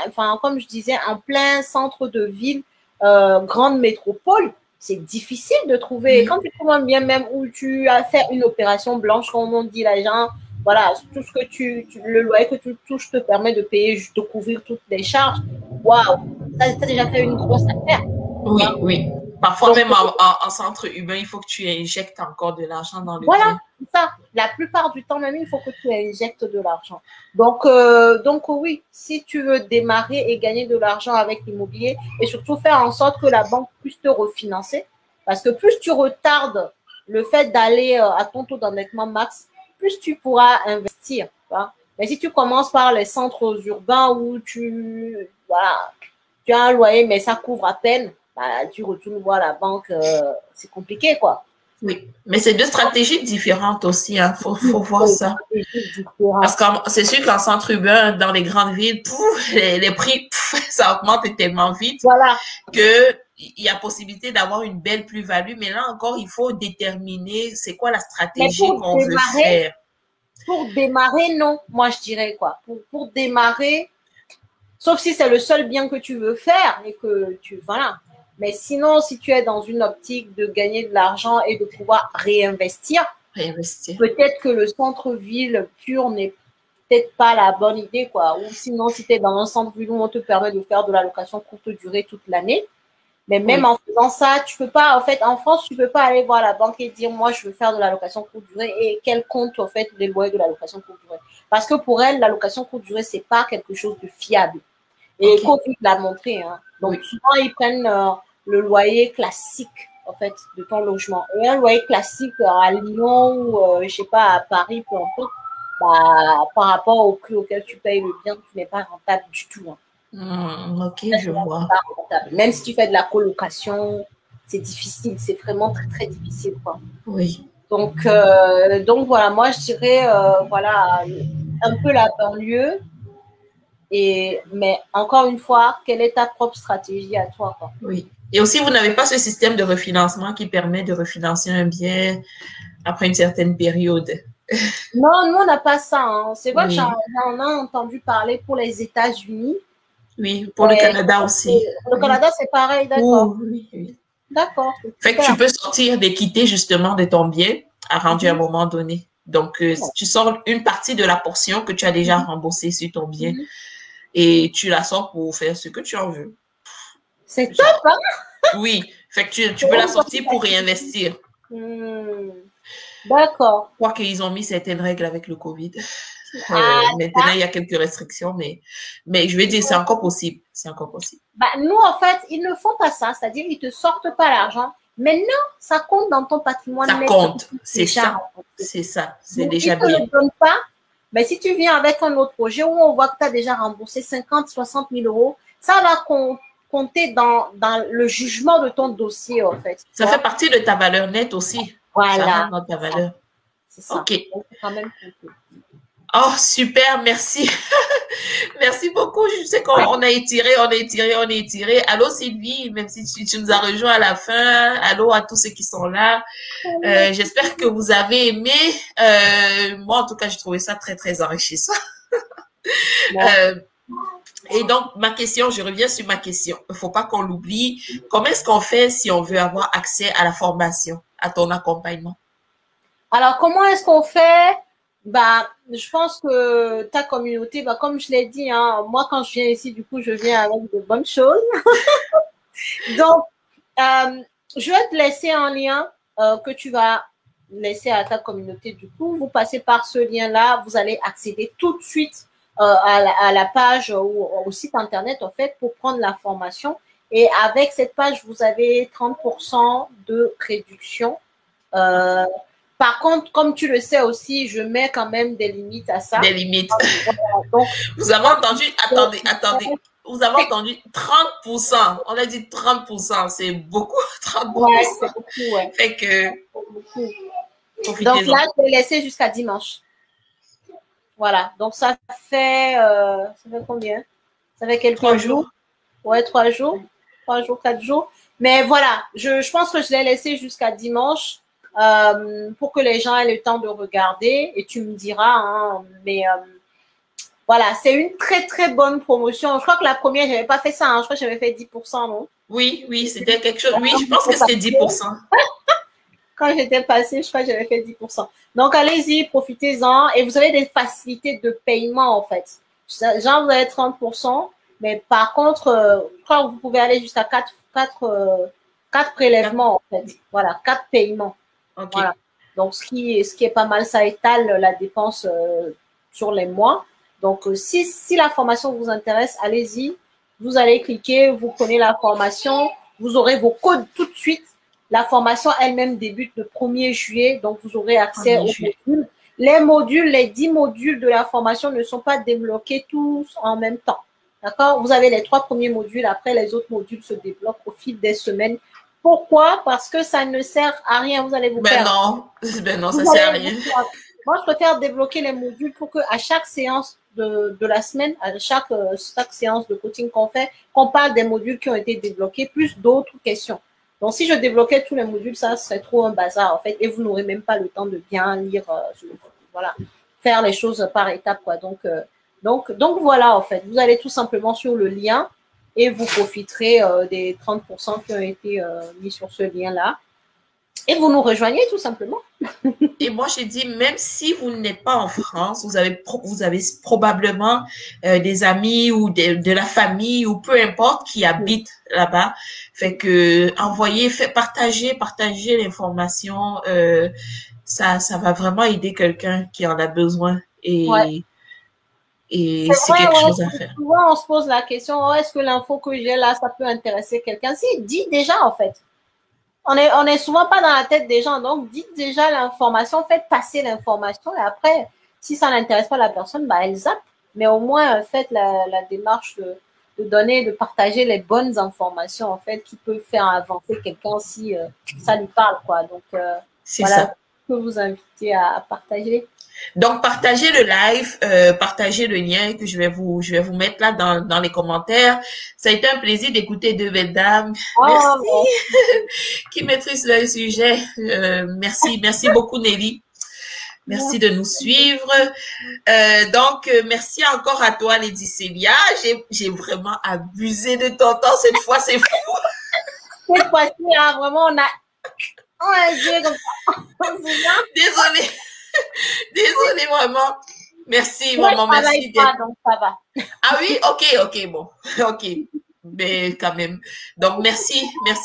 enfin, comme je disais, en plein centre de ville, grande métropole, c'est difficile de trouver. Quand tu trouves un bien même où tu as fait une opération blanche, comme on dit les gens, voilà, tout ce que le loyer que tu touches te permet de payer, de couvrir toutes les charges. Waouh, ça a déjà fait une grosse affaire. Oui, oui. Parfois Donc, même en centre urbain, il faut que tu injectes encore de l'argent dans le voilà, bien. c'est ça. La plupart du temps, même, il faut que tu injectes de l'argent. Donc oui, si tu veux démarrer et gagner de l'argent avec l'immobilier et surtout faire en sorte que la banque puisse te refinancer, parce que plus tu retardes le fait d'aller à ton taux d'endettement max, plus tu pourras investir. Tu vois. Mais si tu commences par les centres urbains où voilà, tu as un loyer, mais ça couvre à peine, bah, tu retournes voir la banque, c'est compliqué, quoi. Oui, mais c'est deux stratégies différentes aussi, hein. Faut voir ça. Parce que c'est sûr qu'en centre urbain, dans les grandes villes, pouf, les prix, pouf, ça augmente tellement vite Voilà. que il y a possibilité d'avoir une belle plus-value. Mais là encore, il faut déterminer c'est quoi la Mais stratégie qu'on veut faire. pour démarrer, non, moi je dirais quoi. Pour démarrer, sauf si c'est le seul bien que tu veux faire et que voilà. Mais sinon, si tu es dans une optique de gagner de l'argent et de pouvoir réinvestir, Réinvestir. peut-être que le centre-ville pur n'est peut-être pas la bonne idée, quoi. Ou sinon, si tu es dans un centre-ville où on te permet de faire de la location courte durée toute l'année, mais même Oui. en faisant ça, tu peux pas, en fait, en France, tu peux pas aller voir la banque et dire, moi, je veux faire de la location courte durée et qu'elle compte, en fait, les loyers de la location courte durée. Parce que pour elle, la location courte durée, c'est pas quelque chose de fiable. Et OK. Covid l'a montré, hein. Oui. Donc, souvent, ils prennent le loyer classique, en fait, de ton logement. Et un loyer classique à Lyon ou, je sais pas, à Paris, peu importe, bah, par rapport au prix auquel tu payes le bien, tu n'es pas rentable du tout, hein. OK, je vois. Même si tu fais de la colocation, c'est difficile, c'est vraiment très très difficile, quoi. Oui. Donc voilà, moi je dirais voilà un peu la banlieue mais encore une fois, quelle est ta propre stratégie à toi, quoi. Oui. Et aussi, vous n'avez pas ce système de refinancement qui permet de refinancer un bien après une certaine période. Non, nous on n'a pas ça, hein. C'est vrai que j'en Oui. ai entendu parler pour les États-Unis. Oui. Pour le Canada aussi. Le Oui. Canada, c'est pareil, d'accord. Oui, oui. D'accord, c'est Fait que tu super. peux sortir d'équité justement de ton bien à rendu à un Mhm, moment donné. Donc, tu sors une partie de la portion que tu as déjà mhm, remboursée sur ton bien mhm. et tu la sors pour faire ce que tu en veux. C'est top, Genre, hein? oui. Fait que tu peux la sortir pour réinvestir. Hmm, d'accord. Je crois qu'ils ont mis certaines règles avec le Covid. Ah, Maintenant, il y a quelques restrictions, mais je vais dire, c'est encore possible. C'est encore possible. bah, nous, en fait, ils ne font pas ça, c'est-à-dire ils te sortent pas l'argent. Maintenant, ça compte dans ton patrimoine Ça net compte. C'est déjà ça. remboursé. C'est ça. C'est Donc, ils déjà ne te bien. le donnent pas. Mais si tu viens avec un autre projet où on voit que tu as déjà remboursé 50, 60 000 euros, ça va compter dans le jugement de ton dossier, en fait. Tu Ça fait vois? partie de ta valeur nette aussi. Ça Voilà, rentre dans ta valeur. c'est ça. OK. Donc, c'est quand même compté. Oh, super, merci. Merci beaucoup. Je sais qu'on a étiré, on a étiré, on a étiré. Allô, Sylvie, même si tu nous as rejoint à la fin. Allô à tous ceux qui sont là. J'espère que vous avez aimé. Moi, en tout cas, j'ai trouvé ça très, très enrichissant. Bon. Euh, et donc, ma question, je reviens sur ma question. Il ne faut pas qu'on l'oublie. Comment est-ce qu'on fait si on veut avoir accès à la formation, à ton accompagnement? Alors, comment est-ce qu'on fait? Bah, je pense que ta communauté, bah, comme je l'ai dit, hein, moi, quand je viens ici, du coup, je viens avec de bonnes choses. Donc, je vais te laisser un lien que tu vas laisser à ta communauté. Du coup, vous passez par ce lien-là, vous allez accéder tout de suite à la page ou au site internet, en fait, pour prendre la formation. Et avec cette page, vous avez 30% de réduction. Par contre, comme tu le sais aussi, je mets quand même des limites à ça. Des limites. Donc, vous avez entendu, attendez. Vous avez entendu 30%. On a dit 30%. C'est beaucoup, 30%. Ouais, c'est beaucoup, ouais. Fait que, beaucoup. profitez-en. Donc là, je vais laisser jusqu'à dimanche. Voilà. Donc ça fait combien? Ça fait quelques 3 jours. jours. Ouais, 3 jours. 3 jours, 4 jours. Mais voilà, je pense que je l'ai laissé jusqu'à dimanche pour que les gens aient le temps de regarder et tu me diras. Hein, mais voilà, c'est une très très bonne promotion. Je crois que la première, j'avais pas fait ça. Hein, je crois que j'avais fait 10%, non? Oui, oui, c'était quelque chose. Oui, je pense que c'était 10%. Quand j'étais passée, je crois que j'avais fait 10%. Donc, allez-y, profitez-en. Et vous avez des facilités de paiement, en fait. Genre, vous avez 30%. Mais par contre, je crois que vous pouvez aller jusqu'à 4 prélèvements, en fait. Voilà, 4 paiements. Okay. Voilà. Donc, ce qui est pas mal, ça étale la dépense sur les mois. Donc, si la formation vous intéresse, allez-y. Vous allez cliquer, vous prenez la formation. Vous aurez vos codes tout de suite. La formation elle-même débute le 1er juillet, donc vous aurez accès aux modules. Les modules, les 10 modules de la formation ne sont pas débloqués tous en même temps. D'accord? Vous avez les 3 premiers modules, après les autres modules se débloquent au fil des semaines. Pourquoi? Parce que ça ne sert à rien, vous allez vous perdre. Non, ça sert à rien. Moi, je préfère débloquer les modules pour qu'à chaque séance de la semaine, à chaque séance de coaching qu'on fait, qu'on parle des modules qui ont été débloqués, plus d'autres questions. Donc, si je débloquais tous les modules, ça serait trop un bazar, en fait, et vous n'aurez même pas le temps de bien lire, voilà, faire les choses par étapes, quoi. Donc, voilà, en fait, vous allez tout simplement sur le lien et vous profiterez des 30% qui ont été mis sur ce lien-là. Et vous nous rejoignez tout simplement. Et moi, j'ai dit, même si vous n'êtes pas en France, vous avez probablement des amis ou de la famille ou peu importe qui habitent là-bas. Fait que partagez l'information. Ça va vraiment aider quelqu'un qui en a besoin. Et c'est quelque chose à faire. Souvent, on se pose la question, oh, est-ce que l'info que j'ai là, ça peut intéresser quelqu'un? Si, dis déjà en fait. On est souvent pas dans la tête des gens, donc dites déjà l'information, faites passer l'information et après, si ça n'intéresse pas la personne, bah, elle zappe. Mais au moins, faites la démarche de donner, de partager les bonnes informations, en fait, qui peuvent faire avancer quelqu'un si ça lui parle, quoi. Donc, voilà, ça. je peux vous inviter à partager. Donc, partagez le live, partagez le lien que je vais vous mettre là dans les commentaires. Ça a été un plaisir d'écouter deux belles dames. Merci. Qui maîtrisent le sujet. Merci beaucoup Nelly. Merci de nous suivre. Donc, merci encore à toi, Lady Célia. J'ai vraiment abusé de ton temps cette fois, c'est fou. Cette fois-ci, hein, vraiment, on a joué comme ça. Désolée. Désolée, vraiment. Merci, maman, merci. Pas, donc ça va. Ah oui, ok, bon. Ok. Mais quand même. Donc, merci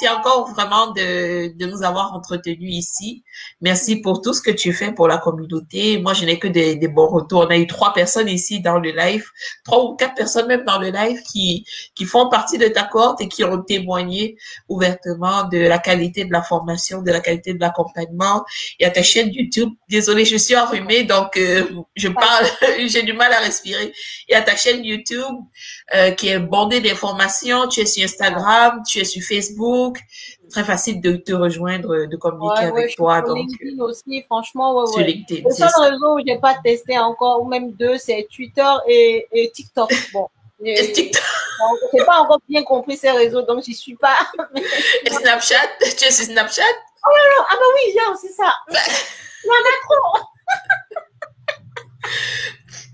encore vraiment de nous avoir entretenus ici. Merci pour tout ce que tu fais pour la communauté. Moi, je n'ai que des bons retours. On a eu 3 personnes ici dans le live, 3 ou 4 personnes même dans le live qui font partie de ta cohorte et qui ont témoigné ouvertement de la qualité de la formation, de la qualité de l'accompagnement. Et à ta chaîne YouTube, désolée, je suis enrhumée, donc je parle, j'ai du mal à respirer. Et à ta chaîne YouTube, qui est bondée d'informations. Tu es sur Instagram, tu es sur Facebook. Très facile de te rejoindre, de communiquer avec toi. Sur LinkedIn aussi, franchement, sur LinkedIn. Le seul réseau où j'ai pas testé encore, ou même 2, c'est Twitter et TikTok. Bon. TikTok. J'ai pas encore bien compris ces réseaux, donc j'y suis pas. Et Snapchat? Tu es sur Snapchat? Oh non, ah bah oui, il y a aussi ça. Il y en a trop.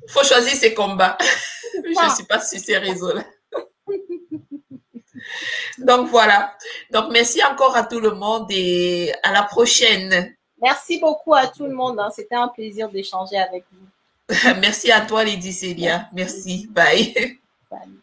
Faut choisir ses combats. Je ne suis pas sur ces réseaux-là. Donc voilà. Donc merci encore à tout le monde et à la prochaine. Merci beaucoup à tout le monde. Hein. C'était un plaisir d'échanger avec vous. Merci à toi, Lady Célia. Merci. Bye. Salut.